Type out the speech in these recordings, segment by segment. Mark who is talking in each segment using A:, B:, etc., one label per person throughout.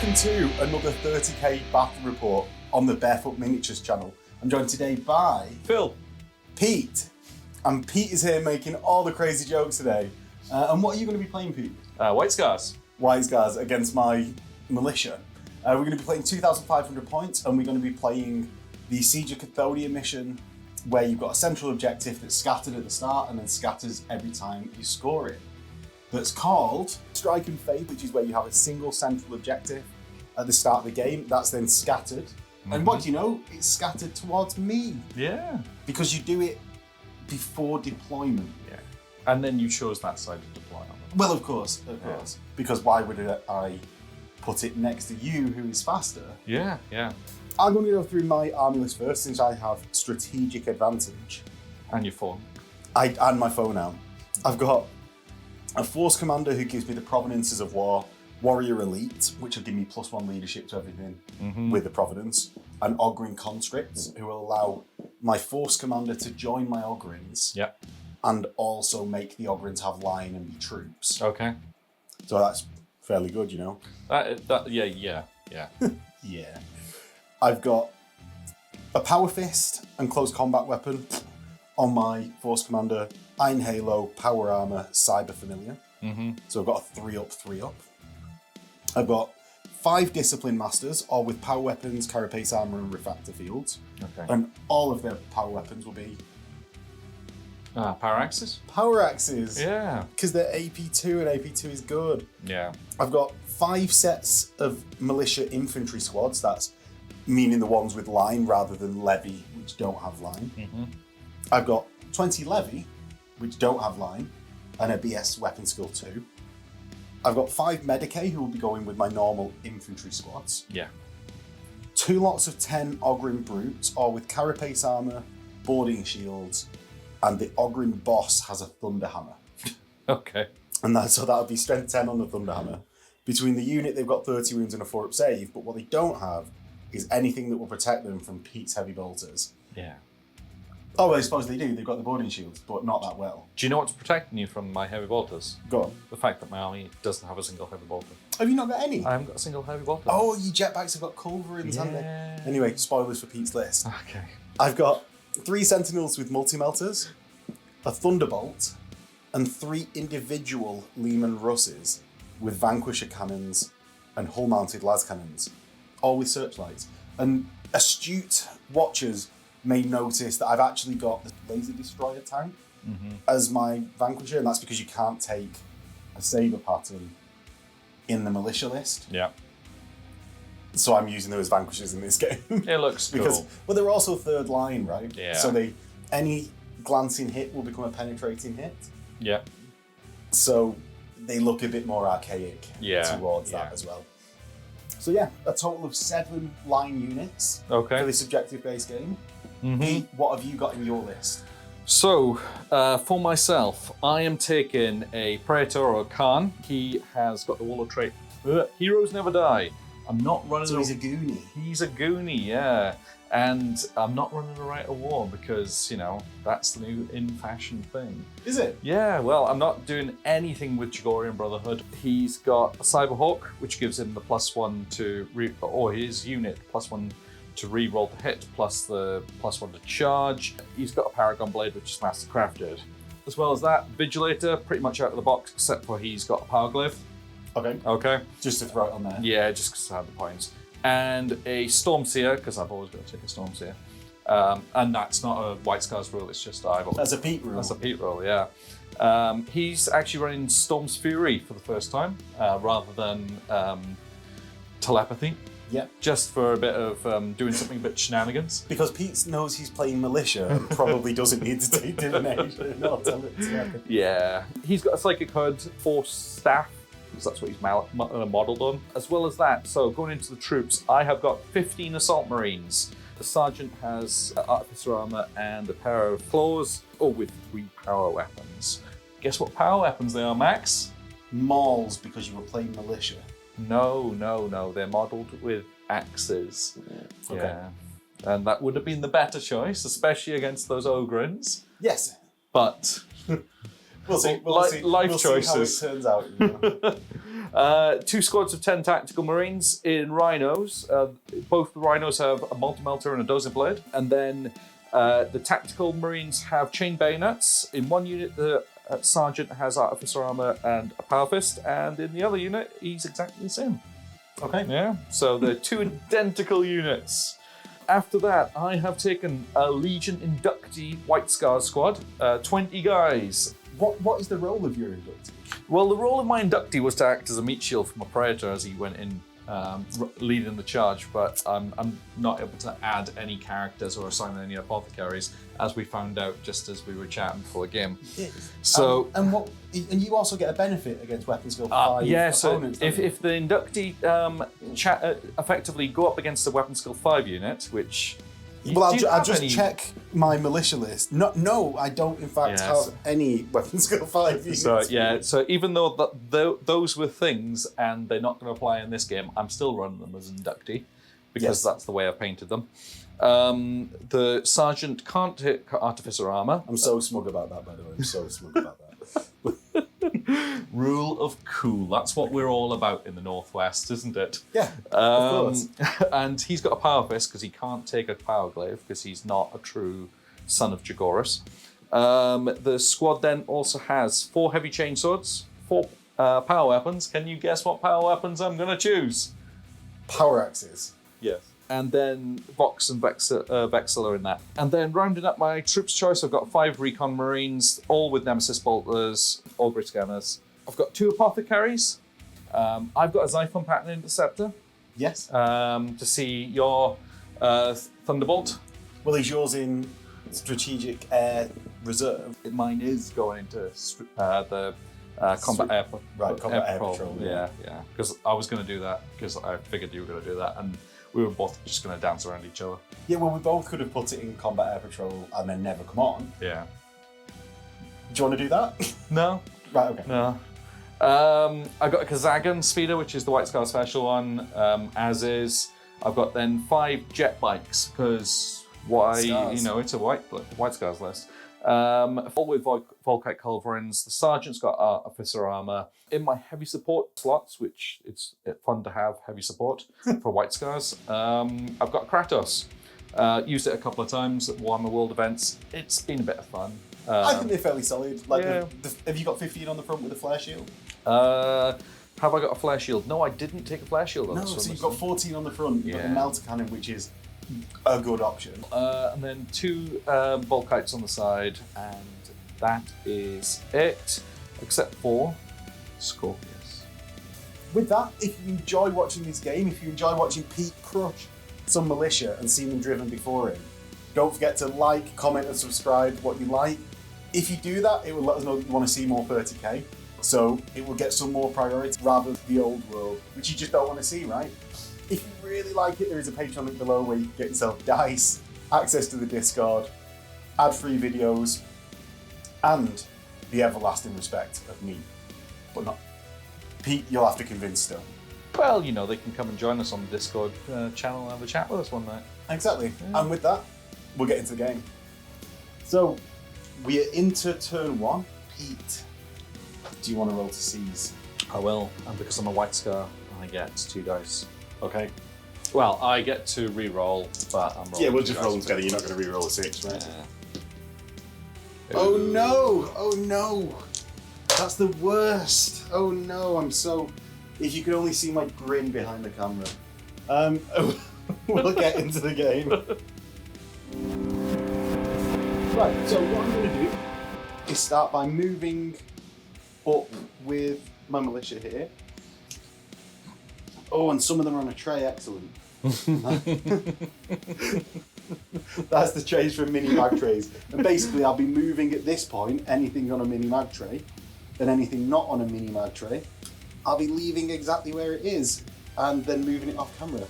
A: Welcome to another 30k battle report on the Bearfoot Miniatures channel. I'm joined today by
B: Phil,
A: Pete, and Pete is here making all the crazy jokes today. And what are you going to be playing, Pete?
B: White Scars.
A: White Scars against my Militia. We're going to be playing 2,500 points, and we're going to be playing the Siege of Cathonia mission, where you've got a central objective that's scattered at the start and then scatters every time you score it. That's called Strike and Fade, which is where you have a single central objective at the start of the game. That's then scattered. Mm-hmm. And what do you know? It's scattered towards me.
B: Yeah.
A: Because you do it before deployment.
B: Yeah. And then you chose that side to deploy on them.
A: Well, of course. Because why would I put it next to you, who is faster?
B: Yeah.
A: I'm going to go through my army list first, since I have strategic advantage.
B: And your phone.
A: And my phone out. I've got a Force Commander who gives me the Provenances of War, Warrior Elite, which will give me +1 leadership to everything with the Providence, and Ogryn Conscripts, who will allow my Force Commander to join my Ogryns, and also make the Ogryns have line and be troops.
B: Okay.
A: So that's fairly good, you know?
B: Yeah.
A: Yeah. I've got a Power Fist and Close Combat Weapon on my Force Commander, Iron Halo, Power Armor, Cyber Familiar. So I've got a 3-up. I've got 5 Discipline Masters, all with Power Weapons, Carapace Armor, and Refractor Fields.
B: Okay.
A: And all of their Power Weapons will be
B: Power Axes?
A: Power Axes.
B: Yeah.
A: Because they're AP2 and AP2 is good.
B: Yeah.
A: I've got 5 sets of Militia Infantry Squads, that's meaning the ones with line rather than Levy, which don't have line. I've got 20 Levy, which don't have line, and a BS Weapon Skill 2. I've got 5 Medicae, who will be going with my normal infantry squads.
B: Yeah.
A: 2 lots of 10 Ogryn Brutes, all with Carapace Armor, Boarding Shields, and the Ogryn Boss has a Thunderhammer.
B: Okay.
A: And so that'll be Strength 10 on the Thunderhammer. Between the unit, they've got 30 wounds and a 4-up save, but what they don't have is anything that will protect them from Pete's Heavy Bolters.
B: Yeah.
A: Oh, well, I suppose they do. They've got the Boarding Shields, but not that well.
B: Do you know what's protecting you from my heavy bolters?
A: Go on.
B: The fact that my army doesn't have a single heavy bolter.
A: Have you not got any?
B: I haven't got a single heavy bolter.
A: Oh, your jetbacks have got culverins, haven't they? Anyway, spoilers for Pete's list.
B: Okay.
A: I've got 3 Sentinels with multi-melters, a Thunderbolt, and 3 individual Lehman Russes with Vanquisher cannons and hull-mounted las cannons, all with searchlights. And astute watchers may notice that I've actually got the Laser Destroyer tank as my Vanquisher, and that's because you can't take a Saber pattern in the Militia list.
B: Yeah.
A: So I'm using those Vanquishers in this game.
B: It looks
A: because,
B: cool.
A: Well, they're also third line, right?
B: Yeah.
A: So any glancing hit will become a penetrating hit.
B: Yeah.
A: So they look a bit more archaic towards that as well. So yeah, a total of 7 line units for this objective-based game. Pete, what have you got in your list?
B: So, for myself, I am taking a Praetor or Khan. He has got the Wall of trait. Heroes never die. I'm not running.
A: So he's a Goonie.
B: He's a Goonie, yeah. And I'm not running a Rite of War because, you know, that's the new in-fashion thing.
A: Is it?
B: Yeah, well, I'm not doing anything with Jagorian Brotherhood. He's got a Cyberhawk, which gives him the +1 to, or his unit, +1 to re-roll to hit, plus the +1 to charge. He's got a Paragon Blade, which is mastercrafted. As well as that, Vigilator, pretty much out of the box, except for he's got a Power Glyph. Okay.
A: Just to throw it on there.
B: Yeah, just because I have the points. And a Stormseer, because I've always got to take a Stormseer. And that's not a White Scars rule, it's just eyeball.
A: That's a Pete rule.
B: That's a Pete rule, yeah. He's actually running Storm's Fury for the first time, rather than Telepathy.
A: Yeah.
B: Just for a bit of doing something a bit shenanigans.
A: Because Pete knows he's playing Militia and probably doesn't need to take divination or telepathy.
B: Yeah. He's got a Psychic Hood, Force Staff, because that's what he's modelled on. As well as that, so going into the troops, I have got 15 Assault Marines. The Sergeant has Artificer Armour and a pair of claws, all with 3 power weapons. Guess what power weapons they are, Max?
A: Mauls, because you were playing Militia.
B: No, they're modelled with axes.
A: Okay.
B: Yeah. And that would have been the better choice, especially against those Ogryns.
A: Yes.
B: But
A: We'll see.
B: Life choices.
A: See how it turns out. You
B: 2 squads of 10 tactical marines in rhinos. Both the rhinos have a multi-melter and a dozer blade. And then the tactical marines have chain bayonets. In one unit, the sergeant has artificer armor and a power fist, and in the other unit, he's exactly the same.
A: Okay.
B: Yeah, so they're 2 identical units. After that, I have taken a Legion inductee White Scars squad, 20 guys.
A: What is the role of your inductee?
B: Well, the role of my inductee was to act as a meat shield for my Praetor as he went in leading the charge, but I'm not able to add any characters or assign any apothecaries, as we found out just as we were chatting before the game.
A: Yes.
B: So,
A: and you also get a benefit against weapon skill 5
B: yeah, so
A: opponents.
B: if the inductee effectively go up against the weapon skill 5 unit, which...
A: Well, I'll just check my militia list. No, I don't in fact have any weapon skill 5 units.
B: So yeah, so even though those were things and they're not going to apply in this game, I'm still running them as inductee because that's the way I've painted them. The sergeant can't hit artificer armor.
A: I'm so smug about that, by the way. I'm so smug about that.
B: Rule of cool. That's what we're all about in the Northwest, isn't it?
A: Yeah, of course.
B: And he's got a power fist because he can't take a power glaive because he's not a true son of Horus. The squad then also has 4 heavy chainswords, 4 power weapons. Can you guess what power weapons I'm going to choose?
A: Power axes.
B: Yes. And then Vox and Vexel are in that. And then rounding up my troops choice, I've got 5 recon marines, all with Nemesis bolters, all grid scanners. I've got 2 apothecaries. I've got a Xiphon pattern interceptor.
A: Yes.
B: To see your Thunderbolt.
A: Well, is yours in strategic air reserve?
B: Mine is going into the combat air patrol. Yeah. Because I was going to do that because I figured you were going to do that, and we were both just going to dance around each other.
A: Yeah, well, we both could have put it in combat air patrol and then never come on.
B: Yeah.
A: Do you want to do that?
B: No.
A: Right, okay.
B: No. I've got a Kazagan speeder, which is the White Scar special one, as is. I've got then 5 jet bikes, because it's a White Scars list. All with Volkite culverins. The sergeant's got officer armor. In my heavy support slots, which it's fun to have heavy support for White Scars, I've got Kratos. Used it a couple of times at Warhammer World events. It's been a bit of fun.
A: I think they're fairly solid. Have you got 15 on the front with a flare shield?
B: Have I got a flare shield? No, I didn't take a flare shield on this one.
A: No, so you've got 14 on the front. You've got the melter cannon, which is a good option.
B: And then 2 Volkites on the side, and that is it, except for Scorpius.
A: With that, if you enjoy watching this game, if you enjoy watching Pete crush some militia and see them driven before him, don't forget to like, comment, and subscribe what you like. If you do that, it will let us know that you want to see more 30k. So it will get some more priority rather than the old world, which you just don't want to see, right? If you really like it, there is a Patreon link below where you can get yourself dice, access to the Discord, ad-free videos, and the everlasting respect of me. But not Pete, you'll have to convince still.
B: Well, they can come and join us on the Discord channel and have a chat with us one night.
A: Exactly. Yeah. And with that, we'll get into the game. So, we are into turn 1. Pete, do you want to roll to seize?
B: I will, and because I'm a White Scar, I get 2 dice.
A: Okay.
B: Well, I get to re-roll, but I'm rolling.
A: Yeah, we'll just roll them together. You're not going to re-roll a 6, right?
B: Yeah.
A: Oh no! Oh no! That's the worst! Oh no, I'm so... If you could only see my grin behind the camera. We'll get into the game. Right, so what I'm going to do is start by moving up with my militia here. Oh, and some of them are on a tray, excellent. That's the trays from mini mag trays. And basically I'll be moving at this point anything on a mini mag tray and anything not on a mini mag tray. I'll be leaving exactly where it is and then moving it off camera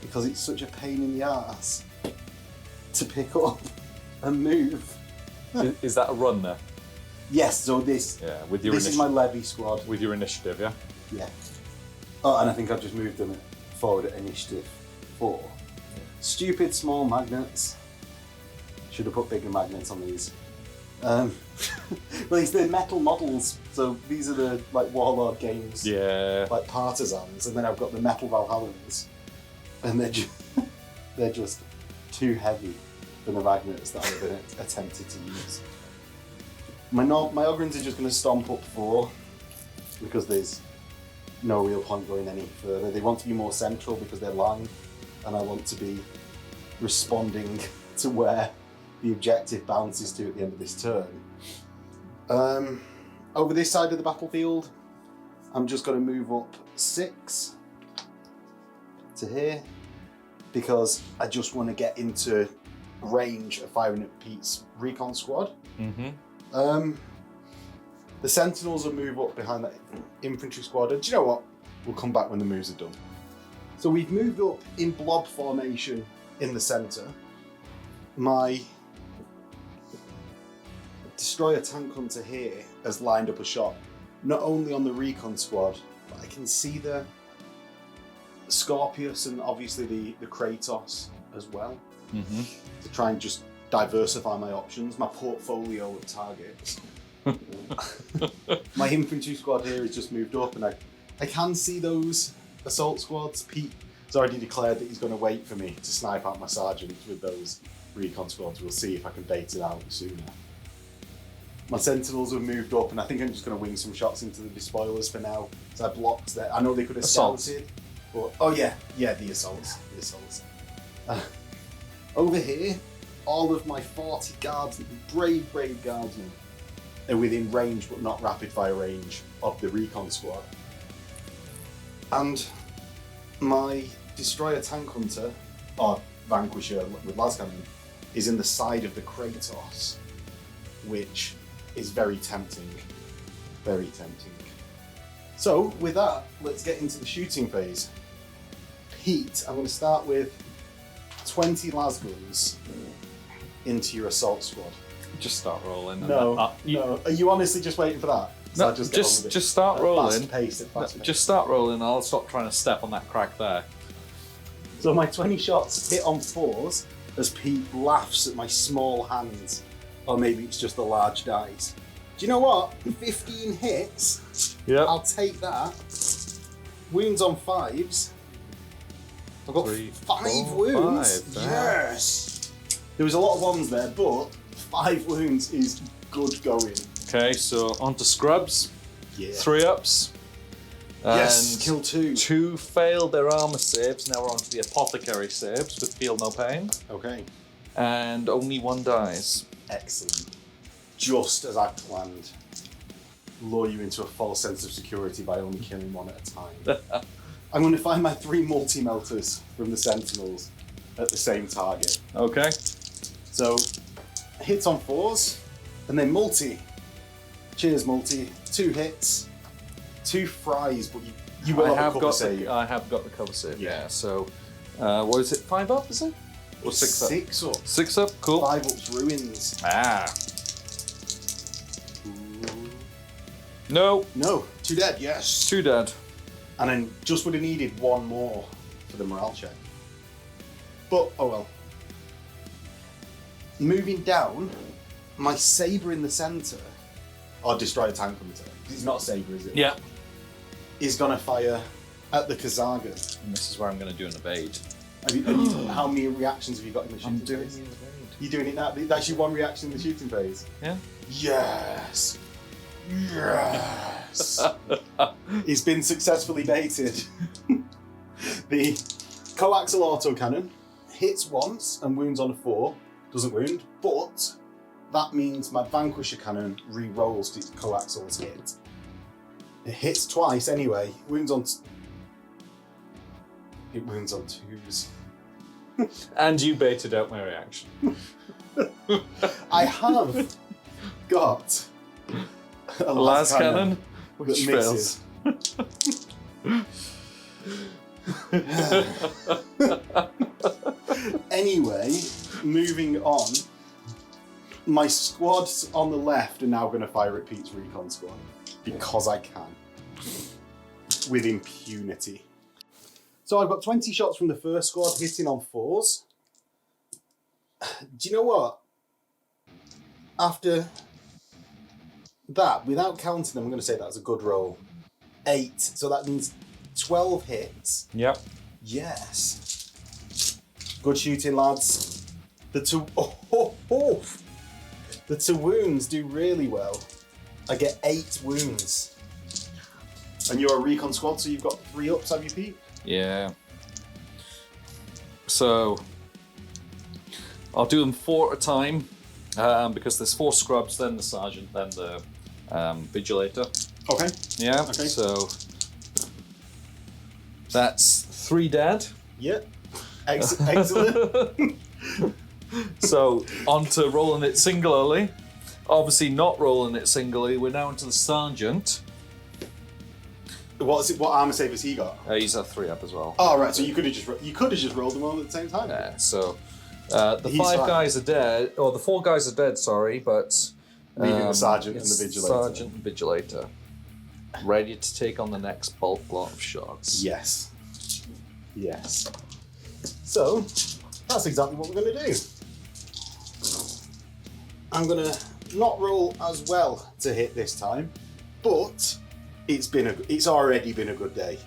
A: because it's such a pain in the ass to pick up and move.
B: Is that a run there?
A: Yes, so this is my levy squad.
B: With your initiative, yeah?
A: Yeah. Oh, and I think I've just moved them forward at initiative 4. Yeah. Stupid small magnets. Should have put bigger magnets on these. Well, it's the metal models. So these are the like Warlord games.
B: Yeah.
A: Like Partisans, and then I've got the metal Valhallans, and they're just too heavy for the magnets that I've been attempted to use. My Ogrins are just going to stomp up 4 because there's no real point going any further. They want to be more central because they're line, and I want to be responding to where the objective bounces to at the end of this turn. Over this side of the battlefield, I'm just going to move up 6 to here because I just want to get into range of firing at Pete's recon squad.
B: Mm-hmm.
A: The Sentinels will move up behind that infantry squad. And do you know what? We'll come back when the moves are done. So we've moved up in blob formation in the centre. My Destroyer Tank Hunter here has lined up a shot, not only on the recon squad, but I can see the Scorpius and obviously the Kratos as well, to try and just diversify my options, my portfolio of targets. My infantry squad here has just moved up, and I can see those assault squads. Pete has already declared that he's going to wait for me to snipe out my sergeants with those recon squads. We'll see if I can bait it out sooner. My Sentinels have moved up, and I think I'm just going to wing some shots into the despoilers for now. So I blocked that. I know they could have scouted, but oh yeah, the assaults. Over here, all of my 40 guards, brave guardsmen, are within range but not rapid fire range of the recon squad. And my Destroyer Tank Hunter, or Vanquisher with Lascannon, is in the side of the Kratos, which is very tempting. Very tempting. So with that, let's get into the shooting phase. Pete, I'm going to start with 20 lasguns into your assault squad.
B: Just start rolling.
A: No. Are you honestly just waiting for that?
B: No, just start rolling.
A: Fast pace.
B: Just start rolling. I'll stop trying to step on that crack there.
A: So my 20 shots hit on 4s as Pete laughs at my small hands, or maybe it's just the large dice. Do you know what? 15 hits.
B: Yeah.
A: I'll take that. Wounds on 5s. I've got 5 wounds.
B: 5,
A: yes. There was a lot of 1s there, but 5 wounds is good going.
B: Okay, so on to scrubs.
A: Yeah.
B: 3 ups.
A: Yes.
B: And
A: Kill 2.
B: 2 failed their armor saves. Now we're on to the apothecary saves with feel no pain.
A: Okay.
B: And only 1 dies.
A: Excellent. Just as I planned. Lure you into a false sense of security by only killing 1 at a time. I'm going to find my 3 multi-melters from the Sentinels at the same target.
B: Okay.
A: So, hits on 4s, and then multi. Cheers, multi. 2 hits, 2 fries, but you will have a cover save.
B: I have got the cover save, yeah. So, what is it, 5 up, is it? Or 6 up?
A: 6 up.
B: 6 up, cool.
A: 5 up's ruins.
B: Ah.
A: Ooh.
B: No,
A: 2 dead, yes.
B: 2 dead.
A: And then just would have needed 1 more for the morale check. But, oh well. Moving down, my Sabre in the centre, or Destroyer Tank Hunter, it's not a Sabre, is it?
B: Yeah.
A: Is going to fire at the Kazaga.
B: And this is where I'm going to do an evade.
A: How many reactions have you got in the shooting phase?
B: the evade.
A: You're doing it now? That's your 1 reaction in the shooting phase?
B: Yeah.
A: Yes! Yes! He's been successfully baited. The coaxial autocannon hits once and wounds on a 4. Doesn't wound, but that means my Vanquisher cannon re-rolls to its coaxial's hit. It hits twice anyway. It wounds on 2s.
B: And you baited out my reaction.
A: I have got a
B: Las cannon,
A: which
B: fails.
A: Anyway, moving on. My squads on the left are now going to fire at Pete's recon squad because I can, with impunity. So I've got 20 shots from the first squad hitting on 4s. Do you know what? After that, without counting them, I'm going to say that's a good roll. 8. So that means 12 hits.
B: Yep.
A: Yes. Good shooting, lads. The two wounds do really well. I get 8 wounds. And you're a recon squad, so you've got 3 ups, have you, Pete?
B: Yeah. So I'll do them 4 at a time because there's 4 scrubs, then the sergeant, then the vigilator.
A: Okay.
B: Yeah.
A: Okay.
B: So that's 3 dead.
A: Yeah. Excellent.
B: So on to rolling it singularly. Obviously not rolling it singularly. We're now into the sergeant.
A: What armor save has he got?
B: He's a 3 up as well.
A: Oh right, so you could have just rolled them all at the same time.
B: Yeah. So the
A: He's
B: 5
A: fine.
B: guys are dead, or the 4 guys are dead. Sorry, but
A: Leaving the sergeant and
B: it's
A: the vigilator.
B: Sergeant and vigilator, ready to take on the next bulk lot of shots.
A: Yes. Yes. So that's exactly what we're going to do. I'm going to not roll as well to hit this time, but it's already been a good day.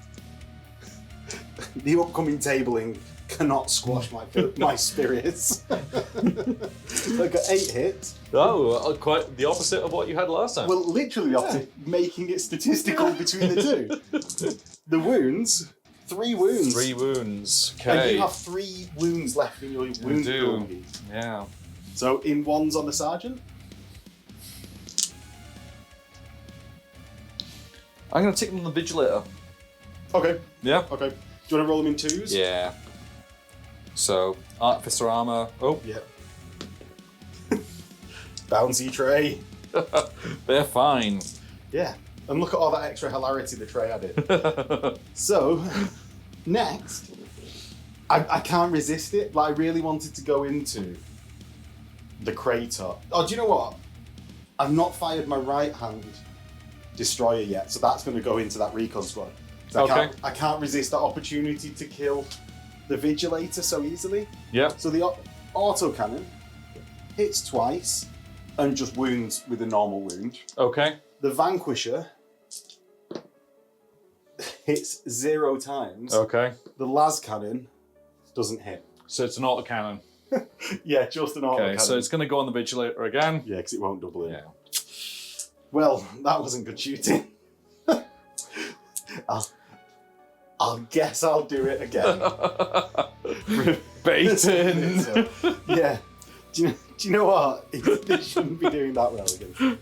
A: The upcoming tabling cannot squash my spirits. I got 8 hits.
B: Oh, quite the opposite of what you had last time.
A: Well, literally opposite, making it statistical between the two. The wounds, 3 wounds.
B: 3 wounds.
A: And
B: Okay.
A: you have 3 wounds left in your wound
B: do.
A: roll piece.
B: Yeah.
A: So in one's on the sergeant.
B: I'm gonna take them on the vigilator.
A: Okay.
B: Yeah.
A: Okay. Do you want to roll them in 2s?
B: Yeah. So artificer armor. Oh,
A: Yeah. Bouncy tray.
B: they're fine.
A: Yeah. And look at all that extra hilarity the tray added. So, next, I can't resist it. Like, I really wanted to go into the Kratos. Oh, do you know what? I've not fired my right hand destroyer yet, so that's going to go into that recon squad.
B: Okay.
A: I can't resist that opportunity to kill the Vigilator so easily.
B: Yeah.
A: So the autocannon hits twice and just wounds with a normal wound.
B: Okay.
A: The Vanquisher hits 0 times.
B: Okay.
A: The las cannon doesn't hit.
B: So it's an autocannon.
A: Yeah, just an autocannon.
B: Okay. So it's gonna go on the vigilator again.
A: Yeah, because it won't double in.
B: Yeah.
A: Well, that wasn't good shooting. I'll guess I'll do it again.
B: Baiting.
A: Yeah. Do you know what? It shouldn't be doing that well again.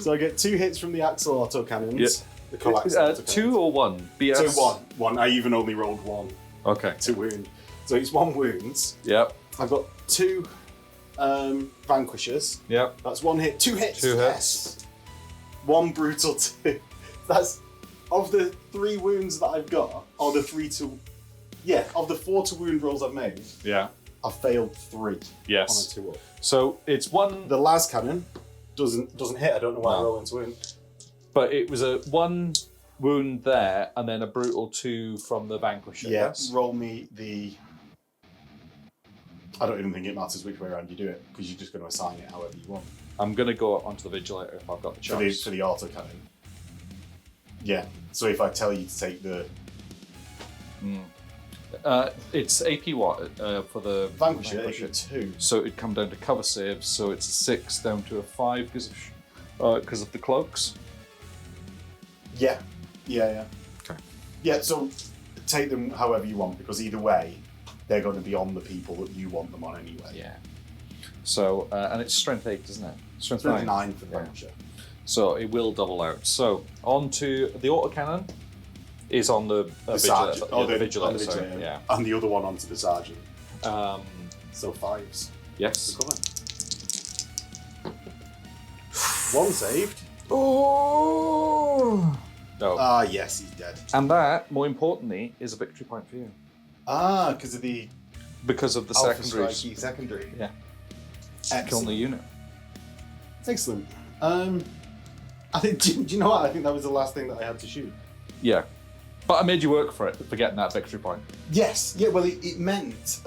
A: So I get 2 hits from the Axle autocannons.
B: Yep.
A: The coax autocannons.
B: 2 or 1? BS?
A: So 1. I even only rolled 1
B: Okay.
A: to wound. So it's 1 wounds.
B: Yep.
A: I've got 2 Vanquishers.
B: Yep.
A: That's 1 hit. 2 hits.
B: 2 hits.
A: Yes. 1 brutal 2. That's of the 3 wounds that I've got, or the 3 to... Yeah, of the 4 to wound rolls I've made,
B: Yeah.
A: I've failed 3
B: Yes.
A: on a 2 up.
B: So it's 1,
A: The las cannon doesn't hit. I don't know why I
B: No.
A: roll into wound.
B: but it was a 1 wound there, and then a brutal 2 from the Vanquisher.
A: Yeah,
B: Yes.
A: roll me the... I don't even think it matters which way around you do it, because you're just going to assign it however you want.
B: I'm gonna go onto the vigilator if I've got the chance.
A: For the autocannon. Yeah, so if I tell you to take the
B: It's AP what for the
A: Vanquisher, it's a 2.
B: So it'd come down to cover saves. So it's a 6 down to a 5 because of the cloaks.
A: Yeah. Okay. Yeah, so take them however you want, because either way, they're going to be on the people that you want them on anyway.
B: Yeah. So and it's strength 8, isn't it? Strength
A: Strength
B: 9.
A: 9 for the
B: Yeah.
A: Vanquisher.
B: So it will double out. So on to the autocannon is on the
A: Sergeant.
B: the
A: On
B: vigilator.
A: the
B: Sorry.
A: Vigilator.
B: Yeah.
A: And the other one onto the Sergeant. So 5s.
B: Yes.
A: Cover. 1 saved.
B: Oh. No.
A: Ah, yes, he's dead.
B: And that, more importantly, is a victory point for you
A: Ah, because of the
B: because of the
A: Alpha
B: secondaries.
A: Strikey secondary.
B: Yeah.
A: Excellent.
B: Killing the unit.
A: Excellent. I think. Do you know what? I think that was the last thing that I had to shoot.
B: Yeah. But I made you work for it for getting that victory point.
A: Yes. Yeah. Well, it meant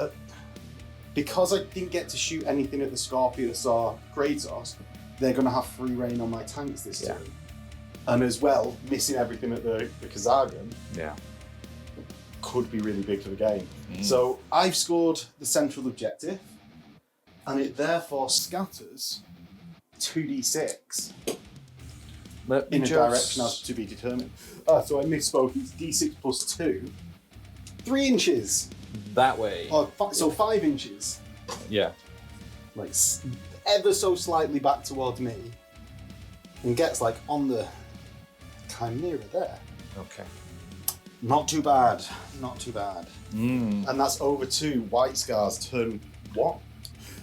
A: because I didn't get to shoot anything at the Scorpius or Kratos, they're going to have free reign on my tanks this
B: Yeah.
A: turn. And as well, missing everything at the Kazagan
B: Yeah.
A: could be really big for the game. So I've scored the central objective, and it therefore scatters 2d6
B: Let me
A: in a
B: just...
A: direction as to be determined. So I misspoke. It's d6 plus 2. 3 inches.
B: That way.
A: So 5 inches.
B: Yeah.
A: Like ever so slightly back towards me. And gets like on the kind of nearer there.
B: Okay.
A: Not too bad. Not too bad. And that's over to White Scar's turn 1.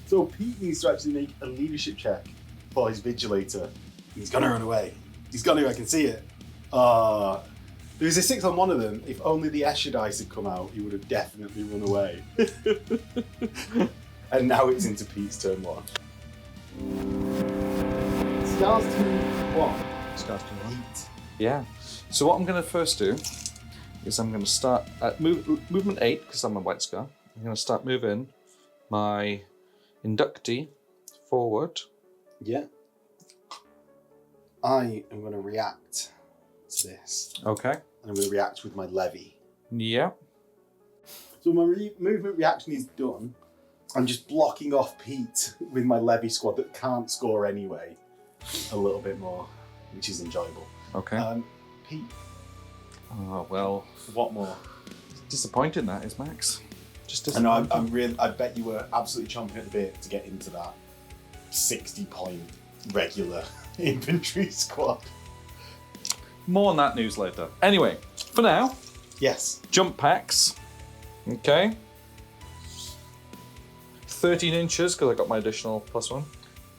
A: So Pete needs to actually make a leadership check for his Vigilator. He's gonna run away. He's gonna, I can see it. There was a 6 on one of them. If only the Escher dice had come out, he would have definitely run away. And now it's into Pete's turn 1. Scar's turn 1.
B: Scar's turn 1. Yeah. So what I'm going to first do is I'm going to start at movement 8, because I'm a White Scar. I'm going to start moving my inductee forward.
A: Yeah. I am going to react to this.
B: Okay.
A: And I'm going to react with my levy.
B: Yeah.
A: So my movement reaction is done. I'm just blocking off Pete with my levy squad that can't score anyway a little bit more, which is enjoyable.
B: Okay.
A: Pete.
B: Oh, well.
A: What more?
B: Disappointing that is, Max. Just
A: I know,
B: disappointing.
A: I bet you were absolutely chomping at the bit to get into that 60-point regular infantry squad.
B: More on that news later. Anyway, for now,
A: Yes.
B: jump packs. Okay. 13 inches, because I got my additional +1.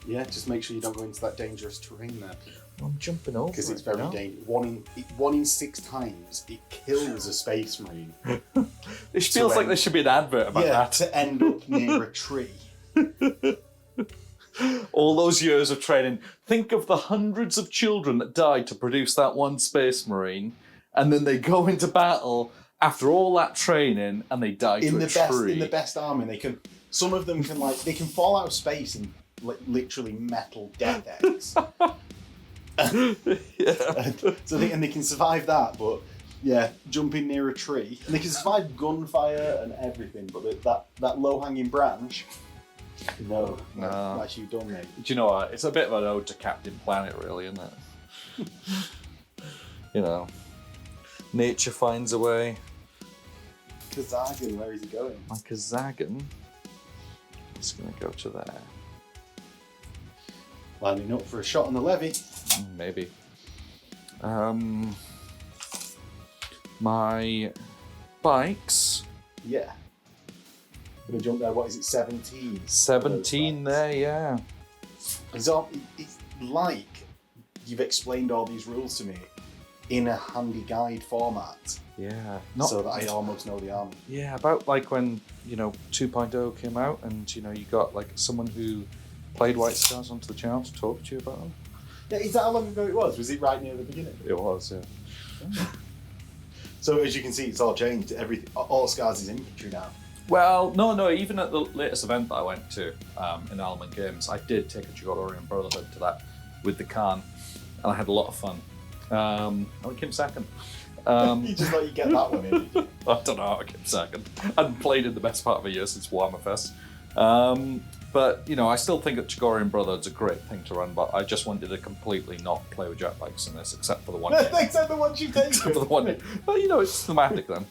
A: Yeah, just make sure you don't go into that dangerous terrain there, Pete.
B: I'm jumping over.
A: Because it's very dangerous. 1 in 6 times, it kills a space marine.
B: It feels like there should be an advert about that.
A: To end up near a tree.
B: All those years of training. Think of the hundreds of children that died to produce that one space marine, and then they go into battle after all that training, and they die to a tree.
A: In the best armor, they can. Some of them can they can fall out of space in literally metal death eggs.
B: Yeah.
A: So they can survive that, but yeah, jumping near a tree, and they can survive gunfire and everything. But that low hanging branch, no, that's you done, mate.
B: Do you know what? It's a bit of an ode to Captain Planet, really, isn't it? You know, nature finds a way.
A: Kazagan, where is he going?
B: My Kazagan is going to go to there.
A: Lining up for a shot on the levy.
B: Maybe. My bikes.
A: Yeah. Gonna jump there. What is it? 17.
B: 17 there, yeah.
A: It's like you've explained all these rules to me in a handy guide format.
B: Yeah.
A: So that I almost know the army.
B: Yeah, about like when, 2.0 came out and, you got like someone who played White Scars onto the channel to talk to you about them.
A: Yeah, is that how long ago it was? Was it right near the beginning?
B: It was, yeah.
A: So as you can see, it's all changed. Everything, all Scars is infantry now.
B: Well, no, even at the latest event that I went to in Element Games, I did take a Jagorian Brotherhood to that with the Khan, and I had a lot of fun. I came second.
A: You just thought you'd get that one in, did you?
B: I don't know how I came second. I hadn't played in the best part of a year since Warhammer Fest. But, I still think that Jagorian Brotherhood's a great thing to run, but I just wanted to completely not play with jet bikes in this, except for the one game.
A: Except the ones you've taken.
B: Except for the one game. Well, it's thematic then.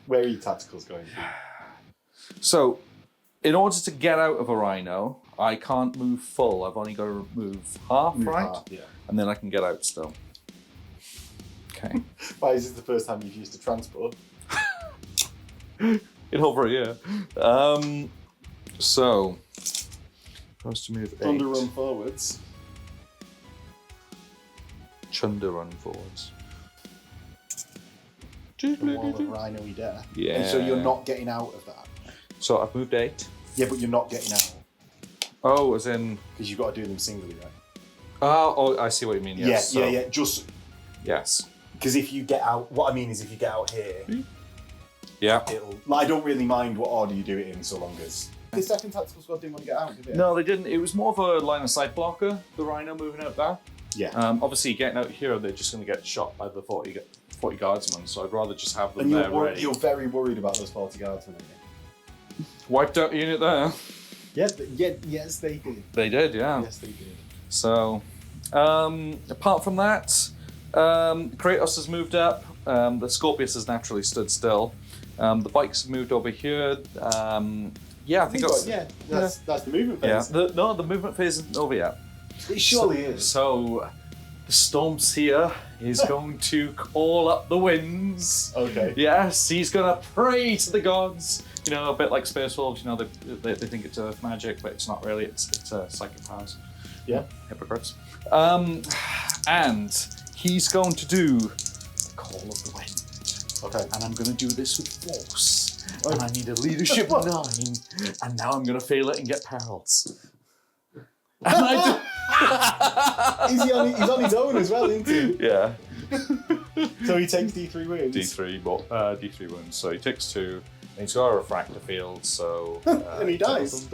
A: Where are your tacticals going?
B: So, in order to get out of a Rhino, I can't move full. I've only got to move half, right?
A: Half, yeah.
B: And then I can get out still. Okay.
A: Why is this the first time you've used a transport?
B: In over a year. So, supposed to move 8.
A: Thunder run forwards.
B: Chunder run forwards.
A: The wall of Rhino-y death.
B: Yeah.
A: And so you're not getting out of that.
B: So I've moved 8.
A: Yeah, but you're not getting out.
B: Oh, as in...
A: Because you've got to do them singly, right?
B: Oh, I see what you mean, yes.
A: Yeah. Just...
B: Yes.
A: Because if you get out... What I mean is if you get out here...
B: Yeah.
A: I don't really mind what order you do it in, so long as the second tactical squad didn't want to get out, did it?
B: No, they didn't. It was more of a line of sight blocker. The Rhino moving out there.
A: Yeah.
B: Obviously, getting out here, they're just going to get shot by the 40 guardsmen. So I'd rather just have them
A: And
B: there ready.
A: you're very worried about those 40 guardsmen, aren't you?
B: Wiped out a unit there.
A: Yes, they did.
B: They did, yeah.
A: Yes, they did.
B: So, apart from that, Kratos has moved up. The Scorpius has naturally stood still. The bikes have moved over here. I think
A: that's the movement phase.
B: Yeah. The movement phase isn't over yet.
A: It surely is.
B: So, the Stormseer is going to call up the winds.
A: Okay.
B: Yes, he's going to pray to the gods. You know, a bit like Space Wolves. You know, they think it's earth magic, but it's not really. It's psychic powers.
A: Yeah.
B: Hypocrites. And he's going to do the call of the wind.
A: Okay.
B: And I'm going to do this with force. And I need a leadership 9. And now I'm going to fail it and get perils. And
A: He's on his own as well, isn't he?
B: Yeah.
A: So he takes D3 wins.
B: D3 wounds. So he takes 2. And he's got a refractor field, so...
A: and he dies.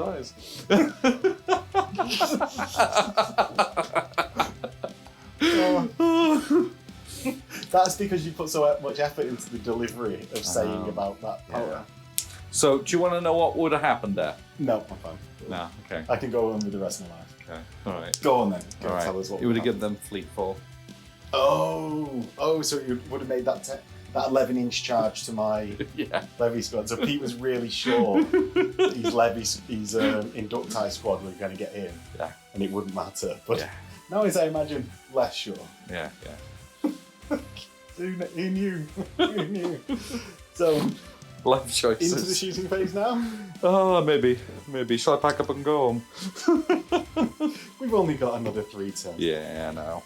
A: That's because you put so much effort into the delivery of saying about that power.
B: Yeah. So, do you want to know what would have happened there?
A: No, I'm fine.
B: No, okay.
A: I can go on with the rest of my life.
B: Okay, alright.
A: Go on then.
B: Tell
A: us what
B: you would have given them fleet fall.
A: Oh, so you would have made that 11-inch charge to my levy squad. So Pete was really sure his inducti squad were going to get in, and it wouldn't matter. But now, as I imagine, less sure.
B: Yeah.
A: Who knew? Who knew? So,
B: life choices.
A: Into the shooting phase now?
B: Oh, maybe. Shall I pack up and go home?
A: We've only got another 3 turns.
B: Yeah, I know.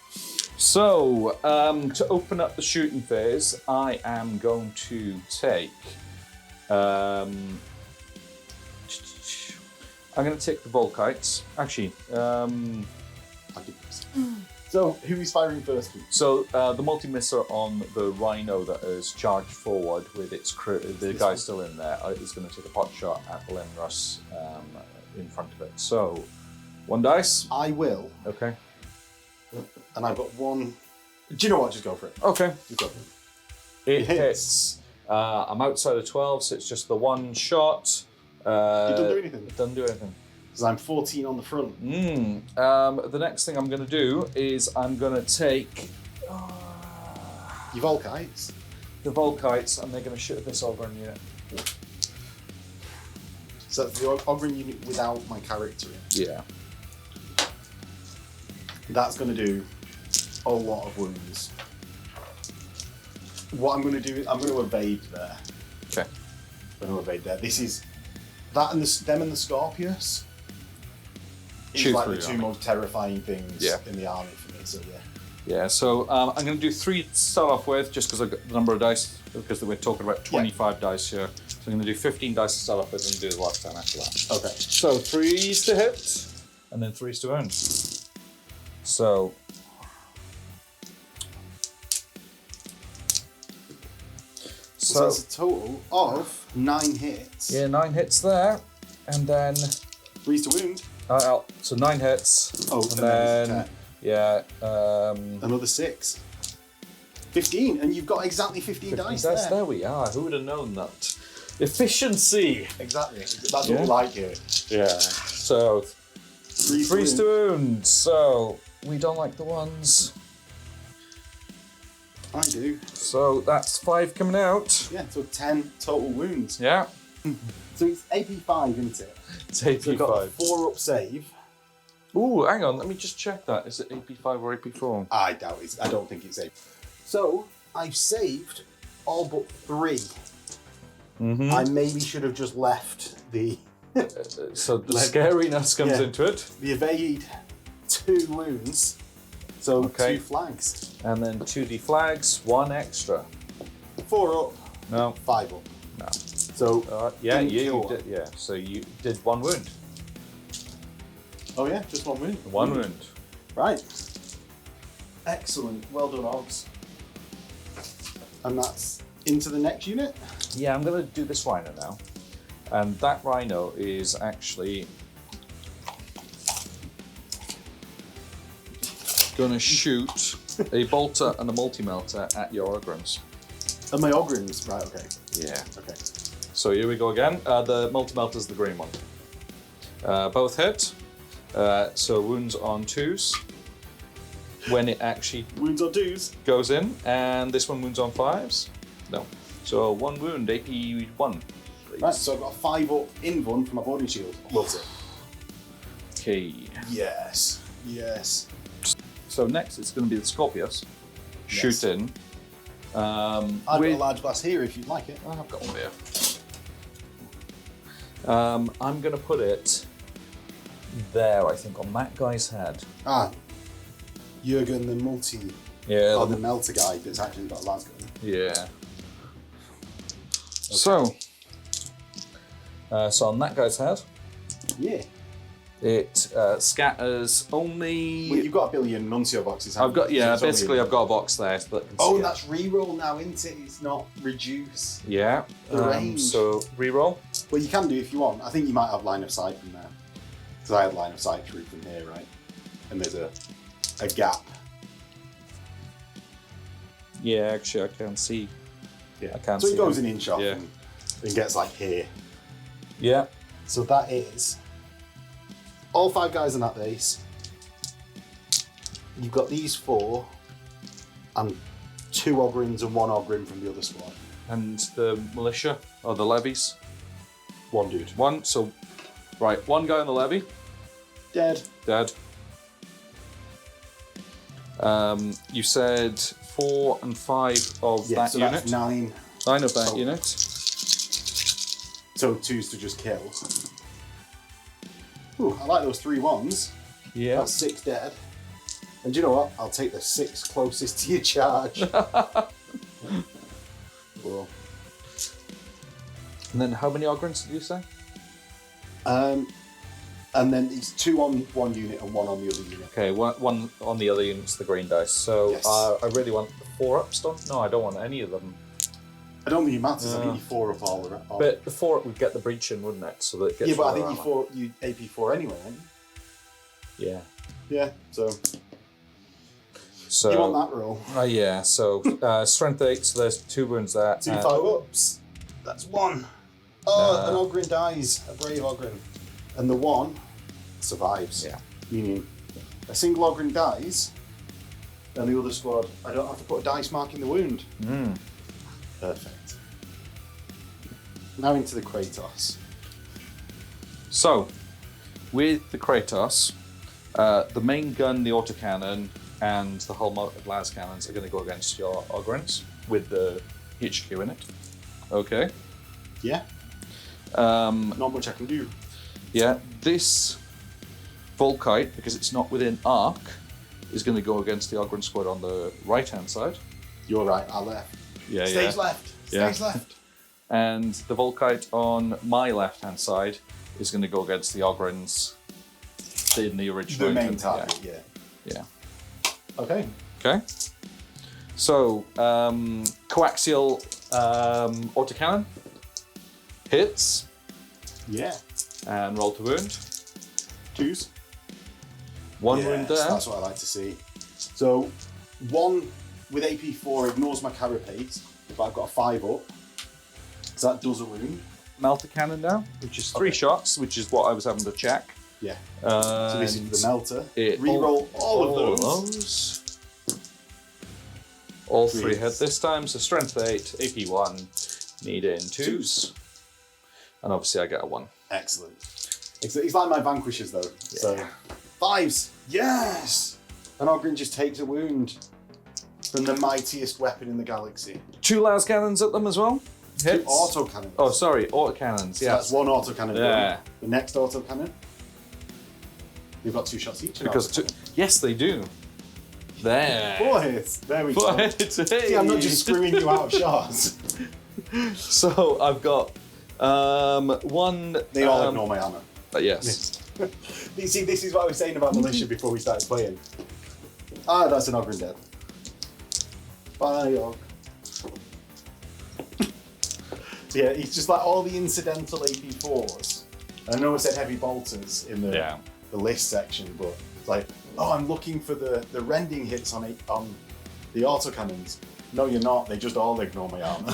B: So, to open up the shooting phase, I am going to take... I'm going to take the Volkites. Actually,
A: So, who is firing first?
B: So, the multi-misser on the Rhino that is charged forward with its crew, the guy still in there, is going to take a pot shot at the Lemrus in front of it. So, 1 dice.
A: I will.
B: Okay.
A: And I've got 1. Do you know what? Just go for it.
B: Okay.
A: Just go for
B: it. It hits. I'm outside of 12, so it's just the 1 shot.
A: It doesn't do anything.
B: It doesn't do anything.
A: Because I'm 14 on the front.
B: The next thing I'm going to do is I'm going to take...
A: Your Volkites?
B: The Volkites, and they're going to shoot this Ogren unit.
A: So that's the Ogren unit without my character in.
B: Yeah.
A: That's going to do a lot of wounds. What I'm going to do is I'm going to evade there.
B: Okay.
A: I'm going to evade there. This is... That and them and the Scorpius is like the 2 most terrifying things in the army for me, so yeah.
B: Yeah, so I'm going to do 3 to start off with, just because I've got the number of dice, because we're talking about 25 dice here. So I'm going to do 15 dice to start off with and do the last time after that.
A: Okay.
B: So 3s to hit, and then 3s to earn. So...
A: So that's a total of 9 hits.
B: Yeah, 9 hits there, and then...
A: 3s to wound.
B: So 9 hits.
A: Oh,
B: and then...
A: Another 6. 15, and you've got exactly 15 dice there.
B: There we are. Who would have known that? Efficiency.
A: Exactly. That's what we like here.
B: Yeah. So 3s to wound. So we don't like the 1s.
A: I do.
B: So that's 5 coming out.
A: Yeah, so 10 total wounds.
B: Yeah.
A: So it's AP 5, isn't it?
B: It's AP 5.
A: So you've got a 4-up save.
B: Ooh, hang on. Let me just check that. Is it AP 5 or AP 4?
A: I doubt it. I don't think it's AP. So I've saved all but 3.
B: Mm-hmm.
A: I maybe should have just left the...
B: So the scariness comes into it.
A: The evade 2 wounds. So 2 flags.
B: And then 2 deflags, 1 extra.
A: 4 up.
B: No.
A: 5 up.
B: No.
A: So
B: you did. Yeah. So you did 1 wound.
A: Oh yeah, just 1 wound.
B: 1 wound.
A: Right. Excellent. Well done, Ogs. And that's into the next unit.
B: Yeah, I'm going to do this rhino now. And that rhino is actually going to shoot a bolter and a multi-melter at your Ogrins.
A: And my Ogrins, right, okay.
B: Yeah.
A: Okay.
B: So here we go again. The multi-melter is the green one. Both hit. So wounds on 2s. When it actually
A: Wounds on 2s.
B: goes in, and this one wounds on 5s. No. So 1 wound, AP 1.
A: Right, so I've got a 5 up in one for my boarding shield. Loves it.
B: Okay.
A: Yes. Yes.
B: So next it's going to be the Scorpius.
A: Yes.
B: Shoot in.
A: I've got a large glass here if you'd like it.
B: I've got one here. I'm going to put it there, I think, on that guy's head.
A: Ah. Jürgen, the multi.
B: Yeah.
A: Oh, the melter guy that's actually got a las gun.
B: Yeah. Okay. So on that guy's head,
A: Yeah.
B: it scatters only.
A: Well, you've got a billion Nuncio boxes.
B: I've got, yeah,
A: So it's only-
B: basically I've got a box there that can
A: Oh,
B: see
A: and
B: it.
A: that's reroll now, isn't it? It's not reduce.
B: Yeah.
A: The range.
B: So reroll.
A: Well, you can do if you want. I think you might have line of sight from there. Because I had line of sight through from here, right? And there's a gap.
B: Yeah, actually I can see.
A: Yeah.
B: I can
A: so
B: see
A: it goes
B: them.
A: an inch off
B: Yeah.
A: and gets like here.
B: Yeah.
A: So that is all 5 guys on that base. You've got these 4 and 2 Ogrins and 1 Ogrin from the other squad.
B: And the militia, or the levies.
A: 1 dude.
B: 1, so, right, 1 guy on the levy,
A: Dead.
B: dead. You said 4 and 5 of
A: Yeah,
B: that
A: so
B: unit.
A: that's 9.
B: 9 of that
A: Oh.
B: unit.
A: So 2s to just kill. Ooh, I like those 3 1s.
B: Yeah.
A: That's 6 dead. And do you know what? I'll take the 6 closest to your charge. Cool.
B: And then how many Ogrins did you say?
A: And then it's 2 on 1 unit and 1 on the other unit.
B: Okay, one on the other unit's the green dice. So
A: Yes.
B: I really want the 4 up stun. No, I don't want any of them.
A: I don't think it matters. I think you 4 up all around.
B: But the 4 up would get the breach in, wouldn't it? So that it gets
A: Yeah, but I
B: rid of
A: think
B: armor.
A: you AP4 anyway, aren't you?
B: Yeah.
A: Yeah, so
B: So
A: you want that roll.
B: yeah. So strength 8. So there's 2 wounds there.
A: 2 5-ups. That's 1. Oh, an Ogrin dies. A brave Ogrin. And the 1 survives.
B: Yeah.
A: Meaning a single Ogrin dies, and the other squad, I don't have to put a dice mark in the wound. Perfect. Now into the Kratos.
B: So, with the Kratos, the main gun, the autocannon, and the hull mounted las cannons are going to go against your Ogrins with the HQ in it. Okay.
A: Yeah. Not much I can do.
B: Yeah. This Volkite, because it's not within arc, is going to go against the Ogrin squad on the right-hand side.
A: You're right, I left.
B: Yeah,
A: Stays left. Stays left.
B: And the Volkite on my left-hand side is going to go against the Ogrins in the original.
A: The main
B: intent.
A: target, yeah.
B: Yeah.
A: Okay.
B: Okay. So, coaxial autocannon hits
A: Yeah.
B: and roll to wound.
A: 2s.
B: 1 wound there.
A: That's what I like to see. So, 1 with AP4 ignores my carapace, but I've got a 5 up. So that does a wound.
B: Melter cannon now, which is 3 shots, which is what I was having to check.
A: Yeah. So this is the melter.
B: it-
A: Reroll all of those.
B: All 3
A: Three.
B: hit this time, so strength 8, AP 1, need in 2s. And obviously I get a 1.
A: Excellent. It's like my vanquishers though. So 5s. Yes! And Ogrin just takes a wound from the mightiest weapon in the galaxy.
B: 2 las cannons at them as well.
A: 2
B: Hits.
A: autocannons.
B: Oh, sorry, autocannons.
A: So
B: Yeah.
A: that's 1 autocannon.
B: Yeah.
A: The next autocannon. We've got 2 shots each.
B: Because yes, they do. There.
A: 4 hits. There we
B: 4
A: go.
B: hits.
A: See, I'm not just screwing you out of shots.
B: So I've got 1.
A: They all ignore my armor.
B: Yes.
A: You see, this is what I was saying about Militia before we started playing. Ah, that's an Ogrin dead. Bye, Og. Yeah, it's just like all the incidental AP4s. I know I said heavy bolters in the list section, but it's like, oh, I'm looking for the rending hits on the autocannons. No, you're not. They just all ignore my armor.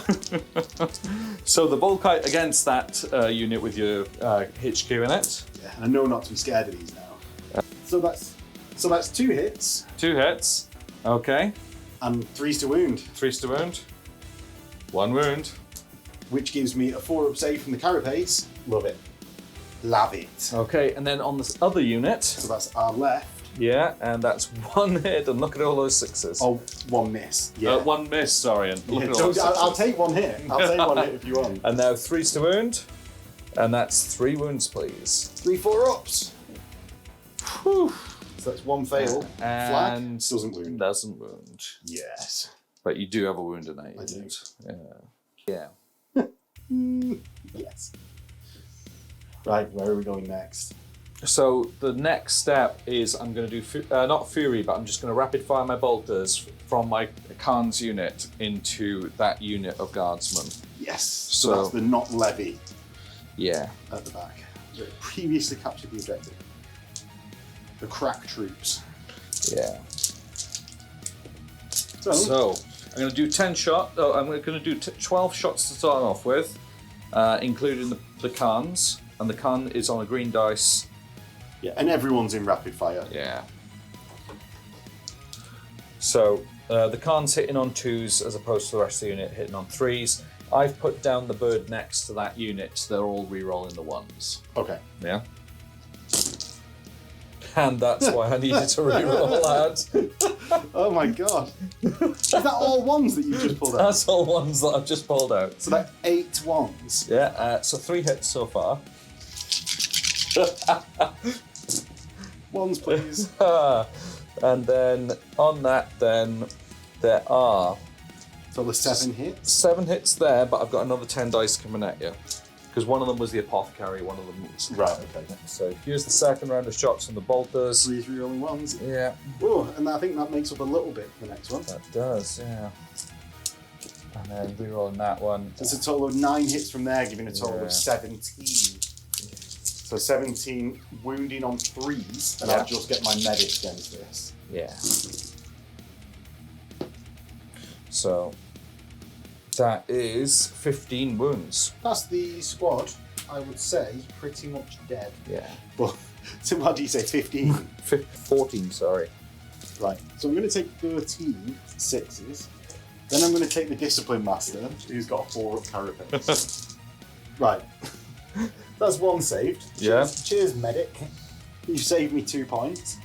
B: So the Volkite against that unit with your HQ in it.
A: Yeah, and I know not to be scared of these now. So that's 2 hits.
B: 2 hits. Okay.
A: And 3s to wound.
B: 3s to wound. 1 wound.
A: Which gives me a 4-up save from the carapace. Love it. Love it.
B: Okay, and then on this other unit.
A: So that's our left.
B: Yeah, and that's 1 hit, and look at all those 6s.
A: Oh, 1 miss. Yeah.
B: 1 miss, sorry. And look
A: Yeah,
B: at all those 6s.
A: I'll take 1 hit. I'll take 1 hit if you want.
B: And now 3s to wound. And that's 3 wounds, please.
A: 3 4-ups. Whew. So that's 1 fail.
B: And
A: Flag doesn't wound.
B: Doesn't wound.
A: Yes.
B: But you do have a wound in that
A: I do.
B: unit. Yeah.
A: Yes. Right, where are we going next?
B: So the next step is I'm going to do, not Fury, but I'm just going to rapid fire my bolters from my Khan's unit into that unit of guardsmen.
A: Yes. So that's the not levy.
B: Yeah.
A: At the back. Previously captured the objective. The crack troops.
B: Yeah.
A: So
B: I'm going to do 10 shots. Oh, I'm going to do 12 shots to start off with, including the Khans. And the Khan is on a green dice.
A: Yeah, and everyone's in rapid fire.
B: Yeah. So the Khan's hitting on 2s as opposed to the rest of the unit hitting on 3s. I've put down the bird next to that unit, so they're all re-rolling the 1s.
A: Okay.
B: Yeah. And that's why I needed to re-roll that.
A: Oh my god. Is that all 1s that you've just pulled out?
B: That's all 1s that I've just pulled out.
A: So that's 8 1s.
B: Yeah, so 3 hits so far.
A: 1s, please.
B: And then on that, then there are
A: So the 7 hits.
B: 7 hits there, but I've got another 10 dice coming at you. Because one of them was the apothecary, one of them was...
A: Right, okay.
B: So here's the second round of shots from the bolters.
A: 3 rolling 1s.
B: Yeah.
A: Oh, and I think that makes up a little bit for the next one.
B: That does, yeah. And then re-rolling that one.
A: So it's a total of 9 hits from there, giving a total
B: Yeah.
A: of 17. So 17 wounding on 3s, and
B: Yeah.
A: I'll just get my medic against this.
B: Yeah. So that is 15 wounds.
A: That's the squad, I would say, pretty much dead.
B: Yeah.
A: But, so what do you say, 15?
B: 14, sorry.
A: Right, so I'm going to take 13 6s. Then I'm going to take the Discipline Master, who's got a 4-up carapace. Right. That's 1 saved.
B: Yeah.
A: Cheers, medic. You saved me 2 points.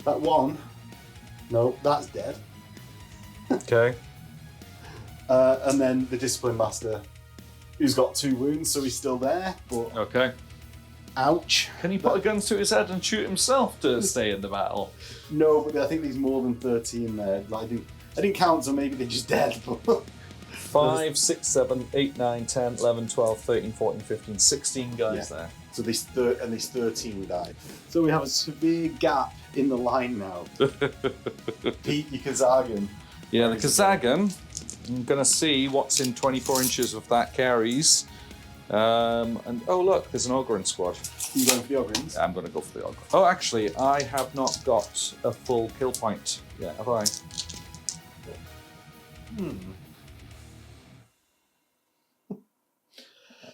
A: That 1. No, that's dead.
B: Okay.
A: And then the Discipline Master, who's got 2 wounds, so he's still there, but
B: Okay.
A: ouch.
B: Can he put a gun to his head and shoot himself to stay in the battle?
A: No, but I think there's more than 13 there. Like, I didn't count, so maybe they're just dead. But
B: 5, 6, 7, 8, 9, 10, 11, 12, 13, 14, 15, 16 guys there.
A: So there's 13 who died. So we have a severe gap in the line now. Pete, you Kazagan.
B: Yeah, the Kazagan, I'm going to see what's in 24 inches of that carries. And oh look, there's an Ogren squad.
A: You going for the Ogrins?
B: I'm going to go for the Ogren. Oh, actually, I have not got a full kill point yet, have I?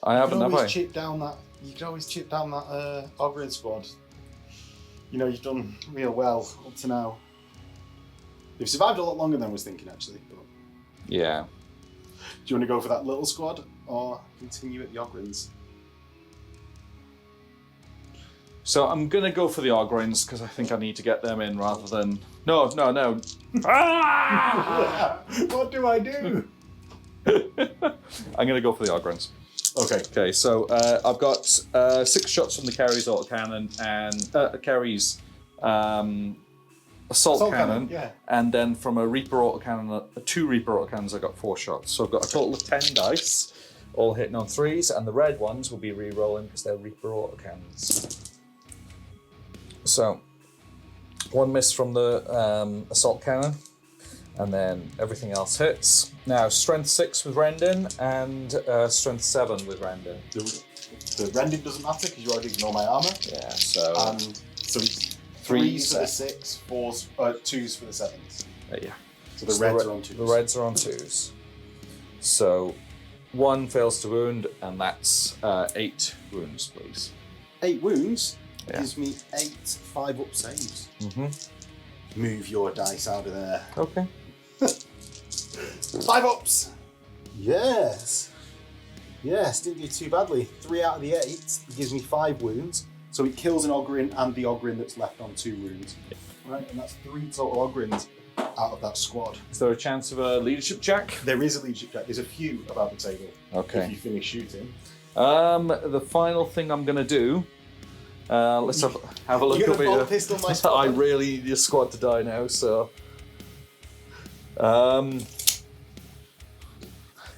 B: I haven't, have I?
A: You can always chip down that Ogren squad. You know, you've done real well up to now. You've survived a lot longer than I was thinking, actually. But
B: Yeah.
A: do you want to go for that little squad or continue at the Ogrins?
B: So I'm going to go for the Ogrins because I think I need to get them in rather than... No. Ah!
A: What do I do?
B: I'm going to go for the Ogrins.
A: Okay.
B: Okay, so I've got 6 shots from the Carries autocannon and Carries assault cannon,
A: yeah.
B: and then from a Reaper autocannon, 2 Reaper autocannons, I got 4 shots. So I've got a total of 10 dice, all hitting on 3s, and the red ones will be re-rolling because they're Reaper autocannons. So 1 miss from the assault cannon, And then everything else hits. Now, strength 6 with Rendon and strength 7 with Rendon.
A: The Rendon doesn't matter because you already ignore my armor.
B: Yeah, so...
A: so it's 3s
B: Threes,
A: for the 6, 2s for the 7s.
B: yeah.
A: So the reds are on 2s.
B: The reds are on 2s. So 1 fails to wound, and that's 8 wounds, please.
A: 8 wounds
B: Yeah.
A: gives me 8 5-up saves.
B: Mm-hmm.
A: Move your dice out of there.
B: Okay.
A: 5 ups! Yes! Yes, didn't do too badly. 3 out of the 8 gives me 5 wounds. So it kills an Ogryn and the Ogryn that's left on 2 wounds. Right, and that's 3 total Ogryns out of that squad.
B: Is there a chance of a leadership check?
A: There is a leadership check. There's a few about the table.
B: Okay.
A: If you finish shooting.
B: The final thing I'm going to do... let's have a look
A: You're
B: at
A: gonna bolt pistol my squad?
B: I really need your squad to die now, so... I'm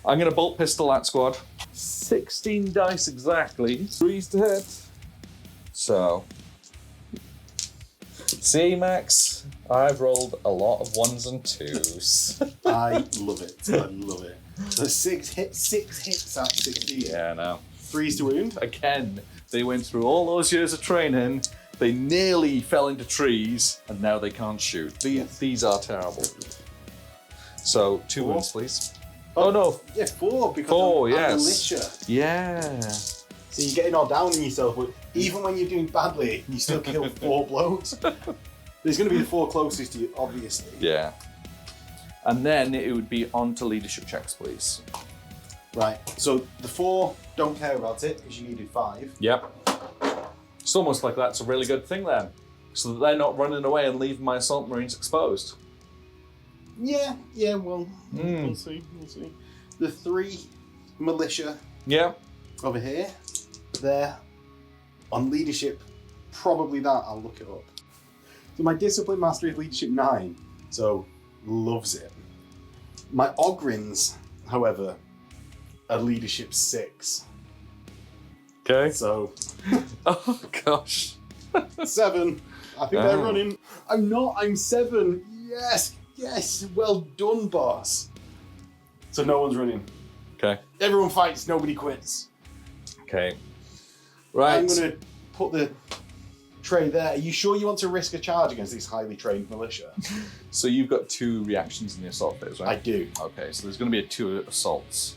B: going to bolt pistol that squad. 16 dice exactly. 3s to hit. So... See, Max? I've rolled a lot of 1s and 2s.
A: I love it. I love it. So 6 hits at 16.
B: Yeah, no.
A: 3s to wound.
B: Again, they went through all those years of training, they nearly fell into trees, and now they can't shoot. These are terrible. So, 2
A: 4.
B: wounds, please. Oh, no.
A: Yeah, 4 because
B: 4,
A: I'm
B: yes.
A: Militia.
B: Yeah.
A: So you're getting all down on yourself, but even when you're doing badly, you still kill 4 blokes. There's going to be the 4 closest to you, obviously.
B: Yeah. And then it would be on to leadership checks, please.
A: Right, so the 4 don't care about it because you needed 5.
B: Yep. It's almost like that's a really good thing then. So that they're not running away and leaving my assault marines exposed.
A: Yeah, well, we'll see. The 3 militia
B: Yeah.
A: over here, they're on leadership, probably that, I'll look it up. So my discipline mastery is leadership 9, so loves it. My Ogryns, however, are leadership 6.
B: Okay.
A: So
B: Oh, gosh.
A: 7. I think they're running. I'm not, I'm 7. Yes, well done, boss. So no one's running.
B: Okay.
A: Everyone fights, nobody quits.
B: Okay. Right.
A: I'm going to put the tray there. Are you sure you want to risk a charge against these highly trained militia?
B: So you've got 2 reactions in the assault phase, right?
A: I do.
B: Okay, so there's going to be 2 assaults.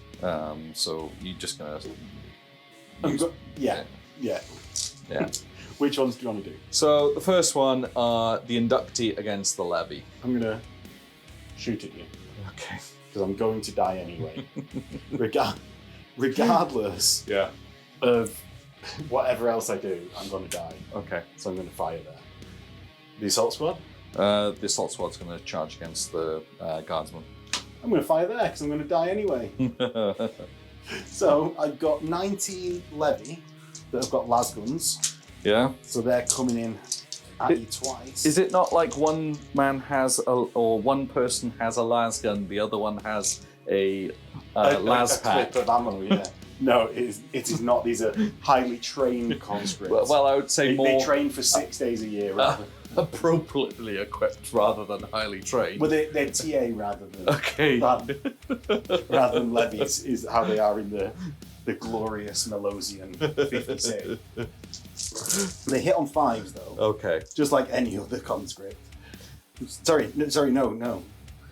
B: So you're just going to...
A: Yeah. Which ones do you want to do?
B: So the first one, the inductee against the levy.
A: I'm going to shoot at you.
B: Okay.
A: Because I'm going to die anyway. Regardless
B: Yeah.
A: of whatever else I do, I'm going to die.
B: Okay.
A: So I'm going to fire there. The assault squad?
B: The assault squad's going to charge against the guardsman.
A: I'm going to fire there because I'm going to die anyway. So I've got 19 levy that have got las guns.
B: Yeah.
A: So they're coming in at you twice.
B: Is it not like one man has or one person has a las gun, the other one has a las pack?
A: Clip of ammo, yeah. No, it is not. These are highly trained conscripts.
B: Well, I would say
A: they train for 6 days a year.
B: Appropriately equipped rather than highly trained.
A: Well, they're TA rather than
B: okay.
A: rather than levies is how they are in the glorious Melosian 56. They hit on 5s though.
B: Okay.
A: Just like any other conscript. Sorry, no.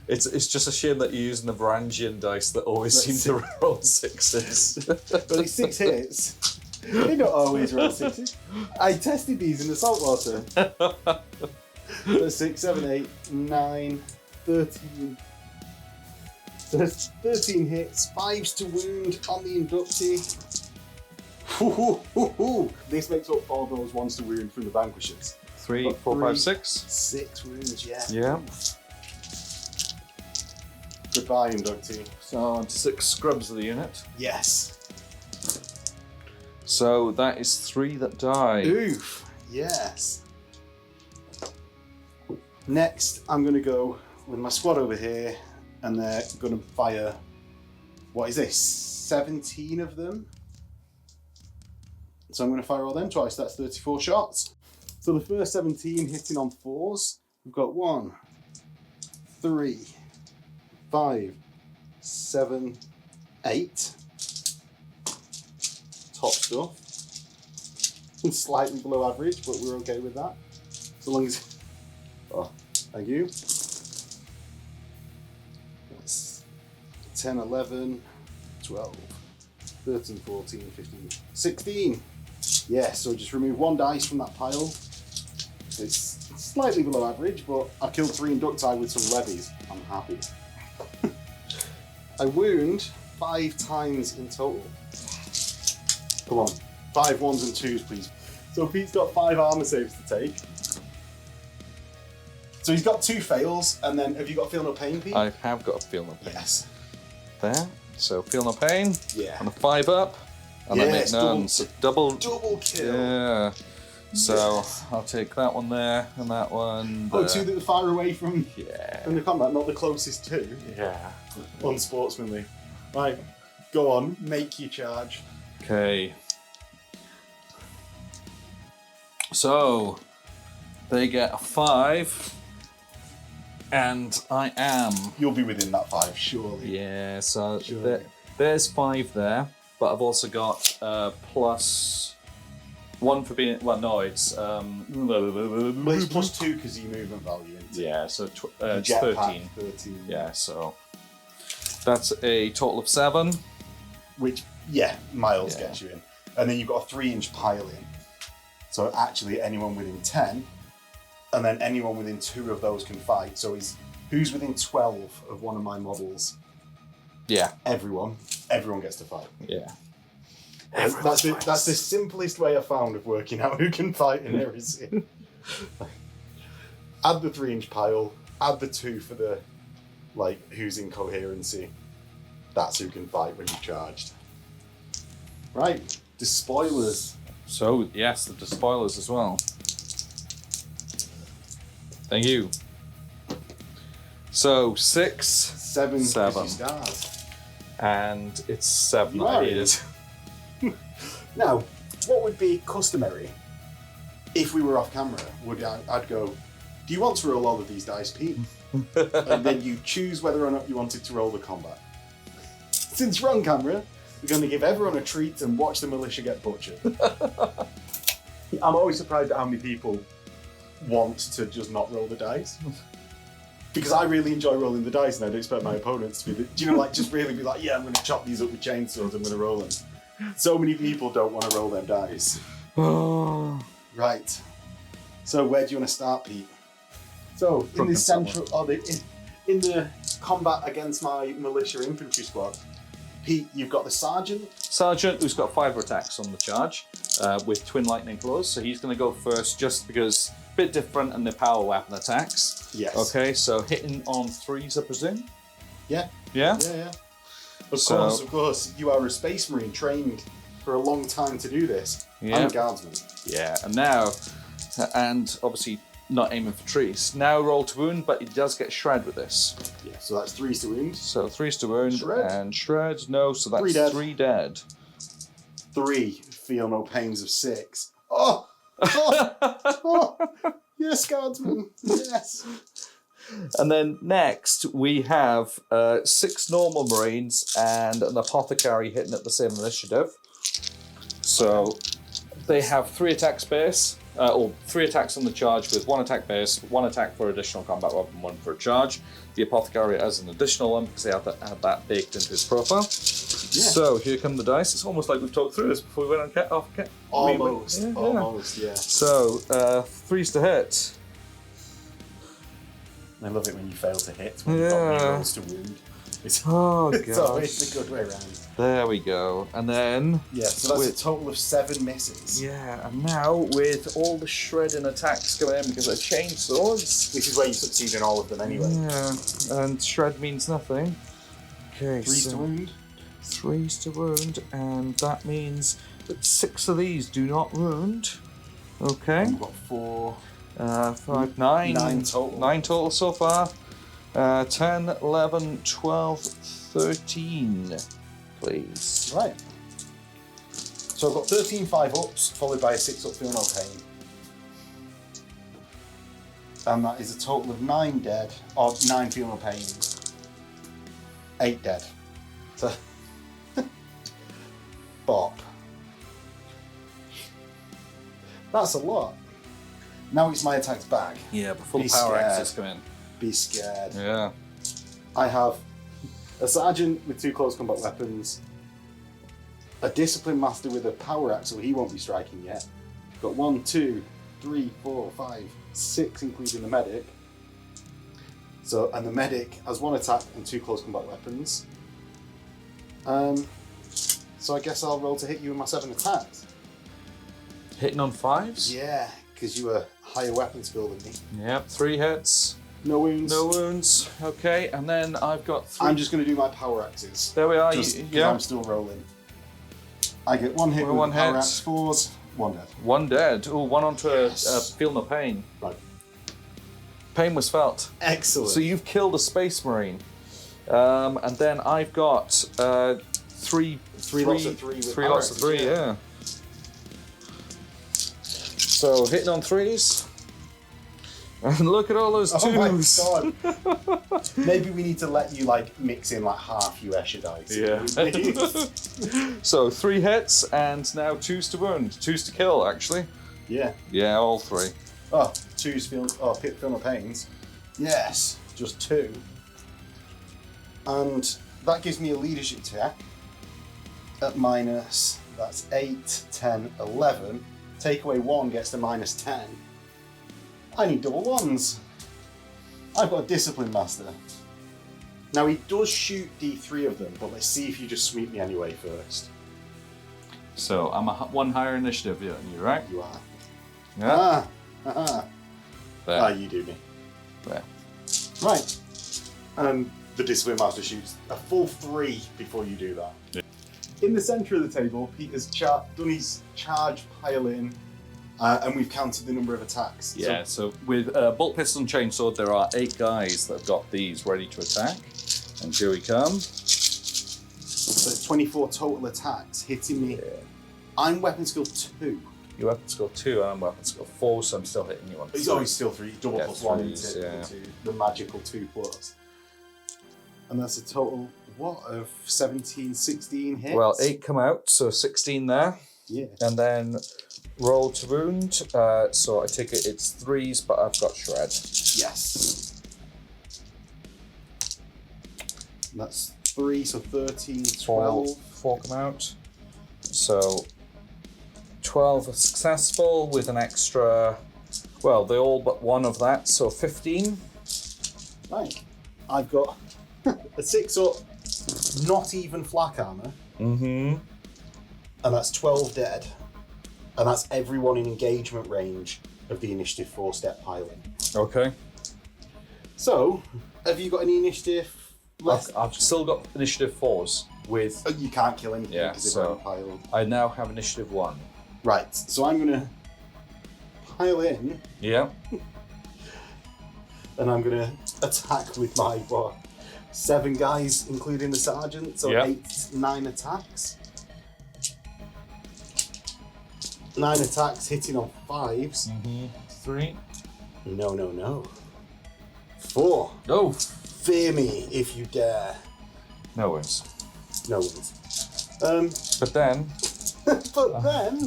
B: It's just a shame that you're using the Varangian dice that always seem to roll 6s.
A: But it's 6 hits. They don't always roll 6s. I tested these in the saltwater. So 6, 7, 8, 9, 13. So there's 13 hits, 5s to wound on the inductee. This makes up for all those 1s to wound from the vanquishers.
B: 3, 4, 5, 6.
A: 6 wounds, yeah.
B: Yeah.
A: Goodbye, inductee.
B: So on to 6 scrubs of the unit.
A: Yes.
B: So that is 3 that die.
A: Oof. Yes. Next, I'm going to go with my squad over here, and they're going to fire. What is this? 17 of them. So I'm going to fire all them twice. That's 34 shots. So the first 17 hitting on 4s. We've got 1, 3, 5, 7, 8. Top stuff. Slightly below average, but we're okay with that. So long as... Oh, thank you. That's 10, 11, 12, 13, 14, 15, 16. Yeah, so just remove 1 dice from that pile. It's slightly below average, but I killed 3 inducti with some levies. I'm happy. I wound 5 times in total. Come on, 5 1s and 2s, please. So Pete's got 5 armor saves to take. So he's got 2 fails, and then have you got Feel No Pain, Pete?
B: I have got a Feel No Pain.
A: Yes.
B: There. So Feel No Pain.
A: Yeah.
B: And a 5 up. And I make none. So double
A: kill.
B: Yeah. So I'll take that one there and that one.
A: Oh, 2 that are far away from the combat, not the closest 2.
B: Yeah.
A: Unsportsmanly. Right, go on, make your charge.
B: Okay. So they get a 5. And I am.
A: You'll be within that 5, surely.
B: Yeah, so there's 5 there, but I've also got +1 for being. Well, no, it's.
A: Well, it's +2 because you movement value.
B: Yeah, so it's
A: Jetpack,
B: 13.
A: 13.
B: Yeah, so that's a total of 7.
A: Which, miles gets you in. And then you've got a 3-inch pile in. So actually, anyone within 10. And then anyone within 2 of those can fight. So who's within 12 of one of my models?
B: Yeah.
A: Everyone gets to fight.
B: Yeah.
A: That's the simplest way I found of working out who can fight in Heresy. Add the 3-inch pile, add the 2 for the, who's in coherency. That's who can fight when you're charged. Right, despoilers.
B: So, yes, the despoilers as well. Thank you. So 6,
A: 7. Stars.
B: And it's 7.
A: You are it. Now, what would be customary if we were off camera? I'd go, do you want to roll all of these dice, Pete? And then you choose whether or not you wanted to roll the combat. Since we're on camera, we're going to give everyone a treat and watch the militia get butchered. I'm always surprised at how many people want to just not roll the dice. Because I really enjoy rolling the dice and I don't expect my opponents to be, just really be like, yeah, I'm going to chop these up with chainsaws, I'm going to roll them. So many people don't want to roll their dice. Right. So where do you want to start, Pete? So in the central, in the combat against my militia infantry squad, Pete, you've got the sergeant.
B: Sergeant, who's got 5 attacks on the charge with twin lightning claws. So he's going to go first just because a bit different in the power weapon attacks.
A: Yes.
B: Okay, so hitting on 3s, I presume?
A: Yeah.
B: Yeah?
A: Yeah. Of course. You are a space marine trained for a long time to do this.
B: Yeah.
A: I'm a guardsman.
B: Yeah, and obviously not aiming for trees. Now roll to wound, but he does get shred with this.
A: Yeah, so that's 3s to wound.
B: So 3s to wound
A: Shred.
B: and shred. No, so that's 3 dead.
A: 3 feel no pains of 6. Oh! Yes, guardsman. Yes.
B: And then next we have 6 normal marines and an apothecary hitting at the same initiative. So they have 3 attacks base, or 3 attacks on the charge with 1 attack base, 1 attack for additional combat weapon, 1 for a charge. The apothecary has an additional one because they had that baked into his profile. Yeah. So here come the dice. It's almost like we've talked through this before we went on off.
A: Almost, yeah.
B: So 3s to hit.
A: I love it when you fail to hit, when you've got rerolls to wound. It's always a good way around.
B: There we go. And then...
A: Yeah, so that's a total of 7 misses.
B: Yeah, and now with all the shredding attacks going in because of chainsaws...
A: Which is where you succeed in all of them anyway.
B: Yeah, and shred means nothing. Okay,
A: 3s to wound.
B: 3s to wound, and that means that 6 of these do not wound. Okay.
A: We've got 4...
B: 5, 9.
A: 9 total.
B: 9 total so far. 10, 11, 12, 13, please.
A: Right. So I've got 13 5-ups, followed by a 6-up feel no pain. And that is a total of 9 dead, or 9 feel no pains. 8 dead. So, bop. That's a lot. Now it's my attacks back.
B: Yeah, before
A: Be
B: the power
A: scared.
B: axes come in.
A: Be scared.
B: Yeah.
A: I have a sergeant with 2 close combat weapons, a discipline master with a power axe, so he won't be striking yet. Got 1, 2, 3, 4, 5, 6, including the medic. So, and the medic has 1 attack and 2 close combat weapons. So I guess I'll roll to hit you with my 7 attacks.
B: Hitting on 5s?
A: Yeah, because you are higher weapon skill than me.
B: Yep, 3 hits.
A: No wounds.
B: No wounds. Okay, and then I've got 3.
A: I'm just going to do my power axes.
B: There we are.
A: Just 'cause
B: Yeah.
A: I'm still rolling. I get 1 hit
B: Well,
A: with
B: 1
A: the power
B: hit.
A: axe 4s, 1 dead.
B: 1 dead. Oh, 1 onto
A: Yes.
B: a feel no pain.
A: Right.
B: Pain was felt.
A: Excellent.
B: So you've killed a space marine. And then I've got 3
A: lots of 3 with
B: 3
A: power
B: lots of
A: axes,
B: 3, yeah. So hitting on 3s. And look at all those 2s.
A: Oh my god. Maybe we need to let you like mix in like half you Escher dice.
B: Yeah. So 3 hits and now 2s to wound. 2s to kill, actually.
A: Yeah.
B: Yeah, all 3.
A: Oh, 2's feel no pains. Yes, just 2. And that gives me a leadership check at minus, that's 8, 10, 11. Take away 1 gets to minus 10. I need double 1s. I've got a discipline master. Now he does shoot D3 of them, but let's see if you just sweep me anyway first.
B: So I'm 1 higher initiative than you, right?
A: You are.
B: Yeah.
A: There. You do me.
B: There.
A: Right. The discipline master shoots a full 3 before you do that.
B: Yeah.
A: In the centre of the table, Peter's done his charge pile in, and we've counted the number of attacks.
B: Yeah, so with bolt pistol and chainsword, there are 8 guys that have got these ready to attack. And here we come.
A: So it's 24 total attacks hitting me.
B: Yeah.
A: I'm weapon skill 2.
B: Your weapon skill 2 and I'm weapon skill 4, so I'm still hitting you on 3.
A: He's always still 3, double
B: Yeah,
A: plus 1
B: threes,
A: into the magical 2 plus. And that's a total, of 17, 16 hits?
B: Well, 8 come out, so 16 there.
A: Yeah.
B: And then roll to wound. So I take it it's 3s, but I've got shred.
A: Yes. And that's 3, so 13, 12.
B: 4 come out. So 12 are successful with an extra, well, they all but 1 of that, so 15.
A: Right. I've got a 6 up, not even flak armor,
B: Mm-hmm.
A: and that's 12 dead. And that's everyone in engagement range of the initiative 4-step piling.
B: Okay.
A: So, have you got any initiative left?
B: I've still got initiative 4s with,
A: You can't kill anything
B: Yeah,
A: because
B: so-
A: they've already piled.
B: I now have initiative 1.
A: Right, so I'm going to pile in,
B: Yeah.
A: and I'm going to attack with my, 7 guys, including the sergeant, so
B: Yeah.
A: 9 attacks. 9 attacks hitting on 5s.
B: Mm-hmm. 3.
A: No. 4.
B: Oh,
A: Fear me if you dare.
B: no worries.
A: No one's.
B: But then,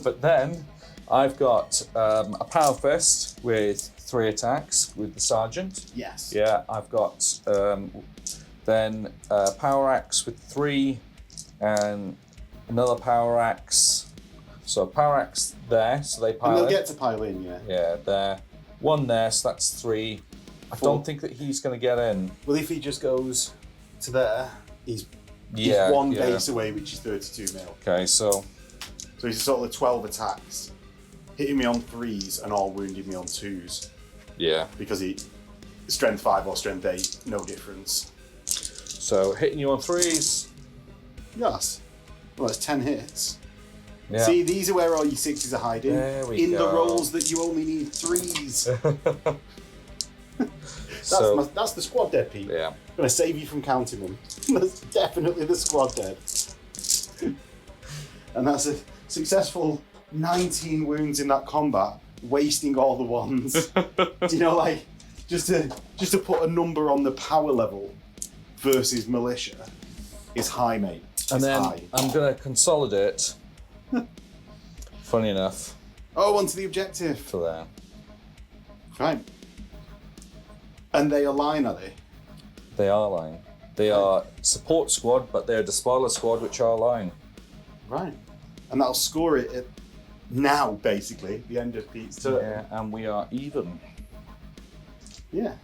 A: But then,
B: I've got a power fist with 3 attacks with the sergeant.
A: yes.
B: Yeah, I've got then power axe with 3 and another power axe. So power axe there, so they
A: And
B: pile
A: they'll
B: in.
A: get to pile in, yeah.
B: Yeah, there. 1 there, so that's 3. I
A: 4.
B: don't think that he's going to get in.
A: Well, if he just goes to there, he's
B: Yeah,
A: 1
B: yeah.
A: base away, which is 32 mil.
B: Okay, so
A: So he's a total of 12 attacks, hitting me on 3s and all wounding me on 2s.
B: yeah.
A: Because he strength 5 or strength 8, no difference.
B: So hitting you on 3s.
A: Yes. Well, that's 10 hits.
B: Yeah.
A: See, these are where all your 6s are hiding.
B: There we
A: in
B: go.
A: the rolls that you only need 3s.
B: So
A: That's the squad dead, Pete.
B: yeah.
A: I'm going to save you from counting them. That's definitely the squad dead. And that's a successful 19 wounds in that combat, wasting all the ones. Do you know, like, just to put a number on the power level versus militia. is high, mate.
B: And
A: It's
B: then
A: high.
B: I'm going to consolidate, funny enough,
A: Oh, onto the objective.
B: to there.
A: Right. And they align, are they?
B: They are line. They are support squad, but they're the spoiler squad, which are line.
A: Right. And that'll score it at now, basically, the end of Pete's turn.
B: Yeah, and we are even.
A: Yeah.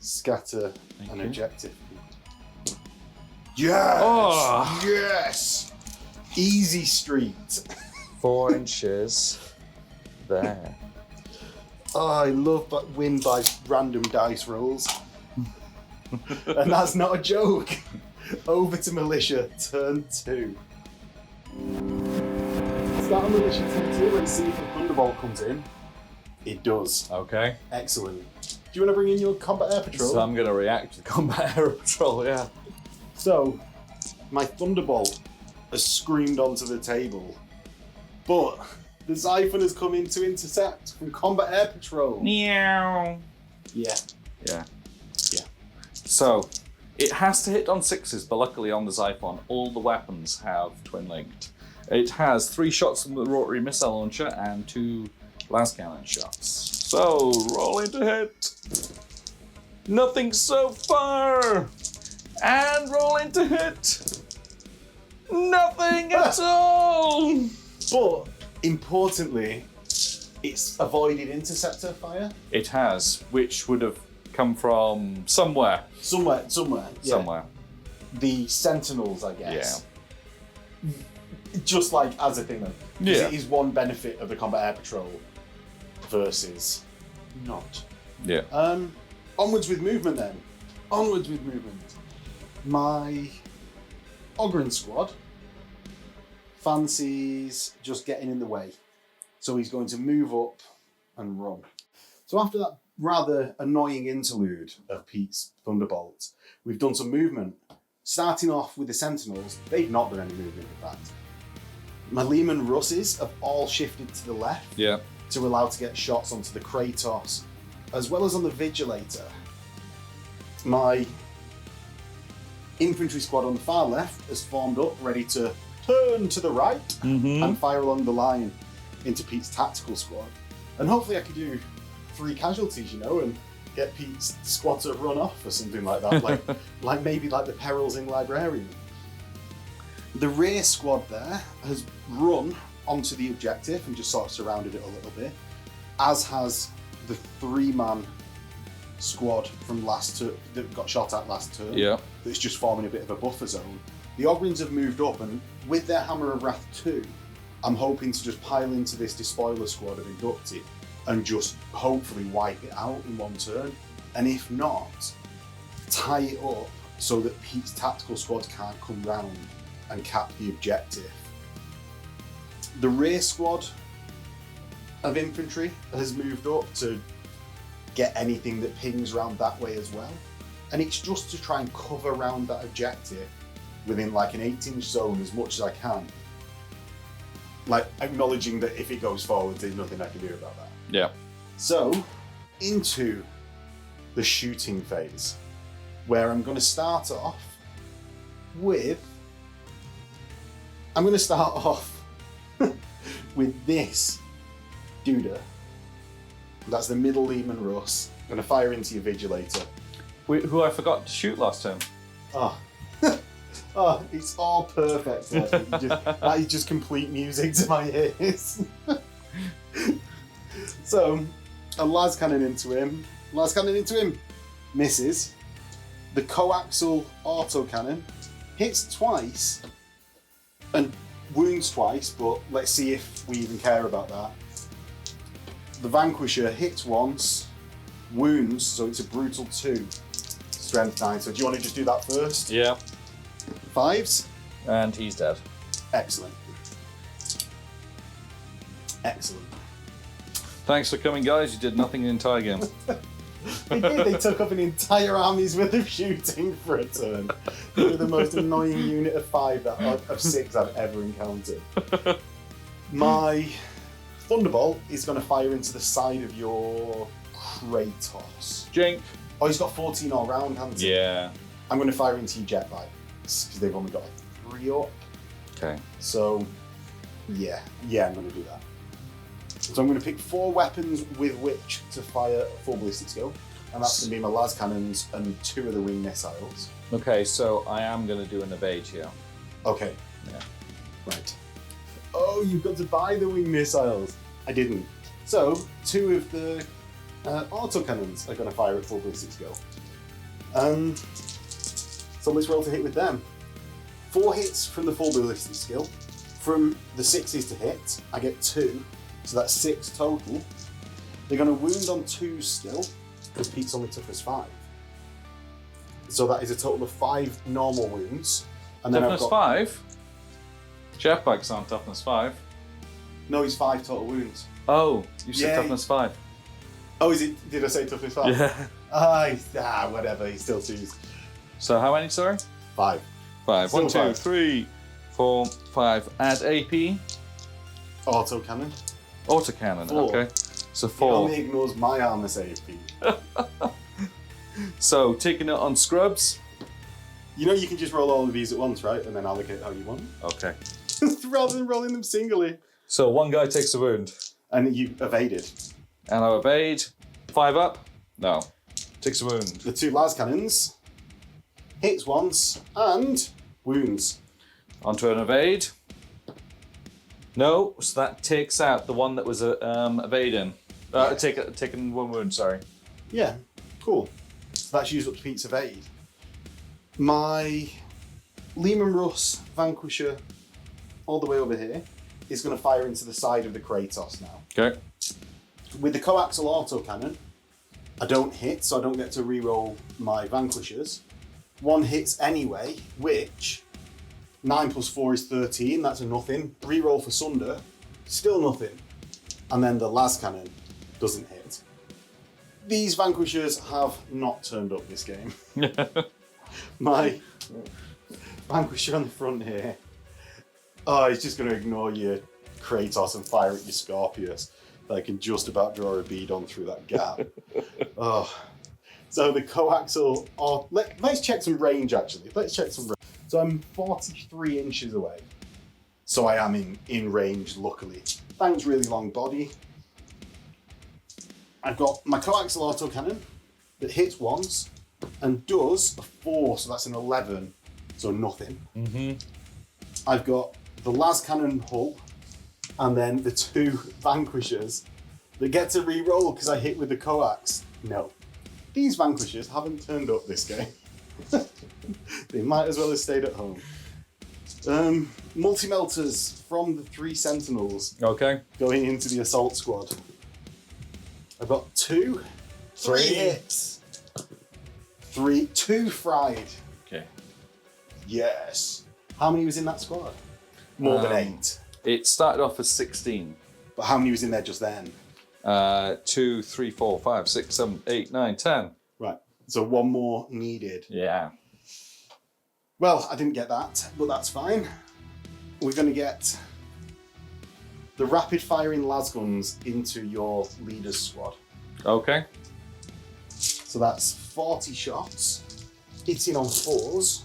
A: Scatter an
B: you.
A: objective. Yes!
B: Oh.
A: Yes! Easy street.
B: 4 inches there.
A: Oh, I love that win by random dice rolls. And that's not a joke. Over to Militia, turn 2. Start on Militia T2, let's see if the Thunderbolt comes in. It does.
B: Okay.
A: Excellent. Do you want to bring in your Combat Air Patrol?
B: So I'm going to react to combat air patrol, yeah.
A: So, my Thunderbolt has screamed onto the table, but the Xiphon has come in to intercept from Combat Air Patrol.
B: Meow.
A: Yeah.
B: Yeah.
A: Yeah.
B: So, it has to hit on 6s, but luckily on the Xiphon, all the weapons have twin-linked. It has 3 shots from the rotary missile launcher and 2 las cannon shots. So, rolling to hit. Nothing so far. And rolling to hit. Nothing at all.
A: But, importantly, it's avoided interceptor fire.
B: It has, which would have come from somewhere.
A: Somewhere. Yeah.
B: Somewhere.
A: The Sentinels, I guess. Just like as a thing, though. 'Cause
B: Yeah.
A: It is one benefit of the Combat Air Patrol versus not.
B: Yeah.
A: Onwards with movement then. Onwards with movement. My Ogryn squad fancies just getting in the way. So he's going to move up and run. So after that rather annoying interlude of Pete's Thunderbolt, we've done some movement. Starting off with the Sentinels, they've not done any movement in fact. My Leman Russes have all shifted to the left
B: Yeah.
A: to allow to get shots onto the Kratos, as well as on the Vigilator. My infantry squad on the far left has formed up, ready to turn to the right and fire along the line into Pete's tactical squad. And hopefully I could do 3 casualties, and get Pete's squad to run off or something like that, like maybe like the Perils in Librarian. The rear squad there has run onto the objective and just sort of surrounded it a little bit, as has the 3-man squad from last turn that got shot at last turn.
B: Yeah.
A: That's just forming a bit of a buffer zone. The Ogryns have moved up, and with their Hammer of Wrath 2, I'm hoping to just pile into this Despoiler squad of Inducted and just hopefully wipe it out in one turn. And if not, tie it up so that Pete's tactical squad can't come round and cap the objective. The rear squad of infantry has moved up to get anything that pings around that way as well. And it's just to try and cover around that objective within like an 8-inch zone as much as I can. Like acknowledging that if it goes forward, there's nothing I can do about that.
B: Yeah.
A: So, into the shooting phase, where I'm going to start off with... I'm going to start off with this Duda. That's the middle Lehman Russ. I'm going to fire into your Vigilator.
B: Who I forgot to shoot last turn.
A: Oh. Oh, it's all perfect. That is just complete music to my ears. So, a las cannon into him. Las cannon into him. Misses. The coaxial autocannon hits twice and wounds twice, but let's see if we even care about that. The Vanquisher hits once, wounds, so it's a brutal 2. Strength 9. So do you want to just do that first?
B: Yeah.
A: 5s?
B: And he's dead.
A: Excellent. Excellent.
B: Thanks for coming, guys. You did nothing the entire game.
A: They did. They took up an entire army's worth of shooting for a turn. They were the most annoying unit of 6 I've ever encountered. My Thunderbolt is going to fire into the side of your Kratos.
B: Jink.
A: Oh, he's got 14 all round, hasn't he?
B: Yeah.
A: I'm going to fire into your jet bikes because they've only got a 3 up.
B: Okay.
A: So, yeah, I'm going to do that. So I'm going to pick 4 weapons with which to fire full ballistic skill, and that's going to be my las cannons and 2 of the wing missiles.
B: Okay, so I am going to do an evade here.
A: Okay.
B: Yeah.
A: Right. Oh, you've got to buy the wing missiles. I didn't. So 2 of the autocannons are going to fire at full ballistic skill. So let's roll to hit with them. 4 hits from the full ballistic skill. From the 6s to hit, I get 2. So that's 6 total. They're going to wound on 2 still, because Pete's only toughness 5. So that is a total of 5 normal wounds. And then
B: Toughness 5? Jetbikes aren't toughness 5.
A: No, he's 5 total wounds.
B: Oh, you said
A: Yeah.
B: toughness 5.
A: Oh, is it? Did I say toughness 5?
B: Yeah.
A: Whatever, he still 2s.
B: So how many, sorry?
A: 5.
B: 5.
A: Still
B: 1, 2,
A: 5.
B: 3, 4, 5. Add AP.
A: Auto cannon.
B: Autocannon,
A: 4.
B: okay. So
A: It
B: 4.
A: only ignores my armor save.
B: So taking it on scrubs.
A: You know you can just roll all of these at once, right? And then allocate how you want.
B: Okay.
A: Rather than rolling them singly.
B: So one guy takes a wound.
A: And you evaded.
B: And I evade. 5 up? No. Takes a wound.
A: The 2 las cannons. Hits once and wounds.
B: Onto an evade. No, so that takes out the one that was evading. Taking 1 wound, sorry.
A: Yeah, cool. So that's used up to Pete's evade. My Lehman Russ Vanquisher, all the way over here, is going to fire into the side of the Kratos now.
B: Okay.
A: With the coaxial autocannon, I don't hit, so I don't get to reroll my Vanquishers. 1 hits anyway, which 9 plus 4 is 13, that's a nothing. Reroll for Sunder, still nothing. And then the las cannon doesn't hit. These Vanquishers have not turned up this game. My Vanquisher on the front here, oh, he's just going to ignore your Kratos and fire at your Scorpius. That I can just about draw a bead on through that gap. Oh. So the coaxial, let's check some range actually. Let's check some range. So I'm 43 inches away. So I am in range, luckily. Thanks, really long body. I've got my coaxial autocannon that hits once and does a 4, so that's an 11, so nothing.
B: Mm-hmm.
A: I've got the las cannon hull and then the 2 Vanquishers that get to re-roll because I hit with the coax. No. These Vanquishers haven't turned up this game. They might as well have stayed at home. Multi-melters from the 3 Sentinels
B: Okay.
A: going into the assault squad. I've got 2, 3 hits. 2 fried.
B: Okay.
A: Yes. How many was in that squad? More than 8.
B: It started off as 16.
A: But how many was in there just then?
B: 2, 3, 4, 5, 6, 7, 8, 9, 10.
A: Right. So 1 more needed.
B: Yeah.
A: Well, I didn't get that, but that's fine. We're going to get the rapid firing las guns into your leader's squad.
B: Okay.
A: So that's 40 shots, hitting on 4s.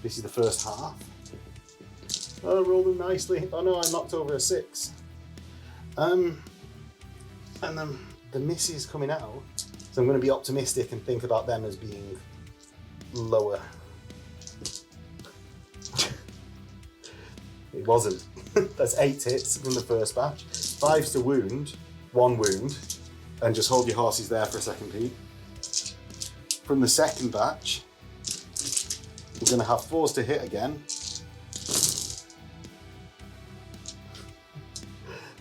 A: This is the first half. Oh, rolled them nicely. Oh no, I knocked over a 6. And then the misses coming out. So I'm going to be optimistic and think about them as being lower. It wasn't. That's 8 hits from the first batch. 5's to wound, 1 wound, and just hold your horses there for a second, Pete. From the second batch, we're going to have 4s to hit again.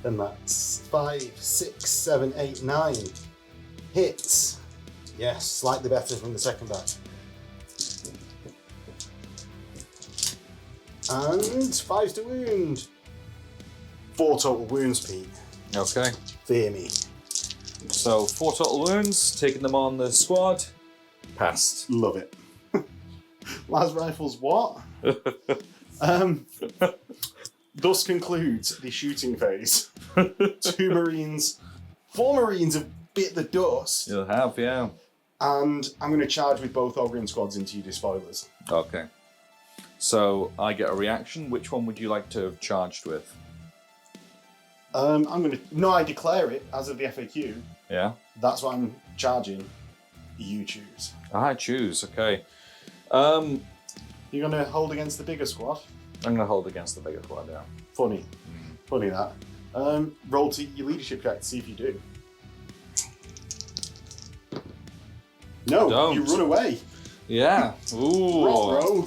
A: And that's 5, 6, 7, 8, 9 hits. Yes, slightly better from the second batch. And 5's to wound. 4 total wounds, Pete.
B: Okay.
A: Fear me.
B: So 4 total wounds, taking them on the squad. Passed.
A: Love it. Las Rifles, what? Thus concludes the shooting phase. 2 Marines, 4 Marines have bit the dust.
B: You'll have, yeah.
A: And I'm going to charge with both Ogren squads into your despoilers.
B: Okay. So I get a reaction. Which one would you like to have charged with?
A: I declare it as of the FAQ.
B: Yeah.
A: That's what I'm charging. You choose.
B: I choose. Okay.
A: You're going to hold against the bigger squad?
B: I'm going to hold against the bigger squad, yeah.
A: Funny. Funny that. Roll to your leadership check to see if you do. No,
B: Don't.
A: you run away.
B: Yeah. Ooh.
A: Bro.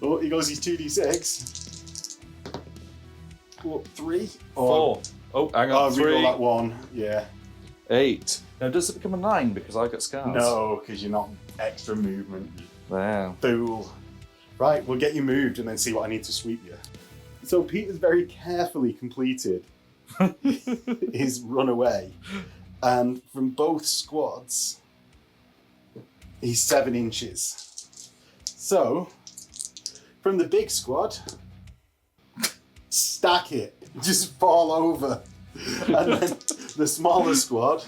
A: Oh, he goes his 2d6. What, 3?
B: 4. Oh, hang on. 3.
A: Reroll that 1. Yeah.
B: 8. Now, does it become a 9 because I got scars?
A: No, because you're not extra movement.
B: Yeah.
A: Fool. Right, we'll get you moved and then see what I need to sweep you. So Peter's very carefully completed his run away. And from both squads, he's 7 inches. So, from the big squad, stack it. Just fall over. And then the smaller squad,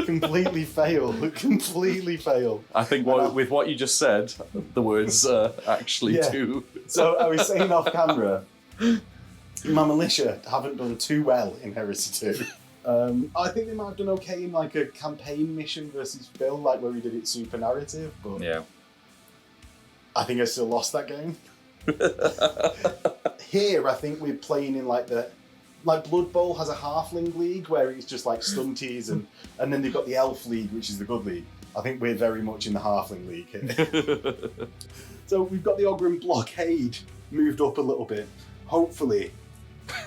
A: completely fail. Completely fail.
B: I think with what you just said, the words actually do.
A: So I was saying off camera, my militia haven't done too well in Heresy 2. I think they might have done okay in like a campaign mission versus Phil, like where we did it super narrative, but
B: Yeah.
A: I think I still lost that game. Here, I think we're playing in like Blood Bowl has a halfling league where it's just like stunties and then they've got the elf league, which is the good league. I think we're very much in the halfling league here. So we've got the Ogren blockade moved up a little bit. Hopefully,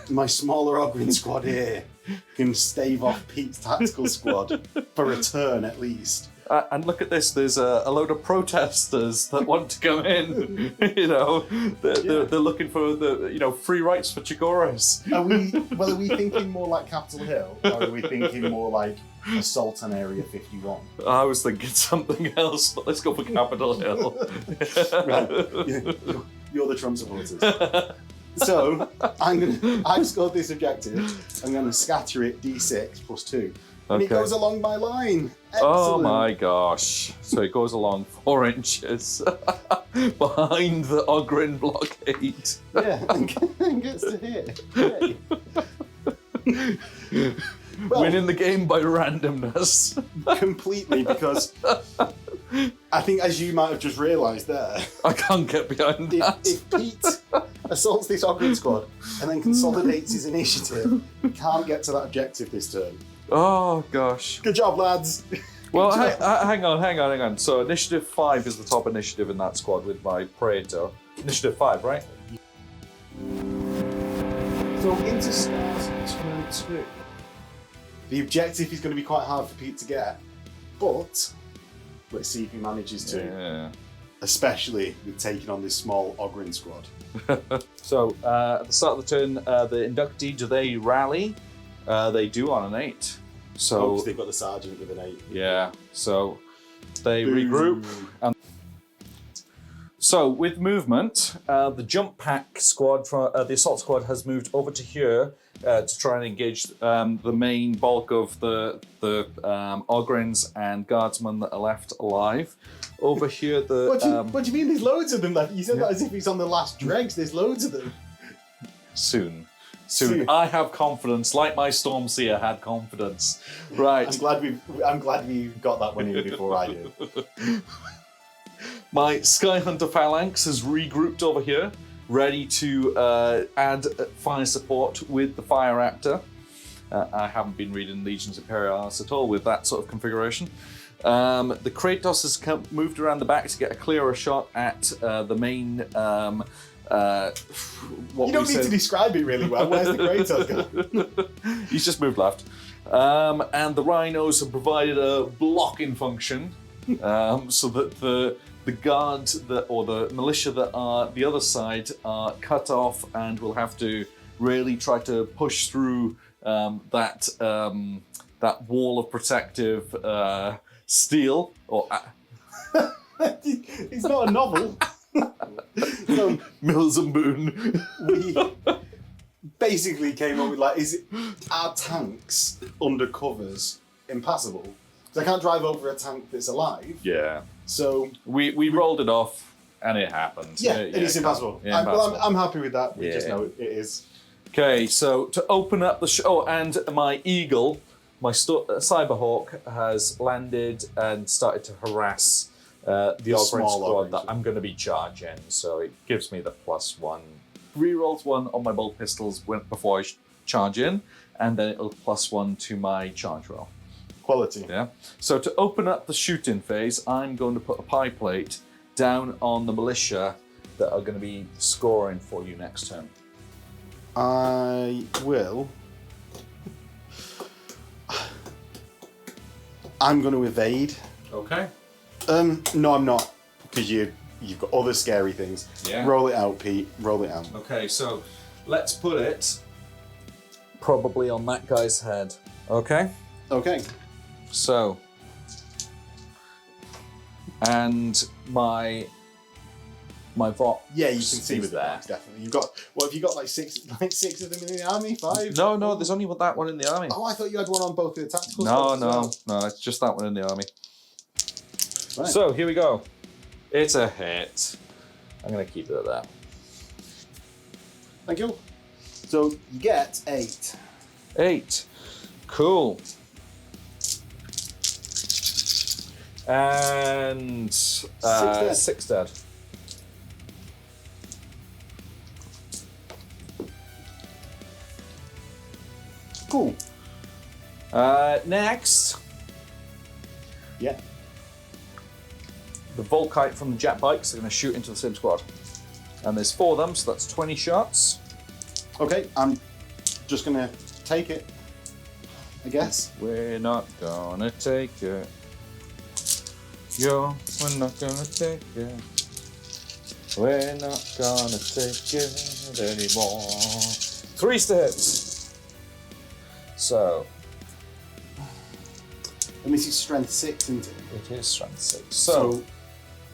A: my smaller Ogren squad here can stave off Pete's tactical squad for a turn at least.
B: And look at this, there's a load of protesters that want to come in. They're looking for the free rights for Chigoros.
A: Are we thinking more like Capitol Hill, or are we thinking more like Assault on Area 51?
B: I was thinking something else, but let's go for Capitol Hill.
A: Right, you're the Trump supporters. So I've scored this objective. I'm going to scatter it D6 plus 2. And it goes along my line. Excellent.
B: Oh my gosh. So it goes along 4 inches behind the Ogren blockade.
A: Yeah, and gets to hit. Yay. Well,
B: winning the game by randomness.
A: Completely, because I think, as you might have just realised there,
B: I can't get behind that.
A: If Pete assaults this Ogren squad and then consolidates his initiative, he can't get to that objective this turn.
B: Oh gosh.
A: Good job, lads.
B: Well, hang on. So initiative 5 is the top initiative in that squad with my Praetor. Initiative 5, right?
A: So into start turn 2. The objective is going to be quite hard for Pete to get, but let's see if he manages to.
B: Yeah.
A: Especially with taking on this small Ogren squad.
B: So at the start of the turn, the inductee, do they rally? They do on an 8. So
A: they've got the sergeant with an 8.
B: Yeah. So they regroup. And so with movement, the jump pack squad, the assault squad, has moved over to here to try and engage the main bulk of the Ogrens and guardsmen that are left alive. Over here,
A: What do you mean? There's loads of them left. You said that as if he's on the last dregs. There's loads of them.
B: Soon. I have confidence, like my Stormseer had confidence. Right.
A: I'm glad we got that one in before I did.
B: My Skyhunter phalanx has regrouped over here, ready to add fire support with the Fire Raptor. I haven't been reading Legions Imperialis at all with that sort of configuration. The Kratos has moved around the back to get a clearer shot at the main.
A: You don't need to describe it really well. Where's the Kratos gone?
B: He's just moved left. And the Rhinos have provided a blocking function so that the guard or the militia that are the other side are cut off and will have to really try to push through that wall of protective steel.
A: It's not a novel. So,
B: Mills and Boone.
A: We basically came up with are tanks undercovers impassable. Because I can't drive over a tank that's alive.
B: Yeah.
A: So
B: we rolled it off, and it happened.
A: yeah, it is impassable.
B: Yeah,
A: Well, I'm happy with that. We just
B: Yeah.
A: know it is.
B: Okay, so to open up the show, and my eagle, my Cyberhawk, has landed and started to harass the Ogren
A: small
B: squad
A: Ogren,
B: that I'm going to be charging. So it gives me the +1. Rerolls 1 on my bolt pistols before I charge in, and then it'll +1 to my charge roll.
A: Quality.
B: Yeah. So to open up the shooting phase, I'm going to put a pie plate down on the militia that are going to be scoring for you next turn.
A: I will. I'm going to evade.
B: Okay.
A: No, I'm not, because you've got other scary things.
B: Yeah.
A: Roll it out, Pete. Roll it out.
B: Okay, so let's put it probably on that guy's head. Okay.
A: Okay.
B: So, and my Vought.
A: Yeah, you can see
B: is
A: with
B: there.
A: that. Definitely. You've got. What have you got? Like six of them in the army? 5?
B: No, there's only that one in the army.
A: Oh, I thought you had one on both the tactical.
B: No,
A: spots as
B: no, it's just that one in the army.
A: well. Right.
B: So here we go. It's a hit. I'm gonna keep it at that.
A: Thank you. So you get 8.
B: 8. Cool. And 6 dead.
A: Cool.
B: Next,
A: Yeah.
B: the Volkite from the jet bikes are going to shoot into the same squad. And there's 4 of them, so that's 20 shots.
A: Okay, I'm just gonna take it. I guess.
B: We're not gonna take it. Yo, we're not gonna take it. We're not gonna take it anymore. 3 hits. So,
A: And this is strength 6, isn't it?
B: it is strength 6. So,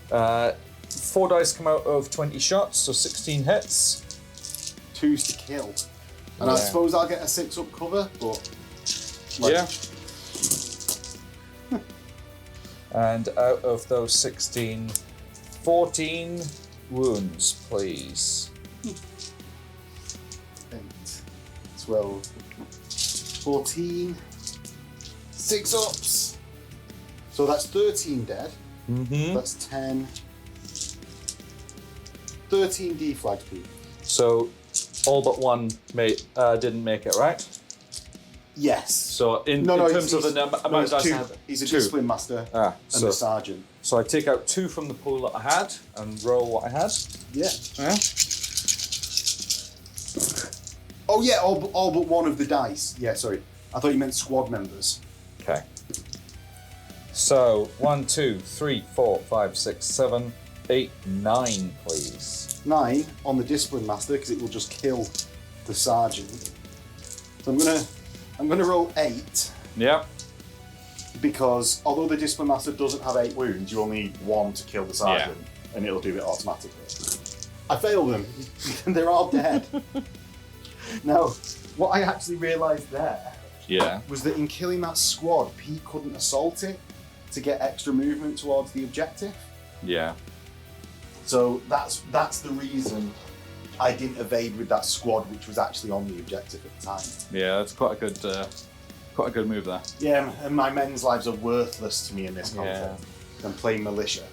B: 4 dice come out of 20 shots, so 16 hits.
A: 2's to kill. And I
B: Yeah.
A: suppose I'll get a 6-up cover, but
B: Yeah. And out of those 16, 14 wounds, please.
A: 8, 12, 14, 6-ups. So that's 13 dead.
B: Mm-hmm.
A: That's 10. 13 deflagged people.
B: So all but one didn't make it, right?
A: Yes.
B: So in
A: No,
B: terms of the amount of dice I
A: two.
B: had,
A: He's a
B: 2.
A: discipline master and
B: so,
A: a sergeant.
B: so I take out 2 from the pool that I had and roll what I had.
A: Yeah.
B: Yeah.
A: Oh yeah, all but one of the dice. Yeah, sorry. I thought you meant squad members.
B: Okay. So 1, 2, 3, 4, 5, 6, 7, 8, 9, please.
A: 9 on the discipline master because it will just kill the sergeant. So I'm gonna roll 8
B: Yep.
A: because although the discipline master doesn't have 8 wounds, you only need 1 to kill the sergeant, and it'll do it automatically. I failed them. They're all dead. Now, what I actually realised there
B: Yeah.
A: was that in killing that squad, Pete couldn't assault it to get extra movement towards the objective.
B: Yeah.
A: So that's the reason I didn't evade with that squad, which was actually on the objective at the time.
B: Yeah, that's quite a good move there.
A: Yeah, and my men's lives are worthless to me in this conflict than playing militia.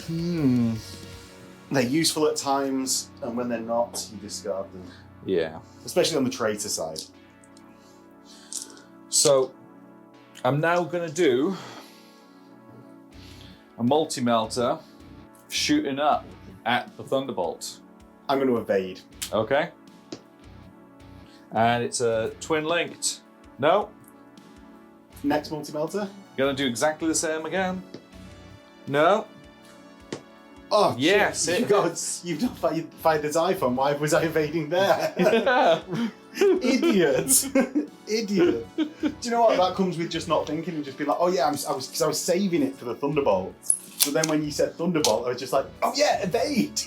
A: They're useful at times, and when they're not, you discard them.
B: Yeah.
A: Especially on the traitor side.
B: So I'm now gonna do a multi-melter shooting up at the Thunderbolt.
A: I'm going to evade.
B: Okay. And it's a twin linked. No,
A: Next multi-melter.
B: gonna do exactly the same again. No.
A: Oh,
B: Yes,
A: shit.
B: it
A: You've not fired the iPhone. Why was I evading there? Idiot. Idiot. Do you know what? That comes with just not thinking and just being like, oh yeah, I was saving it for the Thunderbolt. So then when you said Thunderbolt, I was just like, oh yeah, evade.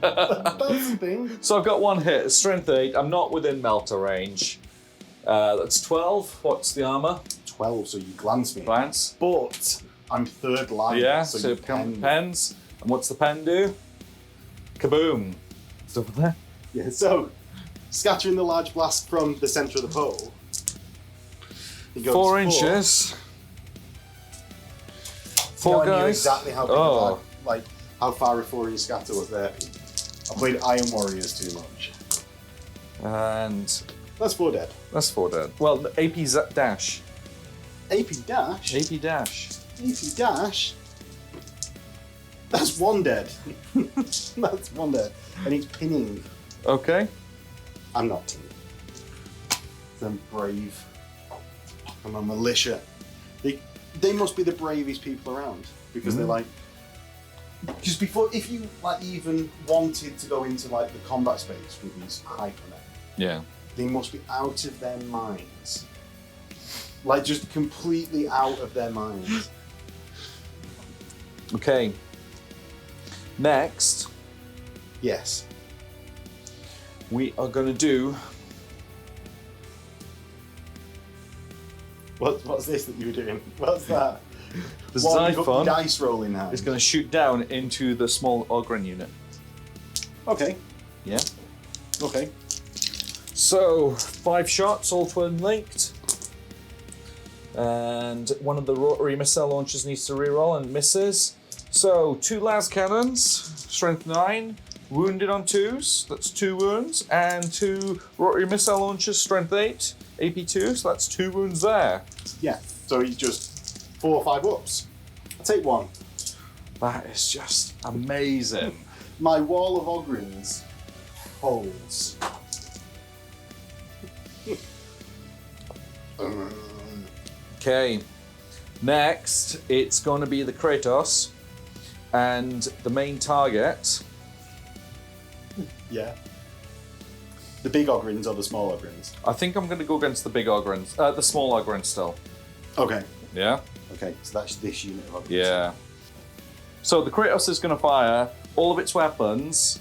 A: That's the thing.
B: So I've got 1 hit, strength 8. I'm not within melter range. That's 12. What's the armor?
A: 12, so you glance me.
B: Glance.
A: But I'm third line.
B: Yeah,
A: so
B: so
A: you
B: it becomes pens. And what's the pen do? Kaboom. It's over there.
A: Yeah, so scattering the large blast from the centre of the pole. It goes
B: 4 inches. Four
A: I knew
B: guys.
A: exactly how big like how far a 4 inch scatter was there. I played Iron Warriors too much.
B: And
A: That's 4 dead.
B: that's 4 dead. Well, AP dash.
A: AP dash.
B: AP dash.
A: AP dash. That's 1 dead. That's 1 dead. And it's pinning.
B: Okay.
A: I'm not team. I'm brave. I'm a militia. They must be the bravest people around because they're like. Just before, if you like even wanted to go into like the combat space with these hypermen,
B: Yeah.
A: they must be out of their minds. Like just completely out of their minds.
B: Okay. Next,
A: Yes.
B: we are going to do.
A: What's this that you were doing? What's that?
B: The
A: Well, you've got
B: Xiphon
A: dice rolling now.
B: is going to shoot down into the small Ogren unit.
A: Okay.
B: Yeah.
A: Okay.
B: So 5 shots, all twin linked. And one of the rotary missile launchers needs to reroll and misses. So 2 las cannons, strength 9, wounded on 2s, that's 2 wounds, and 2 rotary missile launchers, strength 8, AP 2, so that's 2 wounds there.
A: Yeah. So he's just 4 or 5 ups. I'll take 1.
B: That is just amazing.
A: My wall of Ogrins holds.
B: Okay, next it's going to be the Kratos, and the main target.
A: Yeah. The big Ogrins or the small Ogrins?
B: I think I'm going to go against the big Ogrins, the small Ogrins still.
A: Okay.
B: Yeah?
A: Okay, so that's this unit of Ogrins.
B: Yeah. So the Kratos is going to fire all of its weapons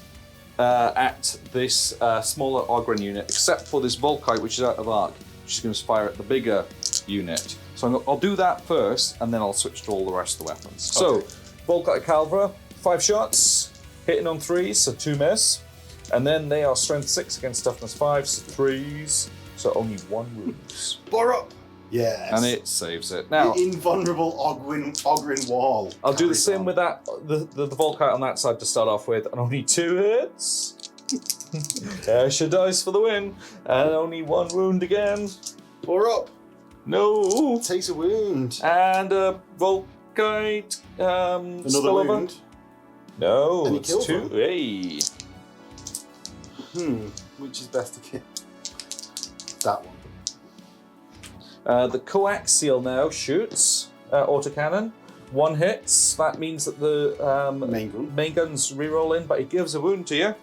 B: at this smaller Ogren unit, except for this Volkite, which is out of arc, which is going to fire at the bigger unit. So I'll do that first, and then I'll switch to all the rest of the weapons.
A: Okay.
B: So, Volkite Calvera, 5 shots, hitting on 3s, so 2 miss. And then they are strength 6 against toughness 5, so 3s, so only 1 wounds.
A: Bore up! Yes.
B: And it saves it. Now,
A: the invulnerable Ogren wall.
B: I'll do the
A: carries
B: same
A: on.
B: with that, the Volkite on that side to start off with, and only 2 hits. Extra dice for the win, and only 1 wound again.
A: Bore up!
B: No!
A: Takes a wound.
B: And a Volkite,
A: Another
B: spillover.
A: wound.
B: No,
A: And he
B: it's
A: kills
B: 2.
A: one.
B: Hey!
A: Which is best to kill? That one.
B: The coaxial now shoots autocannon. 1 hits. That means that the
A: Main gun.
B: gun's re-rolling, but it gives a wound to you.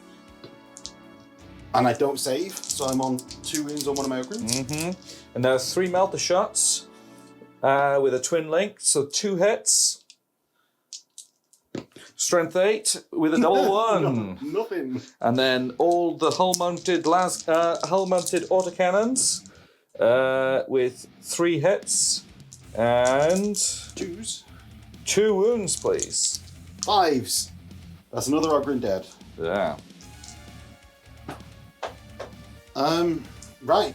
A: And I don't save, so I'm on 2 wounds on one of my Ogrins.
B: Mm-hmm. And now 3 melter shots with a twin link, so 2 hits. Strength 8 with a double 1.
A: Nothing.
B: And then all the hull-mounted autocannons with 3 hits and
A: 2s.
B: 2 wounds, please.
A: 5s. That's another Ogren dead.
B: Yeah.
A: Right.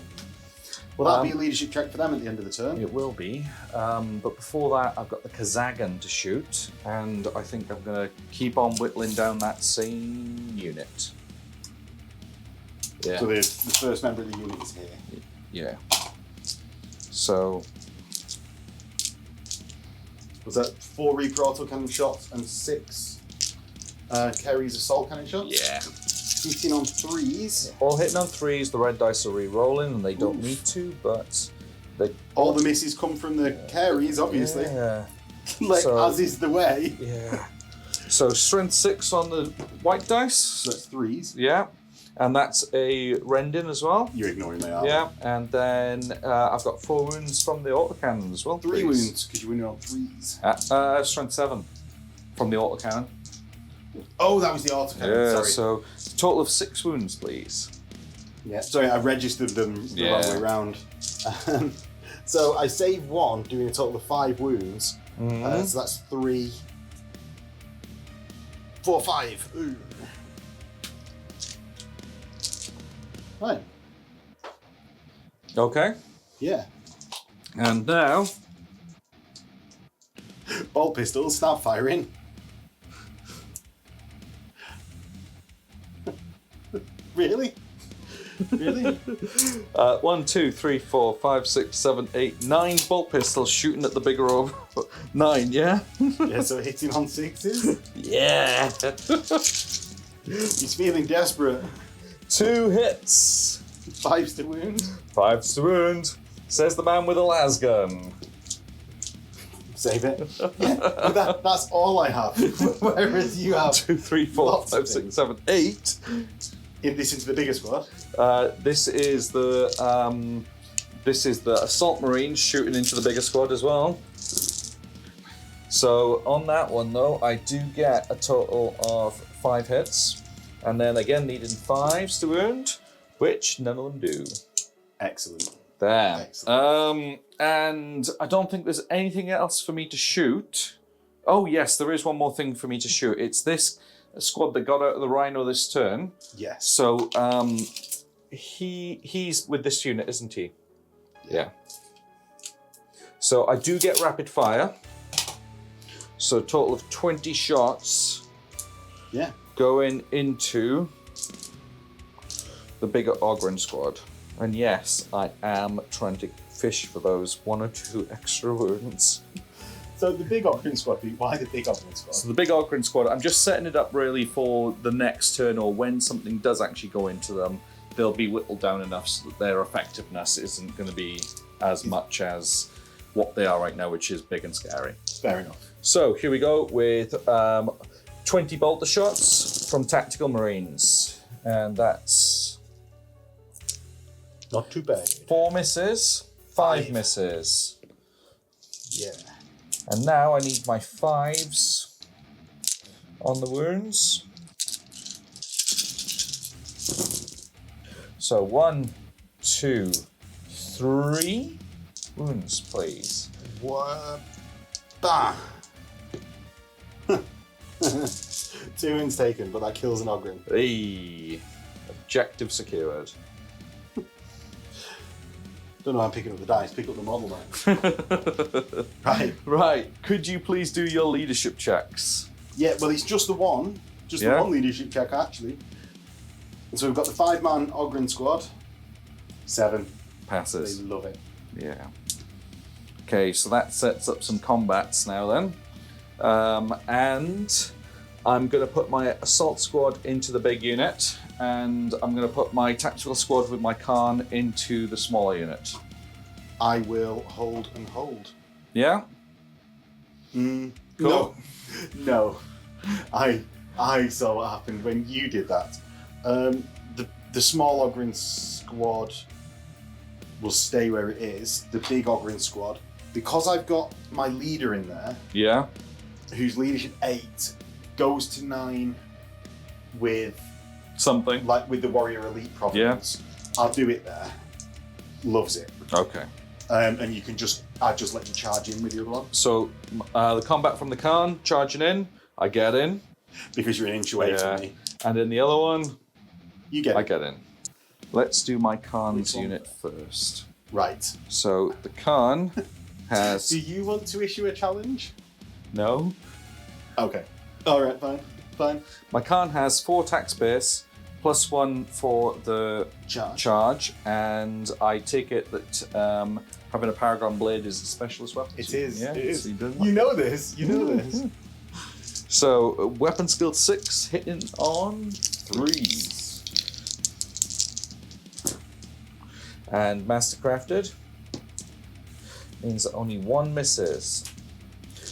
A: Well, that'll be a leadership check for them at the end of the turn.
B: It will be. But before that, I've got the Kazagan to shoot, and I think I'm going to keep on whittling down that same unit. Yeah.
A: So the first member of the unit is here.
B: Yeah. So,
A: Was that 4 Reaper autocannon shots and 6 Kerry's assault cannon shots?
B: yeah.
A: Hitting on 3s.
B: All hitting on 3s, the red dice are re-rolling, and they don't need to, but they...
A: All the misses come from the Kerry's, obviously.
B: Yeah.
A: Like,
B: So-
A: as is the way.
B: Yeah. So strength 6 on the white dice.
A: So that's 3s.
B: Yeah. And that's a Rendin as well.
A: You're ignoring my arm.
B: Yeah. And then I've got 4 wounds from the autocannon as well.
A: 3
B: please.
A: wounds, because you win on 3s.
B: Strength 7 from the autocannon.
A: Oh, that was the autocannon,
B: Yeah,
A: sorry.
B: so total of 6 wounds, please.
A: Yeah, sorry, I registered them the
B: Yeah.
A: wrong way round. So I save 1, doing a total of 5 wounds. So that's 3, 4, 5. Ooh. Right.
B: Okay.
A: Yeah.
B: And now...
A: Bolt pistols, start firing. Really? Really?
B: 1, 2, 3, 4, 5, 6, 7, 8, 9 bolt pistols shooting at the bigger of 9, yeah?
A: Yeah, so hitting on 6s.
B: Yeah!
A: He's feeling desperate.
B: 2 hits.
A: 5s to wound.
B: 5 to wound, says the man with a las gun.
A: Save it. Yeah, but that's all I have. Whereas you have
B: 2, 3, 4,
A: lots of
B: 5, 6,
A: things.
B: 7, 8.
A: This is the bigger squad.
B: This is the assault marines shooting into the bigger squad as well. So on that one though, I do get a total of 5 hits, and then again needing 5s to wound, which none of them do.
A: Excellent.
B: There.
A: Excellent.
B: And I don't think there's anything else for me to shoot. Oh yes, there is one more thing for me to shoot. It's this squad that got out of the Rhino this turn.
A: Yes.
B: So he's with this unit, isn't he? Yeah. So I do get rapid fire. So a total of 20 shots.
A: Yeah.
B: Going into the bigger Ogren squad. And yes, I am trying to fish for those 1 or 2 extra wounds.
A: So the big Ogren squad, why the big Ogren squad?
B: So the big Ogren squad, I'm just setting it up really for the next turn, or when something does actually go into them, they'll be whittled down enough so that their effectiveness isn't going to be as much as what they are right now, which is big and scary.
A: Fair enough.
B: So here we go with 20 bolter shots from Tactical Marines. And that's
A: Not too bad.
B: 4 misses, 5 misses.
A: Yeah.
B: And now I need my 5s on the wounds. So 1, 2, 3 wounds, please.
A: What? Bah! 2 wounds taken, but that kills an Ogren.
B: Hey, objective secured.
A: Don't know, I'm picking up the dice, pick up the model now. Right.
B: Right, could you please do your leadership checks?
A: Yeah, well, it's just the one. Just the one leadership check, actually. And so we've got the 5-man Ogren squad. 7.
B: Passes.
A: They love it.
B: Yeah. Okay, so that sets up some combats now then. And I'm going to put my assault squad into the big unit, and I'm going to put my tactical squad with my Khan into the smaller unit.
A: I will hold and hold.
B: Yeah?
A: Cool. No. I saw what happened when you did that. The small Ogren squad will stay where it is. The big Ogren squad, because I've got my leader in there,
B: Yeah?
A: whose leadership 8 goes to 9 with
B: Something.
A: like with the warrior elite province. I'll do it there. Loves it.
B: Okay.
A: And I just let you charge in with the other one
B: So the combat from the Khan, charging in, I get in.
A: because you're an inch away from me.
B: And in the other one,
A: You get
B: I
A: it.
B: get in. Let's do my Khan's
A: Which one?
B: unit first.
A: Right.
B: So the Khan has...
A: Do you want to issue a challenge?
B: No.
A: Okay. All right. Fine.
B: My Khan has 4 attack space, +1 for the charge, and I take it that having a Paragon Blade is a specialist weapon.
A: It is.
B: Yeah,
A: It is.
B: so you did
A: You know this. You know this.
B: So weapon skill 6, hitting on 3s. And mastercrafted means that only 1 misses.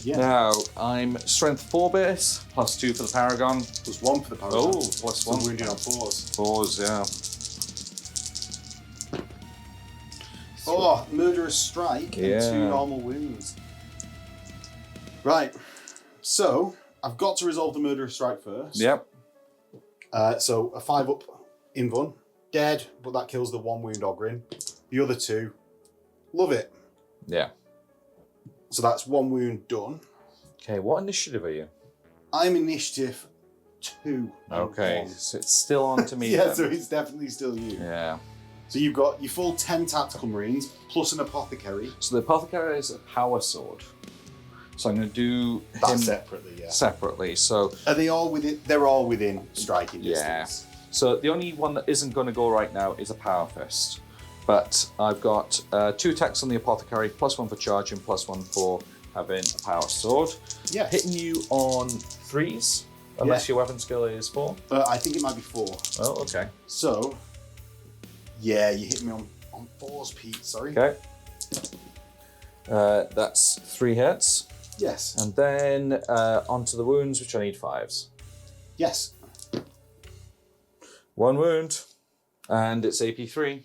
A: Yeah.
B: Now I'm strength 4 base, +2 for the Paragon.
A: +1 for the Paragon.
B: Oh, +1.
A: So wounding on 4s.
B: 4s, yeah.
A: Oh, murderous strike and 2 normal wounds. Right. So I've got to resolve the murderous strike first.
B: Yep.
A: So a 5-up Invun, dead, but that kills the 1 wound Ogren. The other 2, love it.
B: Yeah.
A: So that's 1 wound done.
B: Okay, what initiative are you?
A: I'm initiative 2.
B: Okay, so it's still on to me.
A: Yeah,
B: then.
A: so it's definitely still you.
B: Yeah.
A: So you've got your full 10 tactical marines plus an apothecary.
B: So the apothecary is a power sword. So I'm going to do
A: That
B: him
A: separately, yeah.
B: separately. So
A: Are they all within? They're all within striking
B: yeah.
A: distance.
B: So the only one that isn't going to go right now is a power fist. But I've got 2 attacks on the apothecary, +1 for charging, +1 for having a power sword.
A: Yeah.
B: Hitting you on 3s, unless your weapon skill is 4.
A: I think it might be 4.
B: Oh, okay.
A: So, yeah, you hit me on 4s, Pete. Sorry.
B: Okay. That's 3 hits.
A: Yes.
B: And then onto the wounds, which I need 5s.
A: Yes.
B: 1 wound, and it's AP3.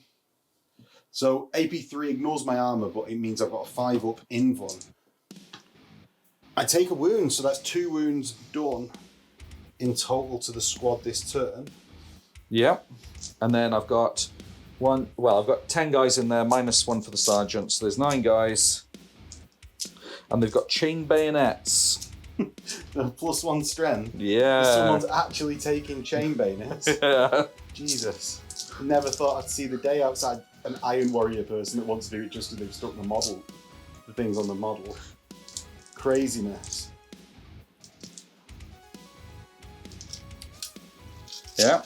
A: So AP3 ignores my armor, but it means I've got a 5 up invuln. I take a wound, so that's 2 wounds done in total to the squad this turn.
B: Yep. And then I've got I've got 10 guys in there, -1 for the sergeant, so there's 9 guys. And they've got chain bayonets.
A: +1 strength.
B: Yeah.
A: Someone's actually taking chain bayonets.
B: Yeah.
A: Jesus. Never thought I'd see the day outside an Iron Warrior person that wants to do it just because they've stuck the things on the model. Craziness.
B: Yeah.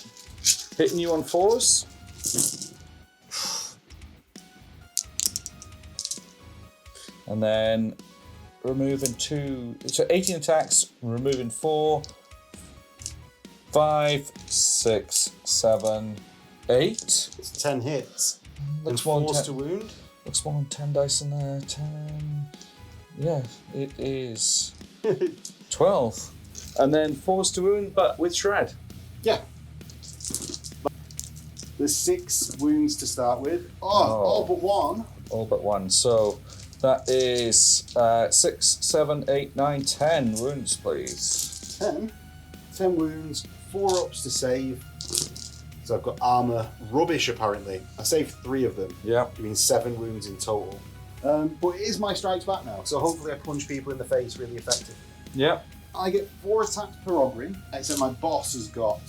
B: Hitting you on 4s. And then removing 2, so 18 attacks, removing 4, 5, 6, 7, 8.
A: It's 10 hits.
B: Looks
A: and
B: more
A: 4s
B: than
A: to wound.
B: Looks more than 10 dice in there. 10. Yeah, it is 12. And then 4s to wound, but with shred.
A: Yeah. There's 6 wounds to start with. All but 1.
B: All but 1. So that is 6, 7, 8, 9, 10 wounds, please.
A: 10 wounds, 4 ups to save. So I've got armor rubbish apparently. I saved 3 of them.
B: Yeah.
A: Doing 7 wounds in total. But it is my strikes back now, so hopefully I punch people in the face really effective.
B: Yeah.
A: I get 4 attacks per Ogrin, except my boss has got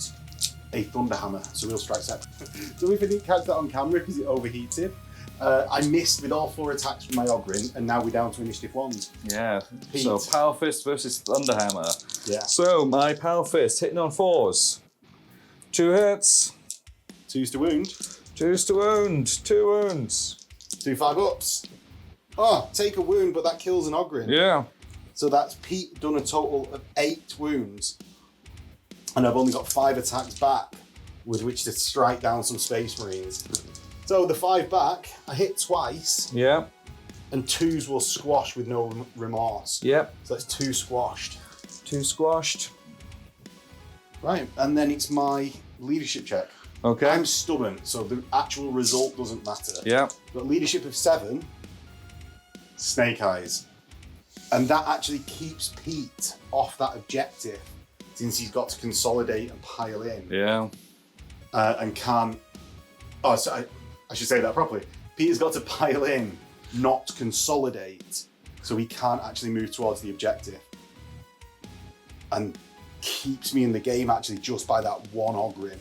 A: a Thunderhammer, so he'll strike separate. So if I didn't catch that on camera because it overheated, I missed with all 4 attacks from my Ogrin, and now we're down to initiative 1s.
B: Yeah.
A: Pete.
B: So Power Fist versus Thunderhammer.
A: Yeah.
B: So my Power Fist hitting on 4s. 2 hits.
A: 2s to wound.
B: 2s to wound. 2 wounds.
A: 2 5 ups. Oh, take a wound, but that kills an Ogrin.
B: Yeah.
A: So that's Pete done a total of 8 wounds. And I've only got 5 attacks back with which to strike down some Space Marines. So the 5 back, I hit twice,
B: Yeah.
A: and 2s will squash with no remorse.
B: Yep.
A: So that's 2 squashed.
B: 2 squashed.
A: Right, and then it's my leadership check.
B: Okay.
A: I'm stubborn, so the actual result doesn't matter.
B: Yeah.
A: But leadership of 7, Snake Eyes. And that actually keeps Pete off that objective, since he's got to consolidate and pile in.
B: Yeah.
A: And can't... Oh, so I should say that properly. Peter's got to pile in, not consolidate, so he can't actually move towards the objective. And keeps me in the game actually just by that 1 Ogrin.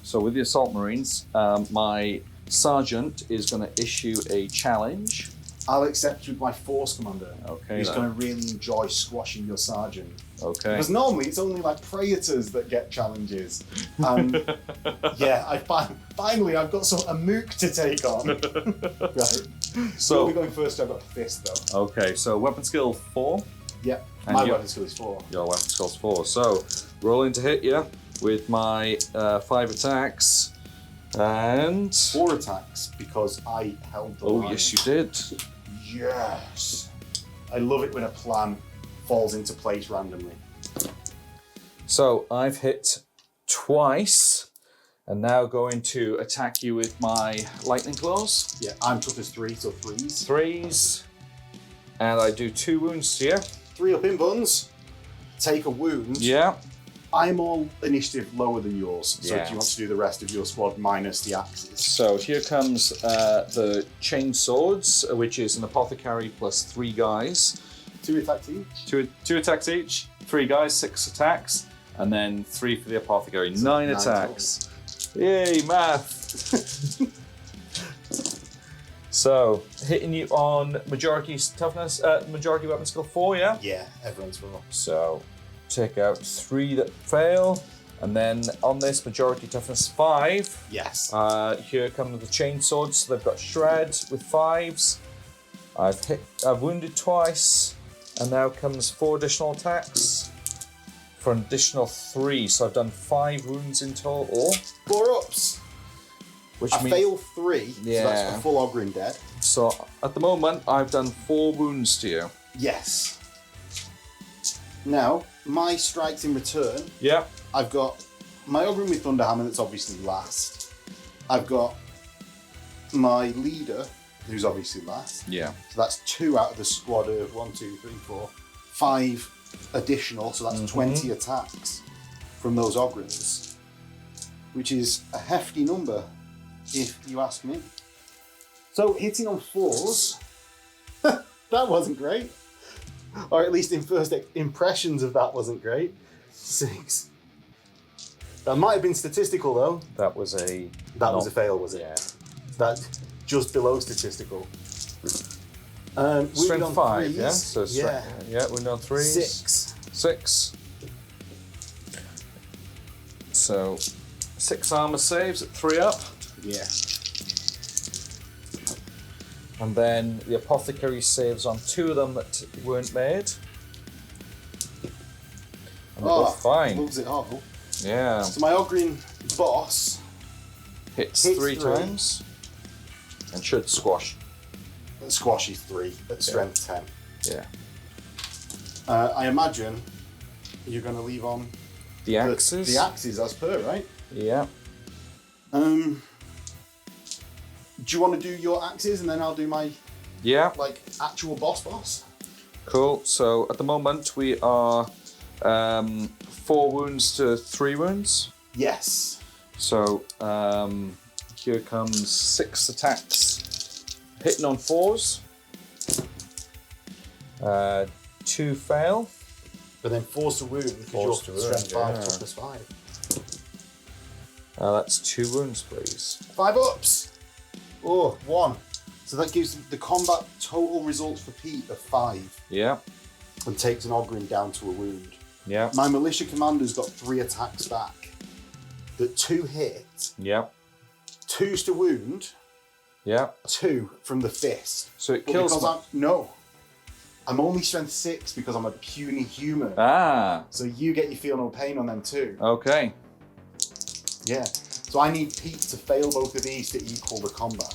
B: So with the Assault Marines, my Sergeant is going to issue a challenge.
A: I'll accept with my Force Commander.
B: Okay.
A: He's
B: then.
A: going to really enjoy squashing your Sergeant.
B: Okay.
A: Because normally it's only like Praetors that get challenges. And yeah, finally I've got a mook to take on. Right.
B: So
A: we'll be going first. I've got a fist though.
B: Okay, so weapon skill 4.
A: Yep.
B: And
A: My
B: your-
A: weapon skill is 4.
B: Your weapon skill's 4. So rolling to hit you with my 5 attacks. And
A: 4 attacks because I held the line.
B: yes, you did.
A: Yes. I love it when a plan falls into place randomly.
B: So I've hit twice, and now going to attack you with my lightning claws.
A: Yeah, I'm tough as 3, so 3s.
B: 3s, and I do 2 wounds to you.
A: 3 up in buns. Take a wound.
B: Yeah.
A: I'm all initiative lower than yours, so
B: Yeah.
A: do you want to do the rest of your squad minus the axes?
B: So here comes the chain swords, which is an apothecary plus 3 guys.
A: 2 attacks each?
B: Two attacks each, 3 guys, 6 attacks, and then 3 for the apothecary,
A: So
B: 9
A: 9
B: attacks. Yay, math! So, hitting you on majority toughness, majority weapon skill 4, yeah?
A: Yeah, everyone's full.
B: So, take out 3 that fail, and then on this, majority toughness 5.
A: Yes.
B: Here come the chain swords, so they've got shred with 5s. I've wounded twice, and now comes 4 additional attacks for an additional 3. So I've done 5 wounds in total.
A: 4 ups.
B: Which
A: I
B: means
A: fail 3, so
B: Yeah.
A: that's a full Ogren dead.
B: so at the moment I've done 4 wounds to you.
A: Yes. Now, my strikes in return,
B: Yeah.
A: I've got my Ogren with Thunderhammer that's obviously last. I've got my leader, who's obviously last.
B: Yeah.
A: So that's 2 out of the squad of 1, 2, 3, 4, 5 additional, so that's 20 attacks from those Ogrens, which is a hefty number, if you ask me. So hitting on 4s, that wasn't great. Or at least in first impressions of that wasn't great. 6. That might have been statistical though.
B: That was a
A: Was a fail, was it?
B: Yeah.
A: That just below statistical. Wounded
B: Strength
A: on
B: 5,
A: 3s.
B: yeah? So yeah, wounded on 3s.
A: 6.
B: 6. So 6 armor saves at 3 up.
A: Yeah.
B: And then the apothecary saves on 2 of them that weren't made. And they're both fine.
A: Loves it all.
B: Yeah.
A: So my Ogren boss
B: Hits
A: hits
B: 3
A: 3.
B: times. And should squash.
A: squashy 3 at strength 10.
B: Yeah.
A: I imagine you're going to leave on
B: The axes.
A: The axes as per, right?
B: Yeah.
A: Do you want to do your axes and then I'll do my
B: Yeah.
A: actual boss?
B: Cool. So at the moment we are 4 wounds to 3 wounds.
A: Yes.
B: So here comes 6 attacks, hitting on 4s. 2 fail.
A: But then force to wound because you're
B: Force to wound,
A: strength 5,
B: yeah.
A: toughness 5.
B: That's 2 wounds, please.
A: 5 ups. Oh, 1. So that gives the combat total results for Pete of 5
B: Yeah.
A: and takes an Ogren down to a wound.
B: Yeah.
A: My militia commander's got 3 attacks back. The 2 hit,
B: Yeah.
A: 2's to wound,
B: Yeah.
A: 2 from the fist.
B: So it
A: But
B: kills.
A: because I'm only strength 6 because I'm a puny human.
B: Ah.
A: So you get your feel no pain on them too.
B: Okay.
A: Yeah. So I need Pete to fail both of these to equal the combat.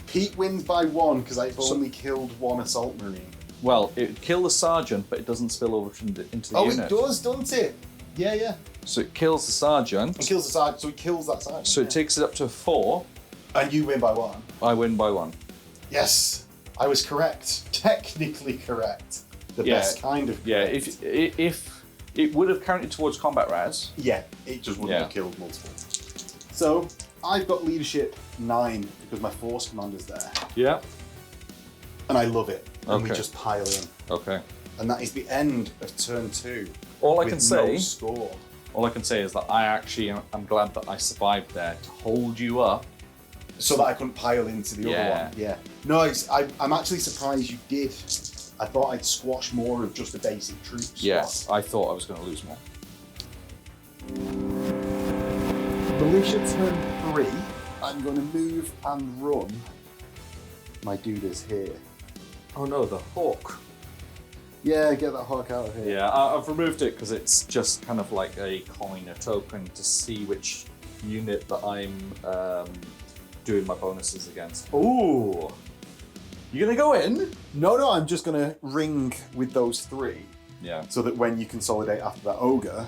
A: Pete wins by 1 because I've only killed 1 assault marine.
B: Well, it would kill the sergeant, but it doesn't spill over into the
A: Oh,
B: unit.
A: it does, doesn't it? Yeah, yeah.
B: So it kills the sergeant.
A: It kills the sergeant, so it kills that sergeant.
B: So it takes it up to 4.
A: And you win by 1.
B: I win by 1.
A: Yes, I was correct. Technically correct. The
B: Yeah.
A: best kind of
B: Yeah.
A: correct.
B: If it would have counted towards combat raz.
A: Yeah, it just wouldn't
B: Yeah.
A: have killed multiple. So, I've got leadership 9 because my force commander's there.
B: Yeah.
A: And I love it. And we
B: Okay.
A: just pile in.
B: Okay.
A: And that is the end of turn 2.
B: All I
A: with
B: can say.
A: no score.
B: All I can say is that I actually am glad that I survived there to hold you up.
A: So that I couldn't pile into the other one. Yeah. No, I'm actually surprised you did. I thought I'd squash more of just a basic troop squad.
B: Yes, I thought I was going to lose more.
A: Militia turn 3. I'm going to move and run. My dude is here.
B: Oh no, the hawk.
A: Yeah, get that hawk out of here.
B: Yeah, I've removed it because it's just kind of like a coin, a token to see which unit that I'm doing my bonuses against. Ooh! You gonna go in?
A: No, I'm just going to ring with those 3
B: Yeah.
A: so that when you consolidate after that ogre,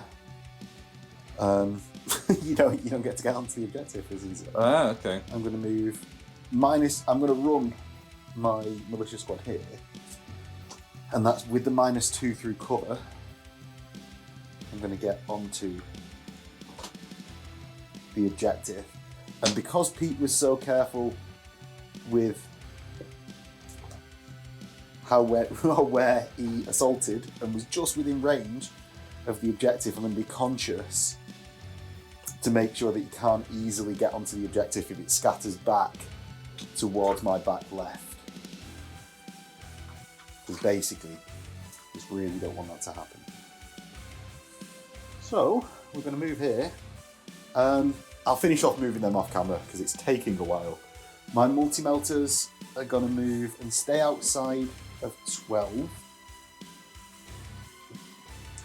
A: you don't get to get onto the objective as easily.
B: Ah, okay.
A: I'm going to move I'm going to run my militia squad here. And that's with the -2 through cover. I'm going to get onto the objective. And because Pete was so careful with where he assaulted and was just within range of the objective, I'm going to be conscious to make sure that you can't easily get onto the objective if it scatters back towards my back left. Because basically, just really don't want that to happen. So, we're going to move here. I'll finish off moving them off camera because it's taking a while. My multi-melters are going to move and stay outside of 12.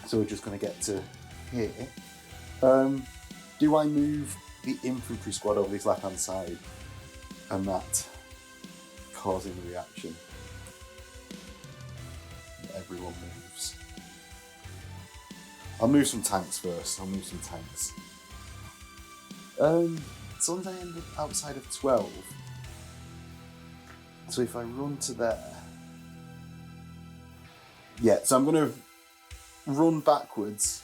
A: So we're just going to get to here. Do I move the infantry squad over this left-hand side and that causing a reaction? Everyone moves. I'll move some tanks first. As long as I end up outside of 12. So if I run to there. Yeah, so I'm going to run backwards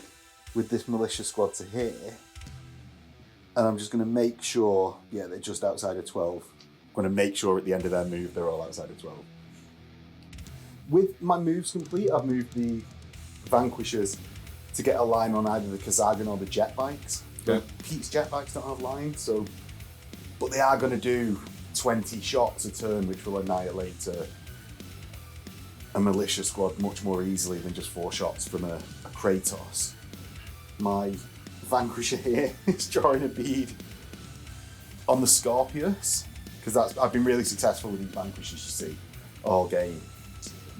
A: with this militia squad to here. And I'm just going to make sure, yeah, they're just outside of 12. I'm going to make sure at the end of their move, they're all outside of 12. With my moves complete, I've moved the Vanquishers to get a line on either the Kazagan or the jet bikes.
B: Okay.
A: Pete's jet bikes don't have lines, but they are going to do 20 shots a turn, which will annihilate a militia squad much more easily than just 4 shots from a Kratos. My Vanquisher here is drawing a bead on the Scorpius, because I've been really successful with these Vanquishers, you see, all game,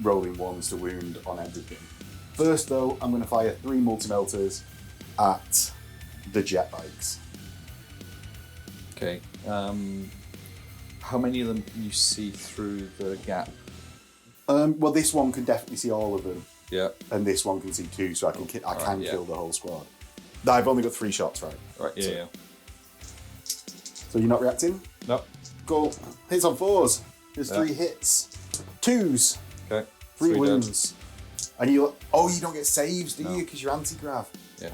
A: rolling 1s to wound on everything. First though, I'm going to fire 3 multi-melters at the jet bikes.
B: Okay. How many of them can you see through the gap?
A: Well, this one can definitely see all of them.
B: Yeah.
A: And this one can see 2, so I can
B: Yeah.
A: kill the whole squad. No, I've only got 3 shots, right?
B: Right. Yeah.
A: So,
B: Yeah.
A: So you're not reacting?
B: No.
A: Go. Hits on 4s. There's
B: Yeah.
A: 3 hits. 2s.
B: Okay.
A: 3
B: dead.
A: wounds. And you don't get saves, do you? Because you're anti-grav.
B: Yeah.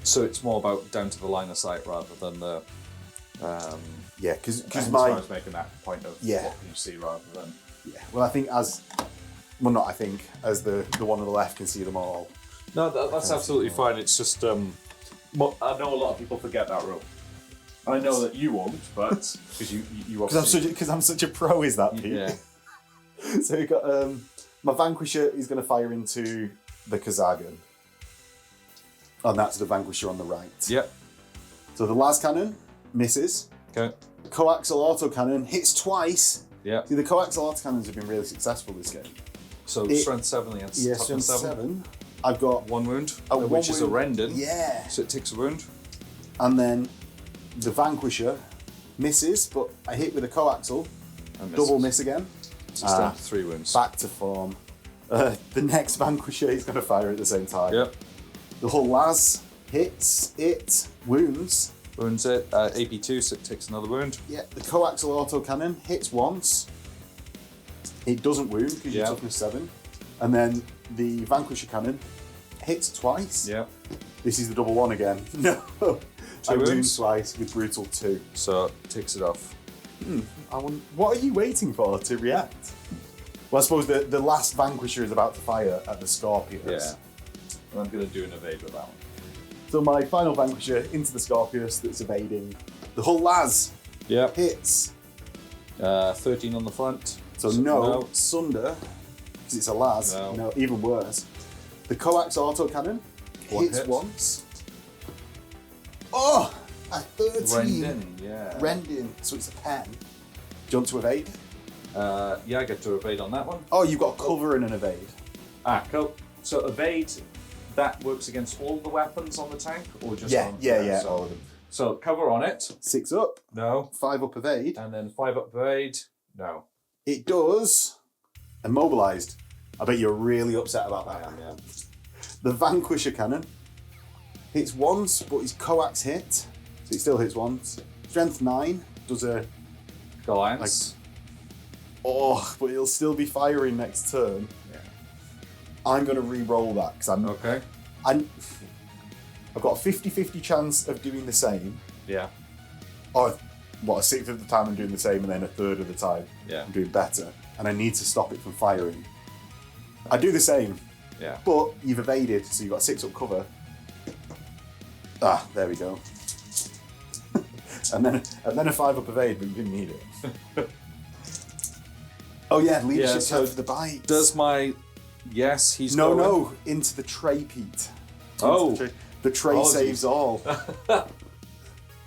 B: So it's more about down to the line of sight rather than the.
A: Yeah, because
B: as
A: my
B: far as making that point of
A: Yeah.
B: what can you see rather than.
A: yeah. Well, I think as the one on the left can see them all.
B: No, that's absolutely fine. It's just I know a lot of people forget that rule. I know that you won't, but because you obviously
A: Because I'm such a pro, is that Pete?
B: yeah.
A: So we got my Vanquisher is going to fire into the Kazagan, and that's the Vanquisher on the right.
B: Yep.
A: So the las cannon misses.
B: Okay.
A: The coaxial autocannon hits twice.
B: Yeah.
A: See, the coaxial autocannons have been really successful this game.
B: So strength 7 against toughness
A: strength
B: 7.
A: 7. I've got
B: 1 wound,
A: one
B: which is a
A: wound.
B: rendon.
A: Yeah.
B: So it takes a wound.
A: And then the Vanquisher misses, but I hit with a coaxial.
B: And
A: Double miss again.
B: So it's down to 3 wounds.
A: Back to form. The next Vanquisher is going to fire at the same time.
B: Yep.
A: The whole las hits it, wounds.
B: Wounds it. AP2, so it takes another wound.
A: Yeah, the coaxial autocannon hits once. It doesn't wound because you're toughness 7. And then the Vanquisher cannon hits twice.
B: Yeah.
A: This is the double 1 again. No. I wound twice with brutal 2.
B: So it takes it off.
A: What are you waiting for to react? Well, I suppose the last Vanquisher is about to fire at the Scorpius.
B: Yeah. And I'm going to do an evade with that one.
A: So my final Vanquisher into the Scorpius that's evading. The whole las
B: Yeah.
A: hits.
B: 13 on the front.
A: So no, Sunder, because it's a las.
B: No.
A: Even worse. The coax autocannon hits
B: hit.
A: once. Oh, a 13.
B: Rendon, yeah.
A: Rendon, so it's a 10. Do you want to evade?
B: Yeah, I get to evade on that one.
A: Oh, you've got cover and an evade.
B: Cool. So evade, that works against all the weapons on the tank, or just on
A: Yeah,
B: So,
A: all of them.
B: so cover on it.
A: 6 up,
B: No.
A: 5 up evade.
B: And then 5 up evade. No.
A: It does. Immobilized. I bet you're really upset about that.
B: Yeah.
A: The Vanquisher cannon hits once, but his coax hit, so it still hits once. Strength 9 does a
B: Alliance.
A: Oh, but he'll still be firing next turn.
B: Yeah.
A: I'm going to re-roll that because
B: Okay.
A: I've got a 50-50 chance of doing the same.
B: Yeah.
A: Or, a sixth of the time I'm doing the same, and then a third of the time I'm doing better. And I need to stop it from firing. I do the same.
B: Yeah.
A: But you've evaded, so you've got 6 up cover. Ah, there we go. and then a 5 up evade, but you didn't need it. Oh yeah, leadership
B: so
A: for the bite.
B: Does my... Yes, he's
A: No,
B: going.
A: no, into the tray, Pete.
B: Oh.
A: The tray saves all.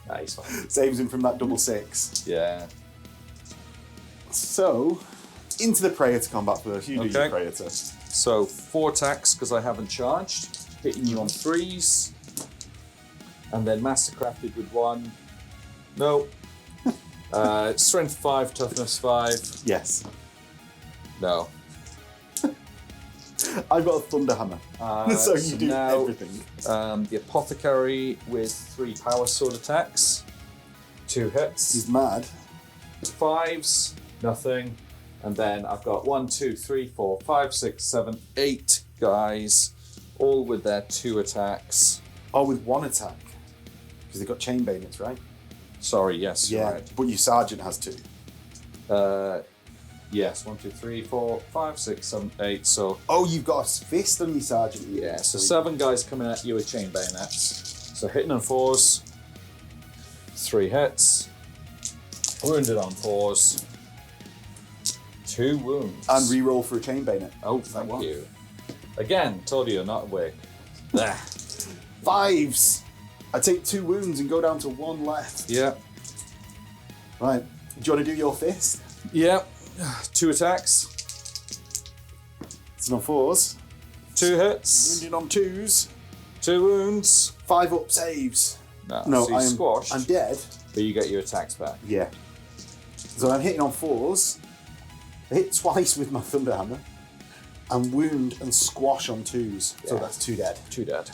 B: Nice one.
A: Saves him from that double 6.
B: Yeah.
A: So, into the Praetor combat first. You do your Praetor.
B: So 4 attacks because I haven't charged, hitting you on 3s, and then mastercrafted with 1. No. Strength 5, toughness 5.
A: Yes.
B: No.
A: I've got a Thunderhammer. So you do
B: now,
A: everything.
B: The Apothecary with 3 power sword attacks, 2 hits.
A: He's mad.
B: 5s, nothing. And then I've got 1, 2, 3, 4, 5, 6, 7, 8 guys, all with their 2 attacks.
A: Oh, with 1 attack. Because they've got chain bayonets, right?
B: Sorry, yes, you're right.
A: But your sergeant has 2.
B: Yes, 1, 2, 3, 4, 5, 6, 7, 8. So
A: Oh, you've got a fist on your sergeant.
B: yeah, so 7 guys coming at you with chain bayonets. So hitting on 4s, 3 hits, wounded on 4s, 2 wounds.
A: And re-roll for a chain bayonet.
B: Oh, thank you. Again, told you, not awake. There.
A: 5s. I take 2 wounds and go down to 1 left.
B: Yeah.
A: Right. Do you want to do your fist?
B: Yeah. 2 attacks,
A: It's on 4s.
B: 2 hits,
A: Wounded on 2s.
B: 2 wounds.
A: 5 up saves.
B: No, so you're squashed,
A: I'm dead.
B: but you get your attacks back.
A: Yeah. So I'm hitting on 4s. I hit twice with my Thunderhammer. And wound and squash on 2s. So
B: Yeah.
A: that's 2 dead.
B: 2 dead.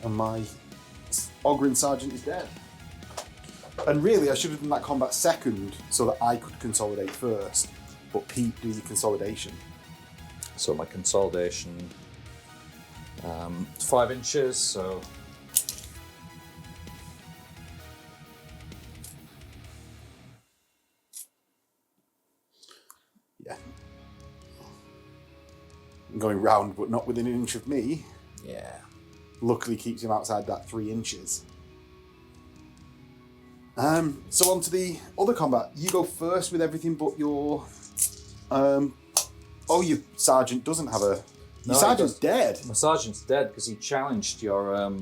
A: And my Ogryn Sergeant is dead. And really, I should have done that combat second so that I could consolidate first. But Pete, do your consolidation.
B: So my consolidation, 5 inches, so...
A: Yeah. I'm going round, but not within an inch of me.
B: Yeah.
A: Luckily keeps him outside that 3 inches. So on to the other combat. You go first with everything but your... oh, your sergeant doesn't have a... Your sergeant's dead.
B: My sergeant's dead because he challenged your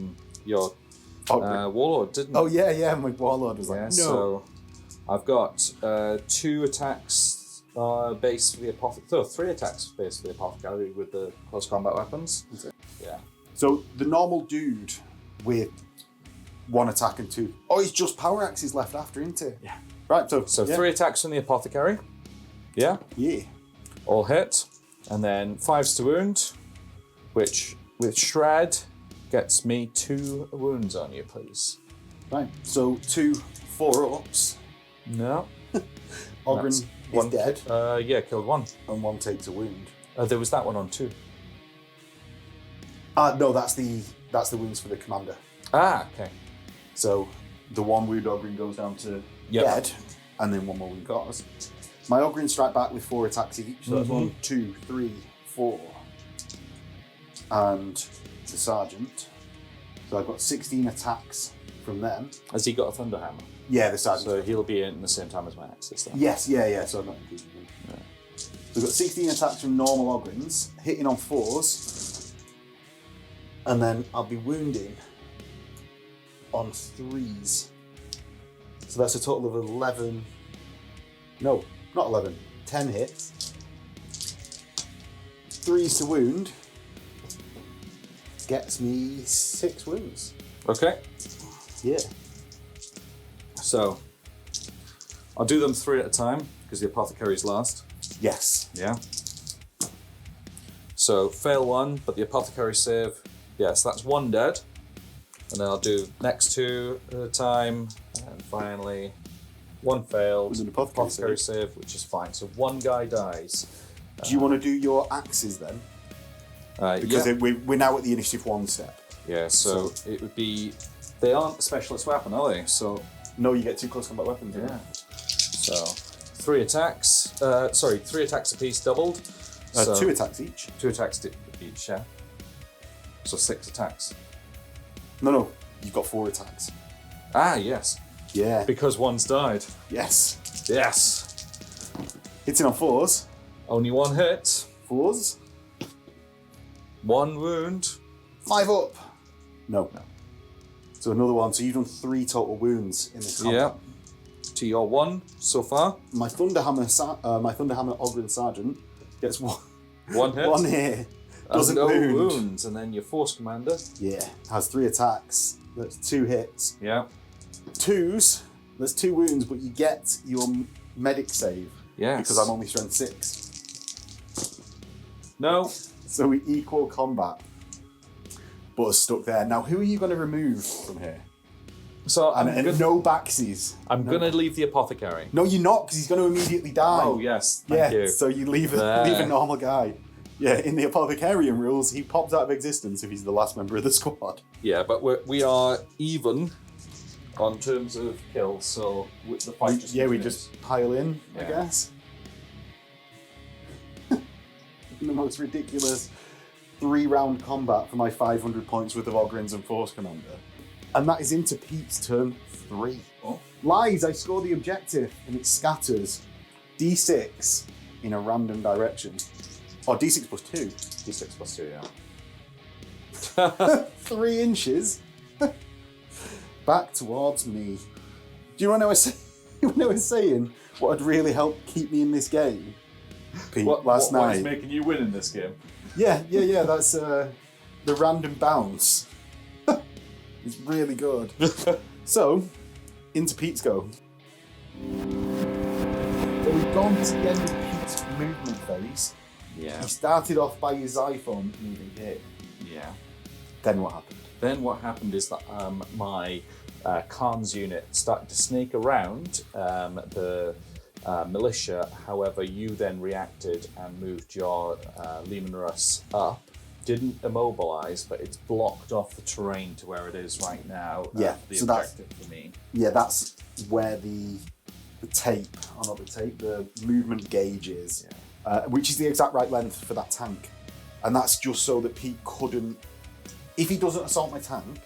B: warlord, didn't he?
A: Oh, yeah, my warlord was like, no.
B: So I've got 2 attacks base for the apothecary. 3 attacks base for the apothecary with the close combat weapons. Yeah.
A: So the normal dude with 1 attack and 2... Oh, he's just power axes left after, isn't he?
B: Yeah.
A: Right,
B: So
A: yeah.
B: 3 attacks from the apothecary. Yeah.
A: Yeah.
B: All hit. And then 5s to wound, which with shred gets me 2 wounds on you, please.
A: Right, so 2 4-ups.
B: No.
A: Ogryn
B: That's
A: is
B: one
A: dead.
B: Yeah, killed 1.
A: And 1 takes a wound.
B: There was that one on 2.
A: No, that's the wounds for the commander.
B: Ah, okay.
A: So the 1 wound Ogryn goes down to
B: Yep.
A: dead, and then 1 more wound goes. My Ogryn strike back with 4 attacks each. So that's 1, 2, 3, 4. And the sergeant. So I've got 16 attacks from them.
B: Has he got a thunderhammer?
A: Yeah, the sergeant.
B: So he'll be in the same time as my axis then.
A: Yes, yeah. So I'm not including him.
B: Yeah.
A: So we've got 16 attacks from normal Ogryns, hitting on 4s, and then I'll be wounding on 3s. So that's a total of 11. No, not 11. 10 hits. 3s to wound gets me 6 wounds.
B: Okay.
A: Yeah.
B: So I'll do them 3 at a time because the apothecary's last.
A: Yes.
B: Yeah. So fail 1, but the apothecary save. Yes, that's 1 dead. And then I'll do next 2 at a time, and finally One failed.
A: Was an apothecary
B: save, which is fine. So one guy dies.
A: Do you want to do your axes then? Because we're now at the initiative 1 step.
B: Yeah, so it would be... They aren't a specialist weapon, are they? So...
A: No, you get 2 close combat weapons.
B: Yeah. So, 3 attacks. 3 attacks apiece doubled. So
A: 2 attacks each.
B: 2 attacks each, yeah. So 6 attacks.
A: No, you've got 4 attacks.
B: Ah, yes.
A: Yeah.
B: Because one's died.
A: Yes.
B: Yes.
A: Hitting on 4s.
B: Only 1 hit.
A: 4s.
B: 1 wound.
A: 5 up. No. So another 1. So you've done 3 total wounds in this combat.
B: Yeah. To your 1 so far.
A: My Thunderhammer Ogren Sergeant gets 1
B: hit.
A: 1 hit. Doesn't
B: no
A: wound.
B: wounds. And then your Force Commander.
A: Yeah. Has 3 attacks. That's 2 hits.
B: Yeah.
A: 2s. There's 2 wounds, but you get your medic save.
B: Yes.
A: Because I'm only strength 6.
B: No.
A: So we equal combat. But are stuck there. Now, who are you going to remove from here?
B: So
A: And no backsies.
B: I'm going to leave the Apothecary.
A: No, you're not, because he's going to immediately die.
B: Oh, yes. Thank you.
A: So you leave a normal guy. Yeah, in the Apothecarian rules, he pops out of existence if he's the last member of the squad.
B: Yeah, but we are even on terms of kills, so the fight just
A: we
B: continues.
A: just pile in, I
B: Yeah.
A: guess. The most ridiculous 3-round combat for my 500 points worth of Ogrins and Force Commander. And that is into Pete's turn 3.
B: Oh.
A: Lies, I score the objective, and it scatters D6 in a random direction. Or D6 plus 2.
B: D6 plus 2, yeah.
A: 3 inches back towards me. Do you want to know what I was saying? What would really help keep me in this game? Pete, last night.
B: What is making you win in this game?
A: Yeah. That's the random bounce. It's really good. So, into Pete's go. So we've gone to the end of Pete's movement phase.
B: Yeah.
A: He started off by his iPhone moving here.
B: Yeah.
A: Then what happened?
B: Then what happened is that my Khan's unit started to snake around the militia. However, you then reacted and moved your Lehman Russ up. Didn't immobilize, but it's blocked off the terrain to where it is right now.
A: Yeah,
B: The
A: so
B: objective for me.
A: Yeah, that's where the movement gauge is, which is the exact right length for that tank. And that's just so that Pete couldn't, if he doesn't assault my tank,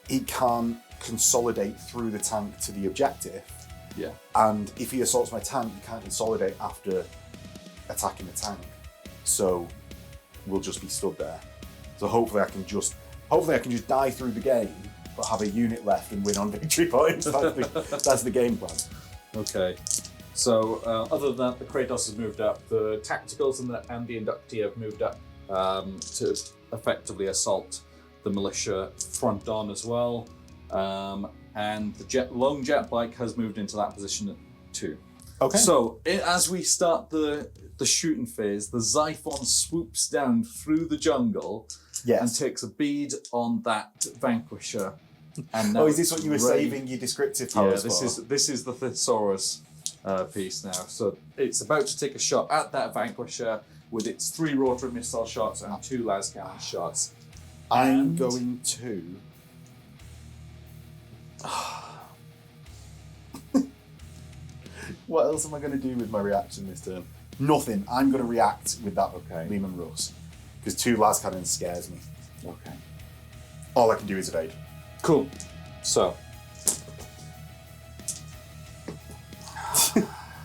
A: he can't consolidate through the tank to the objective.
B: Yeah.
A: And if he assaults my tank, he can't consolidate after attacking the tank. So we'll just be stood there. So hopefully I can just die through the game, but have a unit left and win on victory points. That's the game plan.
B: Okay. So other than that, the Kratos has moved up. The tacticals and the inductee have moved up to effectively assault the militia front on as well. And the lone jet bike has moved into that position too.
A: Okay.
B: So as we start the shooting phase, the Xiphon swoops down through the jungle and takes a bead on that Vanquisher. And now
A: is this what you were saving your descriptive powers for?
B: This is the Thesaurus piece now. So it's about to take a shot at that Vanquisher with its 3 rotary missile shots and 2 las cannon shots.
A: I'm going to. What else am I going to do with my reaction this turn? Nothing. I'm going to react with that Lehman Russ. Because 2 las cannons scares me.
B: Okay.
A: All I can do is evade.
B: Cool. So.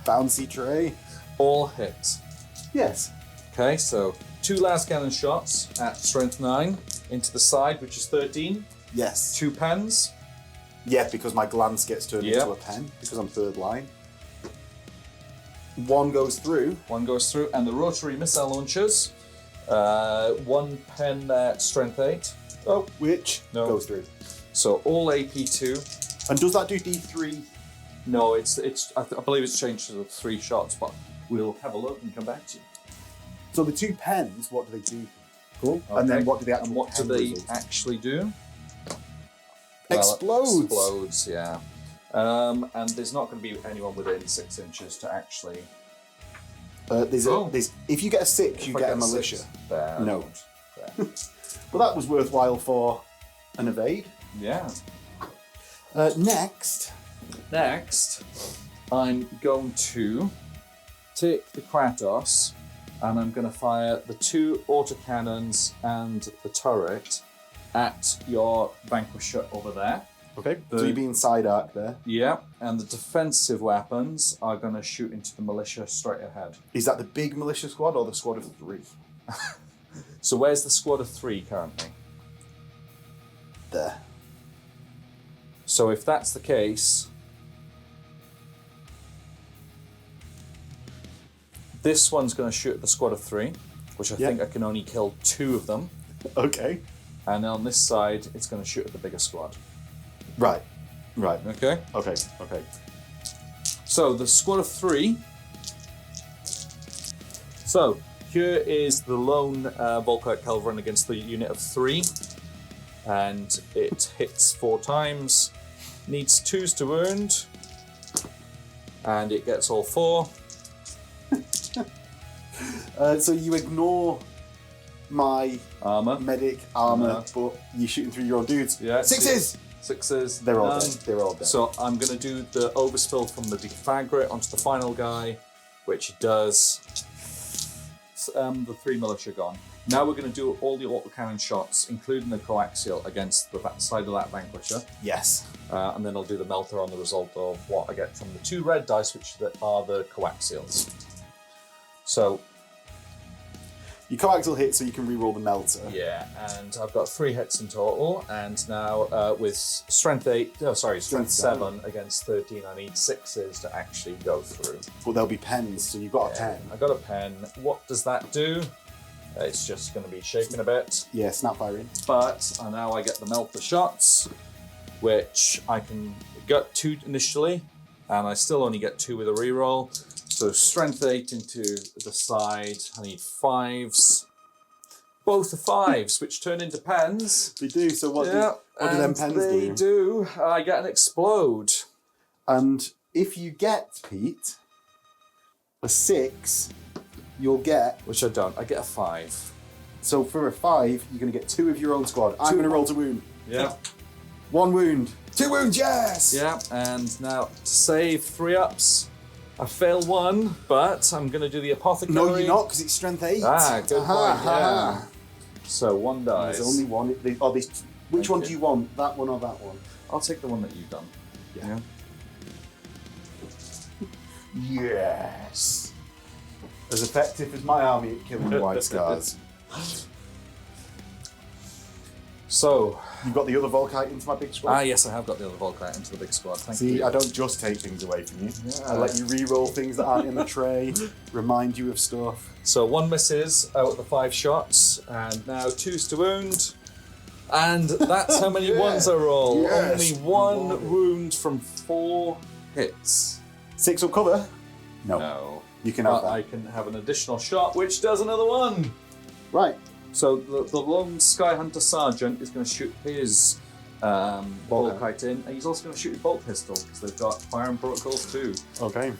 A: Bouncy tray.
B: All hits.
A: Yes.
B: Okay, so 2 las cannon shots at strength 9 into the side, which is 13.
A: Yes.
B: 2 pens.
A: Yeah, because my glance gets turned into a pen, because I'm third line. 1 goes through.
B: 1 goes through, and the rotary missile launchers. 1 pen at strength 8.
A: Oh, which goes through.
B: So all AP2.
A: And does that do D3?
B: No, it's. I believe it's changed to the 3 shots, but we'll have a look and come back to you.
A: So the 2 pens, what do they do?
B: Cool. Okay.
A: And then what do they actually?
B: And what do they actually do?
A: Explode.
B: Explodes, yeah. And there's not going to be anyone within 6 inches to actually.
A: There's if you get a 6, you get a militia.
B: There.
A: No.
B: There.
A: Well, that was worthwhile for an evade.
B: Yeah.
A: Next,
B: I'm going to take the Kratos and I'm going to fire the 2 autocannons and the turret at your Vanquisher over there.
A: okay. So you'd be inside arc there.
B: Yeah, and the defensive weapons are going to shoot into the militia straight ahead.
A: Is that the big militia squad or the squad of 3?
B: So where's the squad of 3 currently?
A: There.
B: So if that's the case, this one's going to shoot at the squad of 3, which I think I can only kill 2 of them.
A: Okay.
B: And on this side, it's going to shoot at the bigger squad.
A: Right.
B: Okay?
A: Okay.
B: So the squad of 3. So here is the lone Volkite Calvary against the unit of 3. And it hits 4 times. Needs 2s to wound. And it gets all 4.
A: So you ignore my
B: Armor.
A: medic armor, but you're shooting through your own dudes.
B: Yeah.
A: 6s!
B: 6s.
A: They're all
B: done.
A: dead. They're all dead.
B: So I'm going to do the overspill from the Defagret onto the final guy, which does the 3 militia gone. Now we're going to do all the autocannon shots, including the coaxial, against the side of that Vanquisher.
A: Yes.
B: And then I'll do the melter on the result of what I get from the 2 red dice, which are the coaxials. So
A: Your coaxial hit, so you can reroll the melter.
B: yeah, and I've got 3 hits in total, and now with strength 7 against 13, I need 6s to actually go through.
A: But there'll be pens, so you've got a 10.
B: I got a pen. What does that do? It's just going to be shaking a bit.
A: Yeah, snap firing.
B: But now I get the melter shots, which I can get 2 initially, and I still only get 2 with a reroll. So strength 8 into the side. I need 5s. Both are 5s, which turn into pens.
A: They do. So what do them pens do?
B: They do. I get an explode.
A: And if you get, Pete, a 6, you'll get...
B: Which I don't. I get a 5.
A: So for a 5, you're going to get 2 of your own squad. I'm going to roll to wound.
B: Yeah.
A: 1 wound. 2 wounds, yes!
B: Yeah, and now to save 3 ups. I fail 1, but I'm going to do the apothecary.
A: No, you're not, because it's strength 8.
B: Good point, yeah. So 1 dies.
A: There's only one. Which one do you want? That one or that one?
B: I'll take the one that you've done.
A: Yeah. Yes. As effective as my army at killing white scars.
B: So
A: You've got the other Volkite into my big squad?
B: yes, I have got the other Volkite into the big squad. Thank
A: See,
B: you.
A: I don't just take things away from you.
B: Yeah.
A: I let you re-roll things that aren't in the tray, remind you of stuff.
B: So 1 misses out of the 5 shots, and now 2s to wound. And that's how many 1s I roll.
A: Yes.
B: Only 1 wound from 4 hits.
A: 6 will cover? No.
B: No.
A: You can have
B: But
A: that.
B: I can have an additional shot, which does another 1.
A: Right.
B: So the lone Sky Hunter Sergeant is going to shoot his Volkite in, and he's also going to shoot his bolt pistol, because they've got firing protocols too.
A: Okay.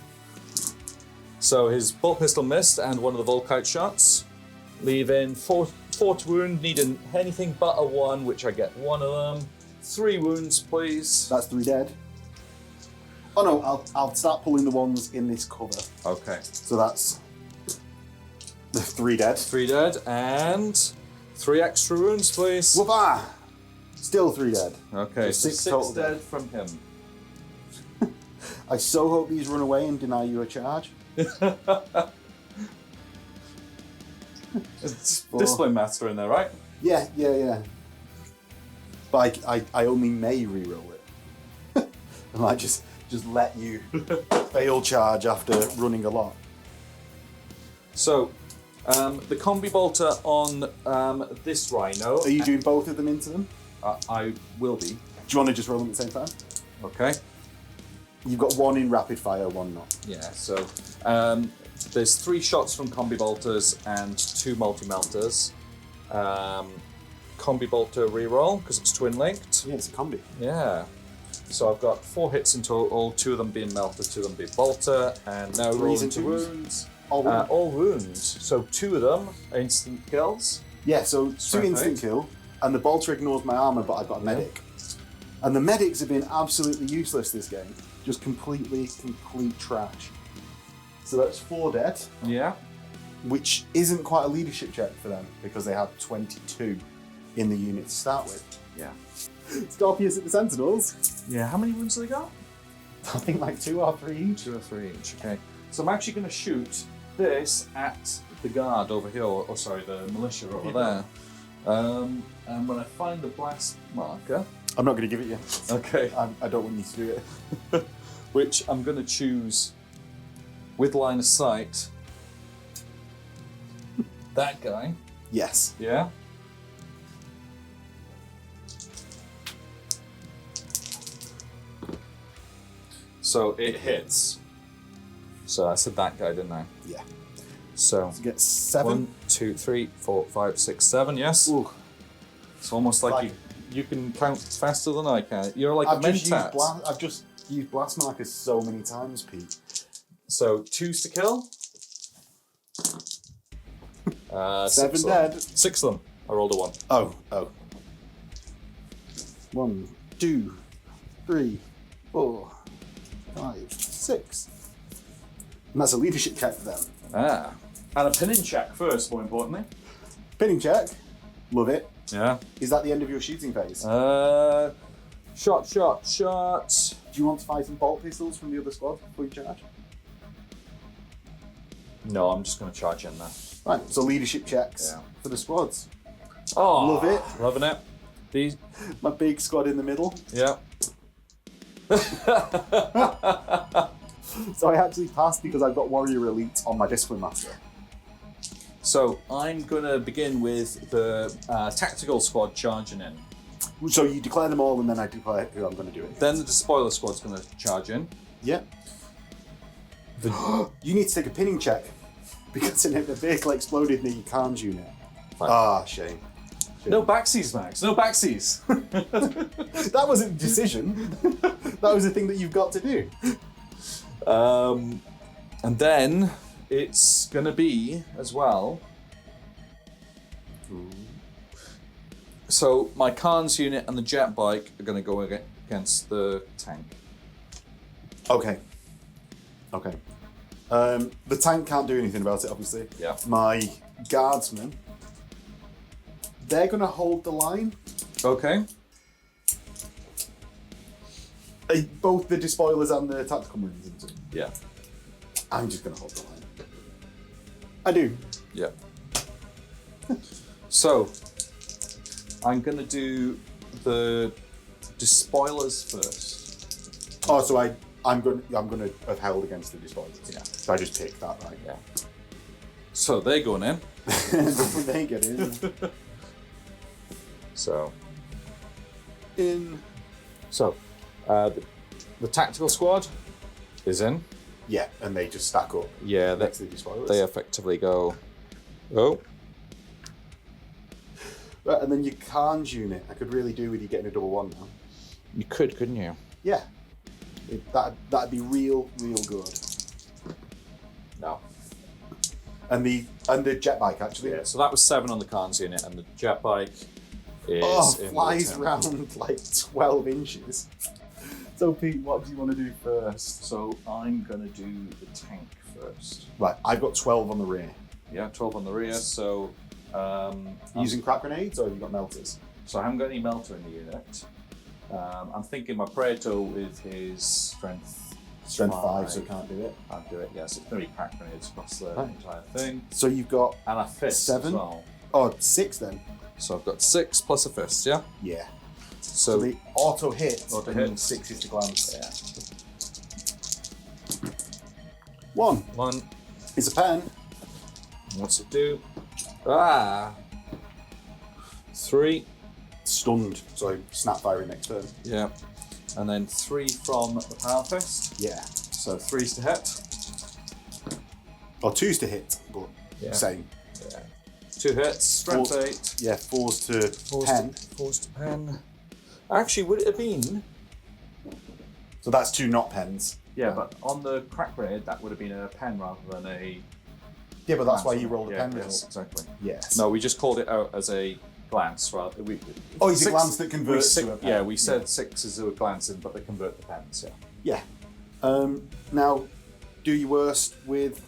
B: So his bolt pistol missed, and one of the Volkite shots, leaving 4 to wound, needing anything but a 1, which I get 1 of them. 3 wounds, please.
A: That's 3 dead. Oh no, I'll start pulling the ones in this cover.
B: Okay.
A: So that's the 3 dead.
B: 3 dead, and 3 extra wounds, please.
A: Whoopah! Still 3 dead.
B: Okay,
A: So
B: so
A: 6
B: 6
A: total
B: dead from him.
A: I so hope these run away and deny you a charge.
B: It's discipline master in there, right?
A: Yeah. But I only may re-roll it. I might just let you fail charge after running a lot.
B: So, the combi bolter on this rhino.
A: Are you doing both of them into them?
B: I will be.
A: Do you want to just roll them at the same time?
B: Okay.
A: You've got 1 in rapid fire, 1 not.
B: Yeah. So, there's 3 shots from combi bolters and 2 multi melters. Combi bolter reroll because it's twin linked.
A: Yeah, it's a combi.
B: Yeah. So I've got 4 hits in total, 2 of them being melted, 2 of them being bolter, and now
A: Threes
B: rolling
A: and
B: to
A: twos?
B: wounds.
A: Oh,
B: All wounds. So 2 of them are instant kills.
A: yeah, so 2
B: Strength
A: instant
B: 8.
A: kill, and the bolter ignores my armor, but I've got a medic. And the medics have been absolutely useless this game. Just complete trash. So that's 4 dead,
B: Yeah.
A: which isn't quite a leadership check for them because they have 22 in the unit to start with.
B: Yeah.
A: Scorpius at the Sentinels.
B: Yeah. How many wounds do they got?
A: I think like 2 or 3 each.
B: 2 or 3 each. Okay. So I'm actually going to shoot this at the guard over here. Or sorry, the militia over there. And when I find the blast marker.
A: I'm not going to give it you.
B: Okay.
A: I don't want you to do it.
B: Which I'm going to choose with line of sight. That guy.
A: Yes.
B: Yeah. So it hits. So I said that guy, didn't I?
A: Yeah.
B: So
A: So get 7.
B: 1, 2, 3, 4, 5, 6, 7. Yes.
A: Ooh.
B: It's almost like you can count faster than I can. You're like a mentat.
A: I've just used blast markers so many times, Pete.
B: So 2s to kill.
A: 7
B: 6 of
A: dead.
B: them. 6 of them. I rolled a 1.
A: Oh. 1, 2, 3, 4, 5, 6. And that's a leadership check for them.
B: Ah. And a pinning check first, more importantly.
A: Pinning check. Love it.
B: Yeah.
A: Is that the end of your shooting phase?
B: Shot.
A: Do you want to fire some bolt pistols from the other squad before you charge?
B: No, I'm just going to charge in there.
A: Right, so leadership checks
B: Yeah.
A: for the squads.
B: Oh,
A: Love it.
B: Loving it. These,
A: My big squad in the middle.
B: yeah.
A: So I actually passed because I've got Warrior Elite on my Discipline Master.
B: So I'm going to begin with the tactical squad charging in.
A: So you declare them all and then I declare who I'm going to do it.
B: Then the spoiler squad's going to charge in.
A: Yeah. You need to take a pinning check because the vehicle exploded near your Khan's unit.
B: Fine.
A: Ah, shame.
B: No backsies, Max. No backsies.
A: That wasn't a decision. That was a thing that you've got to do.
B: And then it's going to be, as well... So my Khan's unit and the jet bike are going to go against the tank.
A: Okay. The tank can't do anything about it, obviously.
B: Yeah.
A: My guardsmen, they're going to hold the line.
B: Okay.
A: Both the despoilers and the tactical marines. Isn't it?
B: Yeah.
A: I'm just going to hold the line. I do.
B: Yeah. So, I'm going to do the despoilers first.
A: Oh, so I'm going to have held against the despoilers.
B: Yeah.
A: So I just picked that, right?
B: Yeah. So they're going in.
A: They get in.
B: So,
A: In.
B: so the tactical squad is in.
A: Yeah, and they just stack up
B: Yeah,
A: next to the despoilers.
B: they effectively go. Oh.
A: Right, and then your Khan's unit, I could really do with you getting a double 1 now.
B: You could, couldn't you?
A: Yeah. That'd be real good.
B: No.
A: And the jet bike actually.
B: Yeah. So that was 7 on the Khan's unit, and the jet bike is in
A: flies
B: the 10.
A: around like 12 inches. So Pete, what do you want to do first?
B: So I'm gonna do the tank first.
A: Right, I've got 12 on the rear.
B: Yeah, 12 on the rear. So
A: Using crack grenades or have you got melters?
B: So I haven't got any melter in the unit. I'm thinking my Praetor with his strength
A: 5, so can't do it.
B: Can't do it. Yes, it's going to be crack grenades across the
A: Right.
B: entire thing,
A: So you've got
B: and a fist
A: 7?
B: as well.
A: Oh, 6 then.
B: So I've got 6 plus a fist. Yeah.
A: Yeah.
B: So,
A: So the auto hit.
B: Auto
A: and then
B: hit.
A: 6 is to glance.
B: yeah.
A: 1
B: 1.
A: is a pen.
B: What's it do? Ah. 3.
A: Stunned. So snap firing next turn.
B: Yeah. And then 3 from the power fist.
A: Yeah.
B: So 3's to hit.
A: Or 2's to hit, but
B: Yeah.
A: same.
B: Yeah. 2 hits. Strength 8.
A: Yeah, 4's to pen.
B: 4's to pen. Actually, would it have been
A: So that's 2 not pens.
B: Yeah, but on the crack grenade, that would have been a pen rather than a...
A: Yeah, but that's why you rolled a pen
B: yes,
A: result.
B: exactly.
A: Yes.
B: No, we just called it out as a glance. Rather,
A: Oh, it's a glance that converts to a pen.
B: Yeah, we said 6 are glancing, but they convert the pens, yeah.
A: Yeah. Now, do your worst with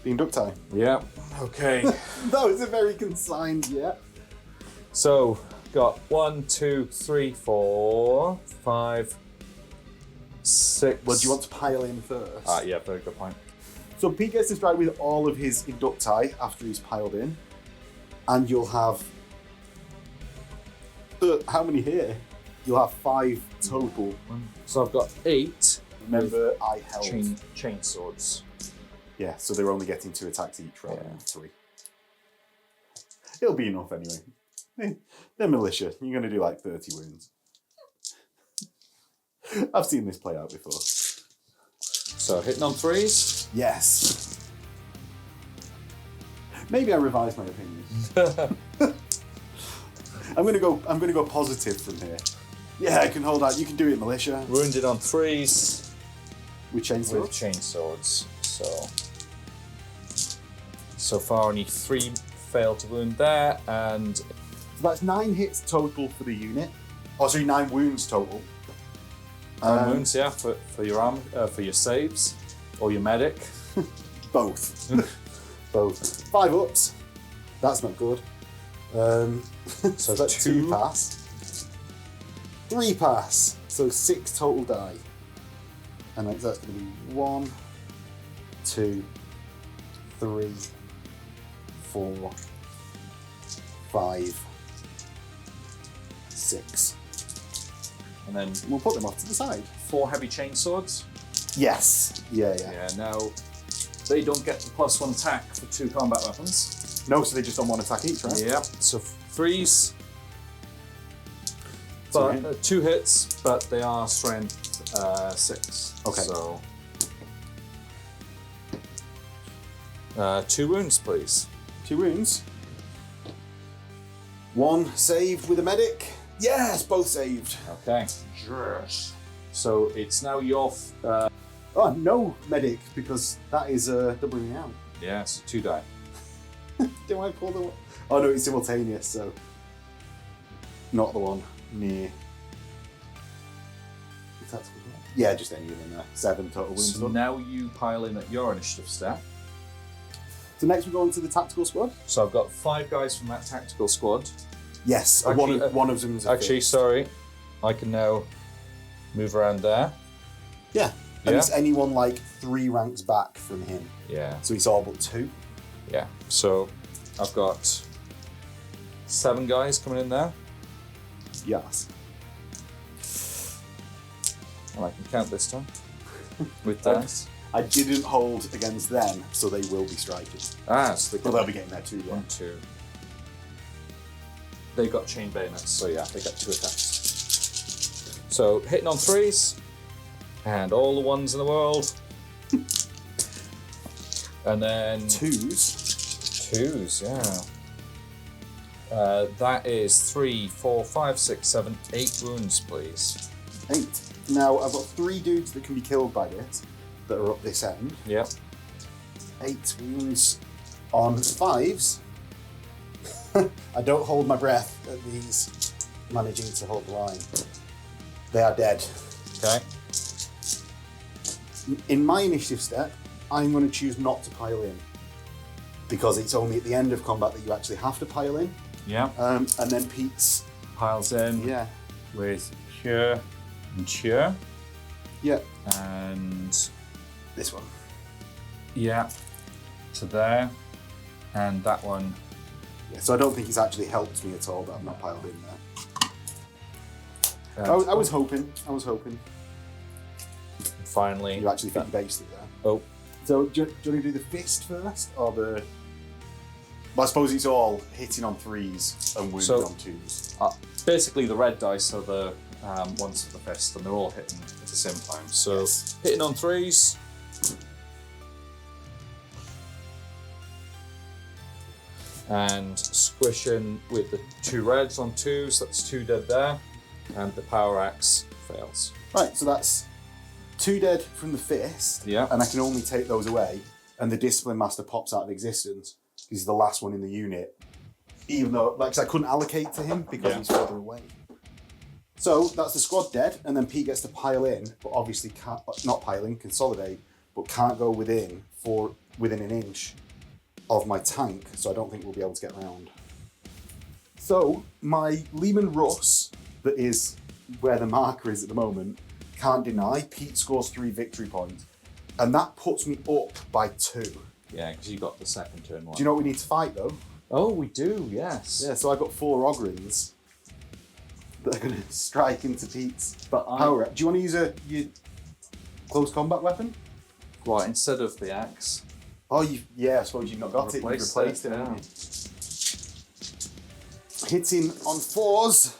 A: the inducti.
B: Yeah. Okay.
A: That was a very consigned, yeah.
B: So, got 1, 2, 3, 4, 5, 6.
A: Well, do you want to pile in first?
B: Yeah, very good point.
A: So Pete gets to strike with all of his inducti after he's piled in. And you'll have... how many here? You'll have 5 total.
B: So I've got 8.
A: Remember, I held...
B: Chain swords.
A: Yeah, so they're only getting 2 attacks each rather than 3. It'll be enough anyway. They're militia. You're going to do like 30 wounds. I've seen this play out before.
B: So hitting on 3s.
A: Yes. Maybe I revised my opinion. I'm gonna go positive from here. Yeah, I can hold out. You can do it, militia.
B: Wounded on 3s.
A: With chainsaws.
B: With chain swords. So far only 3 failed to wound there, and
A: So that's 9 hits total for the unit. Oh, sorry, 9 wounds total.
B: 9 wounds, yeah, for your arm, for your saves, or your medic.
A: Both. Both. 5 ups. That's not good. So that's 2 pass. 3 pass. So 6 total die. And that's going to be 1, 2, 3, 4, 5, 6.
B: And then
A: We'll put them off to the side.
B: 4 heavy chain swords.
A: Yes. Yeah.
B: Yeah, now they don't get the +1 attack for 2 combat weapons.
A: No, so they just don't want attack each, right?
B: Yeah, so 3s.
A: So
B: But 2 hits, but they are strength 6.
A: Okay.
B: So 2 wounds, please.
A: 2 wounds. 1 saved with a medic. Yes, both saved.
B: Okay. Yes. So it's now your.
A: Oh, no medic, because that is doubling out.
B: Yes, 2 die.
A: Do I call them? Oh no, it's simultaneous, so not the one near. Is that yeah, just any of them there. 7 total wounds.
B: So now you pile in at your initiative step.
A: So next we go on to the tactical squad.
B: So I've got 5 guys from that tactical squad.
A: Yes,
B: Actually,
A: one of them's a
B: Actually,
A: fifth.
B: sorry, I can now move around there.
A: Yeah, and
B: Yeah.
A: it's anyone like 3 ranks back from him.
B: Yeah.
A: So he's all but 2.
B: Yeah. So I've got 7 guys coming in there,
A: Yes.
B: and I can count this time with dice.
A: I didn't hold against them, so they will be striking.
B: So
A: But they'll be getting there too. Yeah.
B: 1, 2. They got chain bayonets, so yeah, they get 2 attacks. So hitting on 3s, and all the 1s in the world. And then
A: 2s.
B: 2s, yeah. That is 3, 4, 5, 6, 7, 8 wounds, please.
A: 8. Now I've got 3 dudes that can be killed by this that are up this end.
B: Yep.
A: 8 wounds on 5s. I don't hold my breath at these managing to hold the line. They are dead.
B: Okay.
A: In my initiative step, I'm going to choose not to pile in because it's only at the end of combat that you actually have to pile in.
B: Yeah.
A: And then Pete's
B: Piles in with here and here.
A: Yeah.
B: And
A: This one.
B: yeah, to there. And that one.
A: Yeah, so I don't think it's actually helped me at all that I've not piled in there. I was hoping.
B: Finally.
A: You actually think you based it there.
B: Oh.
A: So do you want to do the fist first, or the? Well, I suppose it's all hitting on 3s and wounded on 2s.
B: Basically, the red dice are the ones of the fist, and they're all hitting at the same time. So
A: Yes.
B: hitting on 3s. And squishing with the 2 reds on 2s, that's 2 dead there. And the power axe Fails.
A: Right, so that's 2 dead from the fist.
B: Yeah.
A: And I can only take those away. And the Discipline Master pops out of existence. He's the last one in the unit. Even though, like, 'cause I couldn't allocate to him because he's further away. So that's the squad dead, and then Pete gets to pile in, but obviously can't, not pile in, consolidate, but can't go within an inch of my tank, so I don't think we'll be able to get around. So my Lehman Russ, that is where the marker is at the moment, can't deny. Pete scores 3 victory points, and that puts me up by 2.
B: Yeah, because you got the second turn one.
A: Do you know what we need to fight though?
B: Oh, we do, yes.
A: Yeah, so I've got 4 Ogrins that are going to strike into Pete's power up. Do you want to use your close combat weapon?
B: Right, instead of the axe.
A: Oh, I suppose you've not got it. You've replaced it, haven't you? Hitting on 4s.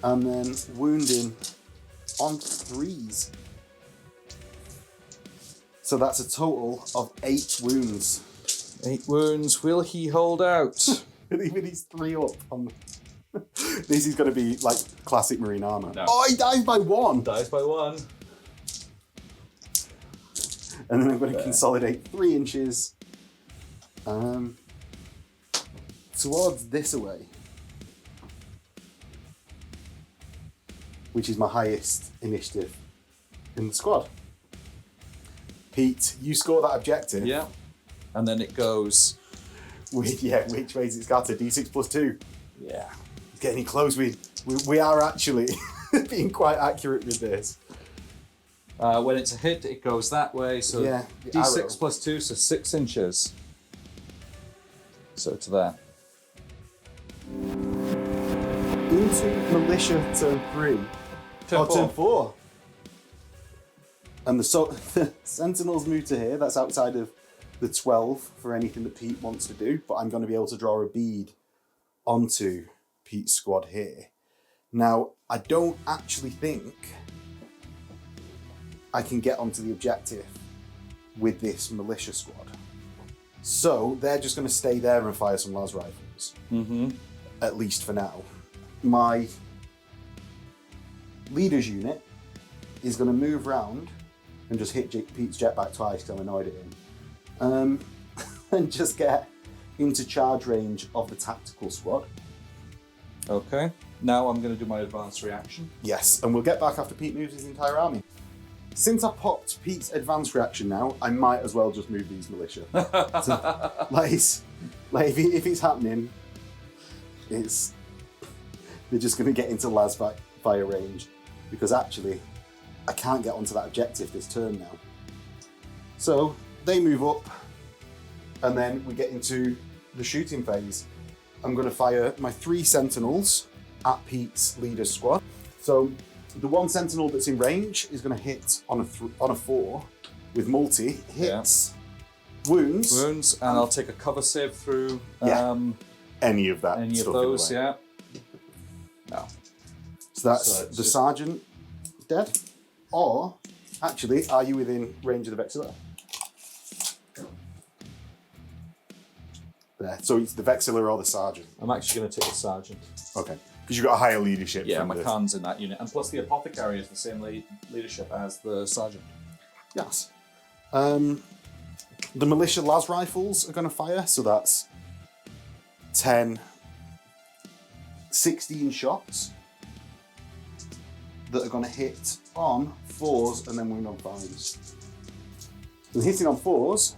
A: And then wounding on 3s. So that's a total of 8 wounds.
B: 8 wounds. Will he hold out?
A: Even he's 3 up. This is going to be like classic marine armor.
B: No.
A: Oh, he dies by 1.
B: Dies by 1.
A: And then I'm going to consolidate 3 inches towards this away, which is my highest initiative in the squad. Pete, you score that objective.
B: Yeah. And then it goes...
A: Which way is it scattered? D6 plus 2.
B: Yeah.
A: It's getting close. We are actually being quite accurate with this.
B: When it's a hit, it goes that way. So
A: Yeah, the
B: D6
A: arrow.
B: plus 2, so 6 inches. So to there.
A: Into Militia turn 3. Turn 4. And the Sentinels move to here. That's outside of the 12 for anything that Pete wants to do. But I'm going to be able to draw a bead onto Pete's squad here. Now, I don't actually think I can get onto the objective with this militia squad. So they're just going to stay there and fire some las rifles.
B: Mm-hmm.
A: At least for now. My leader's unit is going to move round and just hit Pete's jetpack twice because I'm annoyed at him. And just get into charge range of the tactical squad.
B: Okay. Now I'm going to do my advanced reaction.
A: Yes, and we'll get back after Pete moves his entire army. Since I popped Pete's advanced reaction now, I might as well just move these militia. So, if it's happening, they're just going to get into las fire range, because actually I can't get onto that objective this turn now. So they move up, and then we get into the shooting phase. I'm going to fire my 3 sentinels at Pete's leader's squad. So the 1 sentinel that's in range is going to hit on a 4 with multi hits, wounds,
B: and I'll take a cover save through.
A: Any of that.
B: Any of
A: stuff
B: those,
A: in the way.
B: yeah. No.
A: So that's
B: So it's
A: the
B: just-
A: sergeant dead. Or, actually, are you within range of the Vexilla? There. So it's the Vexilla or the sergeant.
B: I'm actually going to take the sergeant.
A: Okay. Because you've got a higher leadership.
B: Yeah,
A: from
B: my
A: the-
B: Khan's in that unit. And plus the apothecary is the same leadership as the sergeant.
A: Yes. The militia las rifles are going to fire, so that's 10, 16 shots that are going to hit on 4s and then wound on 5s. And hitting on 4s,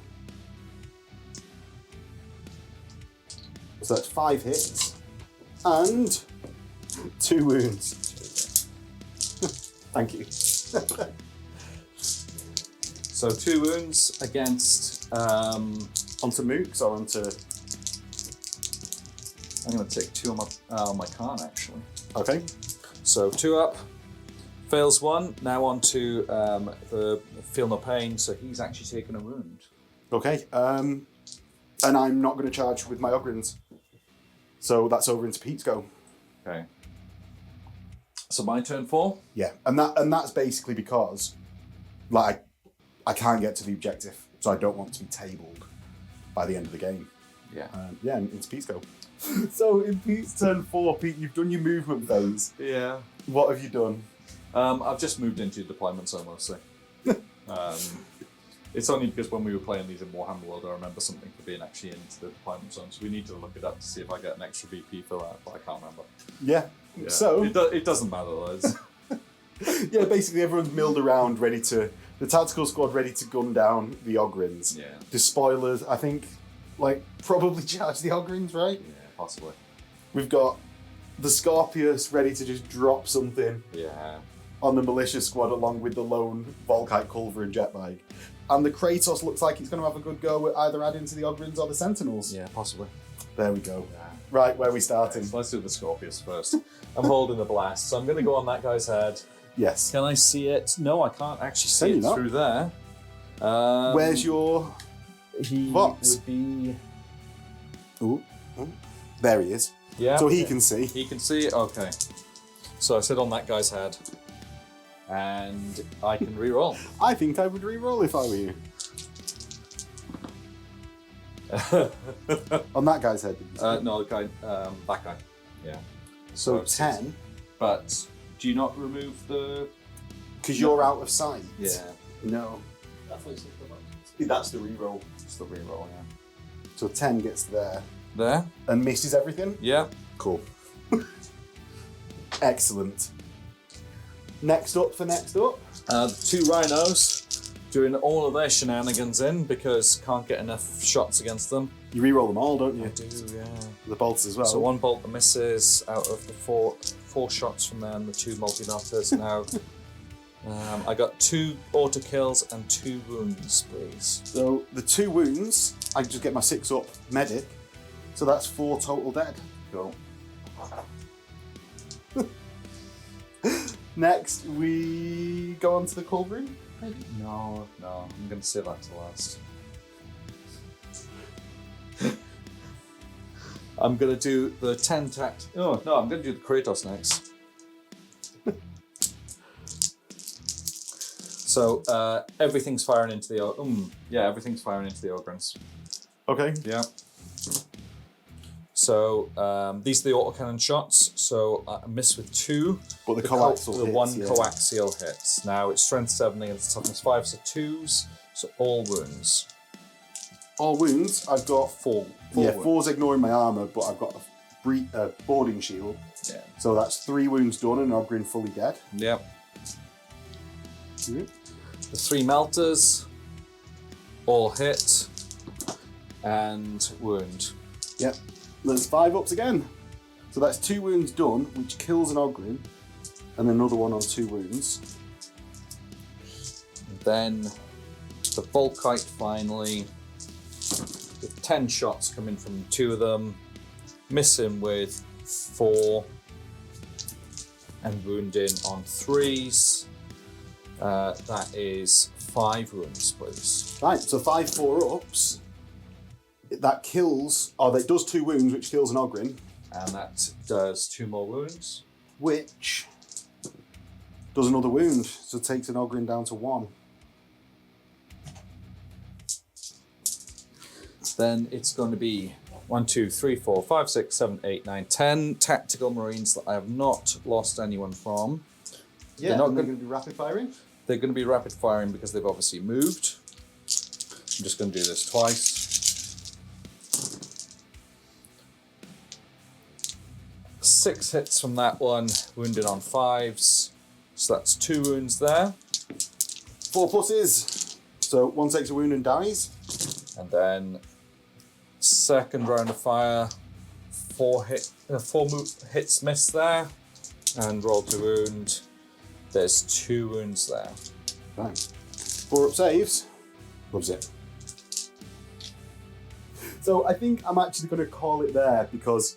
A: so that's 5 hits and 2 wounds. Thank you.
B: So 2 wounds against...
A: Onto mooks or onto...
B: I'm going to take 2 on my Khan, actually.
A: Okay.
B: So 2 up. Fails 1. Now on to the feel no pain. So he's actually taken a wound.
A: Okay. And I'm not going to charge with my Ogrins. So that's over into Pete's go.
B: Okay. So my turn 4.
A: Yeah, and that's basically because, like, I can't get to the objective, so I don't want to be tabled by the end of the game.
B: Yeah.
A: Yeah, and into Pete's go. So in Pete's turn 4, Pete, you've done your movement phase.
B: Yeah.
A: What have you done?
B: I've just moved into deployment zone mostly. It's only because when we were playing these in Warhammer World, I remember something for being actually into the deployment zone. So we need to look it up to see if I get an extra VP for that, but I can't remember.
A: Yeah. So
B: it doesn't matter, though.
A: yeah, basically everyone's milled around, ready to the tactical squad ready to gun down the Ogryns.
B: Yeah.
A: The spoilers, I think, like probably charge the Ogryns, right?
B: Yeah, possibly.
A: We've got the Scorpius ready to just drop something.
B: Yeah.
A: On the militia squad along with the lone Volkite Culver and Jetbike. And the Kratos looks like it's going to have a good go at either adding to the Ogryns or the Sentinels.
B: Yeah, possibly.
A: There we go.
B: Yeah.
A: Right, where are we starting?
B: So let's do the Scorpius first. I'm holding the blast, so I'm going to go on that guy's head.
A: Yes.
B: Can I see it? No, I can't actually see it through there.
A: Where's your...
B: He
A: box?
B: would be...
A: Ooh. There he is.
B: Yeah.
A: So he can see.
B: He can see it? Okay. So I sit on that guy's head. And I can re-roll.
A: I think I would re-roll if I were you. On that guy's head.
B: No, the guy, that guy. Yeah.
A: So 10.
B: But do you not remove the...
A: Because you're out of sight.
B: Yeah.
A: No. That's the re-roll.
B: It's the re-roll, yeah.
A: So 10 gets there.
B: There?
A: And misses everything?
B: Yeah.
A: Cool. Excellent. Next up.
B: The two rhinos doing all of their shenanigans in because can't get enough shots against them.
A: You re-roll them all, don't you?
B: I do, yeah.
A: The bolts as well.
B: So one bolt that misses out of the four shots from there and the two multi-knockers now. I got 2 auto kills and 2 wounds, please.
A: So the 2 wounds, I just get my 6 up medic. So that's 4 total dead.
B: Cool.
A: Next, we go on to the Culvery.
B: No, I'm going to save that to last. I'm going to do the 10 tact. Oh, no, I'm going to do the Kratos next. So everything's firing into the everything's firing into the Ogryns.
A: Okay.
B: Yeah. So these are the autocannon shots. So I miss with 2.
A: But the coaxial
B: the
A: hits,
B: one
A: yeah.
B: coaxial hits. Now it's strength 7 against toughness 5, so 2s. So all wounds.
A: All wounds, I've got
B: 4.
A: Yeah,
B: wounds.
A: 4's ignoring my armour, but I've got a boarding shield.
B: Yeah.
A: So that's 3 wounds done and Ogryn fully dead.
B: Yep.
A: Mm-hmm.
B: The 3 melters, all hit, and wound.
A: Yep. There's 5 ups again. So that's 2 wounds done, which kills an Ogryn, and another one on 2 wounds.
B: And then the Volkite finally, with 10 shots coming from 2 of them, missing with 4, and wounding on 3s. That is 5 wounds, please.
A: Right, so 5 4-ups. That kills, that does 2 wounds, which kills an Ogryn.
B: And that does 2 more wounds.
A: Which does another wound, so takes an Ogryn down to 1.
B: Then it's going to be 1, 2, 3, 4, 5, 6, 7, 8, 9, 10 tactical marines that I have not lost anyone from.
A: Yeah,
B: they're not
A: going
B: going
A: to be rapid firing.
B: They're going to be rapid firing because they've obviously moved. I'm just going to do this twice. Six hits from that one, wounded on 5s. So that's 2 wounds there.
A: 4 pluses. So 1 takes a wound and dies.
B: And then second round of fire, 4 hits missed there, and roll to wound. There's 2 wounds there.
A: Right. 4 up saves. Loves it. So I think I'm actually going to call it there because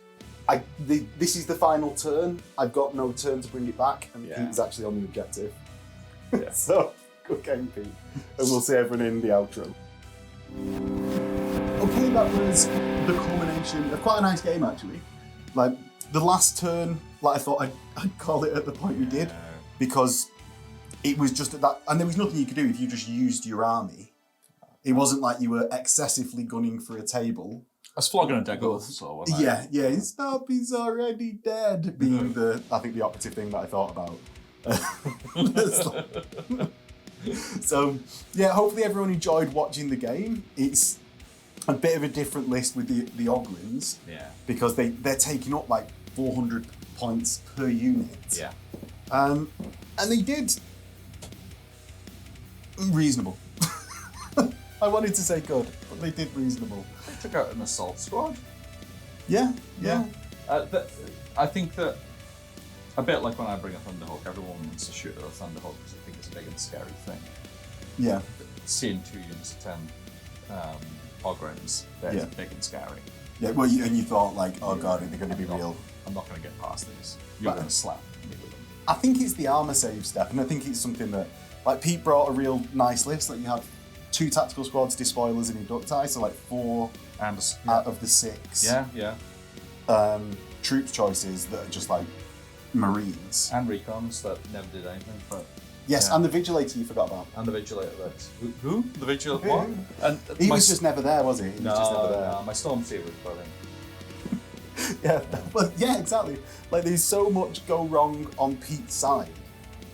A: this is the final turn. I've got no turn to bring it back, and Pete's actually on the objective.
B: Yeah.
A: So good game, Pete. And we'll see everyone in the outro. Okay, that was the culmination of quite a nice game, actually. Like, the last turn, I thought I'd call it at the point we did, because it was just at that, and there was nothing you could do if you just used your army. It wasn't like you were excessively gunning for a table.
B: was flogging a dead oath, so wasn't I?
A: Yeah, stop, he's already dead. Being I think the operative thing that I thought about. So, yeah, hopefully everyone enjoyed watching the game. It's a bit of a different list with the Ogrins.
B: Yeah.
A: Because they're taking up like 400 points per unit.
B: Yeah.
A: And they did reasonable. I wanted to say good, but they did reasonable.
B: They took out an assault squad.
A: Yeah.
B: I think that a bit like when I bring a Thunderhawk, everyone wants to shoot at a Thunderhawk because I think it's a big and scary thing.
A: Yeah.
B: Seeing 2 units of 10 Ogrins, that's big and scary.
A: Yeah, well, you thought like, oh god, are they going to be real?
B: I'm not going to get past these. You're going to slap me with them.
A: I think it's the armor save step, and I think it's something that, like, Pete brought a real nice list. Like, you had 2 tactical squads, despoilers, and inducti, so like 4 out of the 6.
B: Yeah.
A: Troops choices that are just like Marines.
B: And recons that never did anything, but...
A: Yes, and the Vigilator you forgot about.
B: And the Vigilator, who? The Vigilator what? And
A: he was just never there, was he? He
B: no,
A: was just never there.
B: No, my Stormseer was brilliant.
A: Yeah, exactly. Like, there's so much go wrong on Pete's side,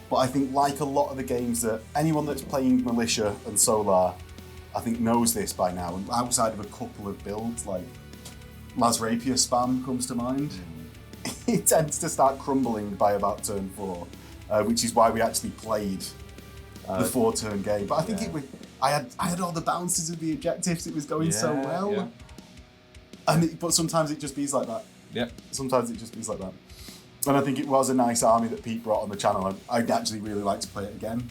A: but I think, like a lot of the games that anyone that's playing Militia and Solar, I think knows this by now. And outside of a couple of builds, like Las Rapier spam comes to mind. It tends to start crumbling by about turn 4, which is why we actually played the 4-turn game. But I think I had all the bounces of the objectives. It was going so well.
B: Yeah.
A: But sometimes it just bees like that.
B: Yeah.
A: Sometimes it just bees like that. And I think it was a nice army that Pete brought on the channel. I'd actually really like to play it again.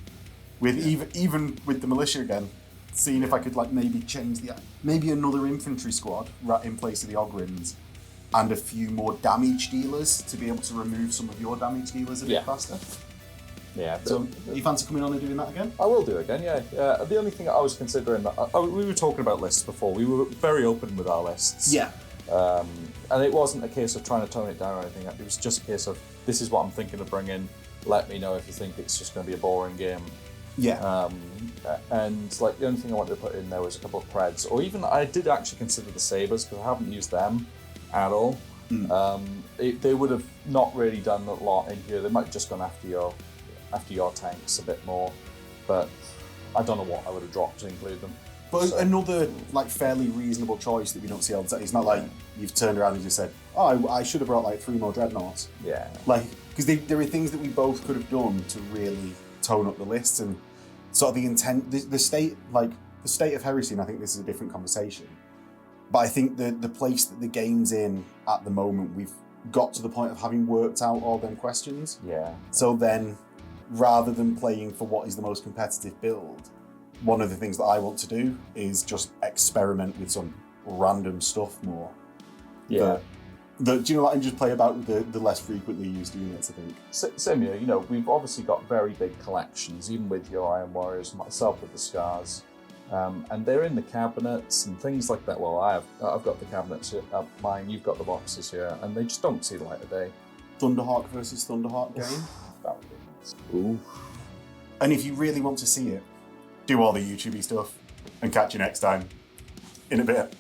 A: With even with the Militia again. Seeing if I could like maybe change maybe another infantry squad right in place of the Ogrins. And a few more damage dealers to be able to remove some of your damage dealers a bit faster.
B: Yeah.
A: So, you fancy coming on and doing that again?
B: I will do again, yeah. The only thing I was considering, we were talking about lists before. We were very open with our lists.
A: Yeah.
B: And it wasn't a case of trying to tone it down or anything. It was just a case of, this is what I'm thinking of bringing. Let me know if you think it's just going to be a boring game.
A: Yeah.
B: And like the only thing I wanted to put in there was a couple of Preds, or even I did actually consider the Sabres because I haven't used them at all. They would have not really done a lot in here. They might have just gone after your tanks a bit more, but I don't know what I would have dropped to include them.
A: But another like fairly reasonable choice that we don't see all the time. It's not like you've turned around and just said, "Oh, I should have brought like 3 more dreadnoughts."
B: Yeah.
A: Like, because there are things that we both could have done to really tone up the lists and sort of the intent, the state of Heresy. And I think this is a different conversation. But I think the place that the game's in at the moment, we've got to the point of having worked out all them questions.
B: Yeah.
A: So then, rather than playing for what is the most competitive build, one of the things that I want to do is just experiment with some random stuff more.
B: Yeah.
A: Do you know what? And just play about with the less frequently used units, I think.
B: Same here, we've obviously got very big collections, even with your Iron Warriors, myself with the Scars. And they're in the cabinets and things like that. Well, I've got the cabinets here, mine, you've got the boxes here, and they just don't see the light of day.
A: Thunderhawk versus Thunderhawk game.
B: That would be nice. Ooh.
A: And if you really want to see it, do all the YouTubey stuff and catch you next time in a bit.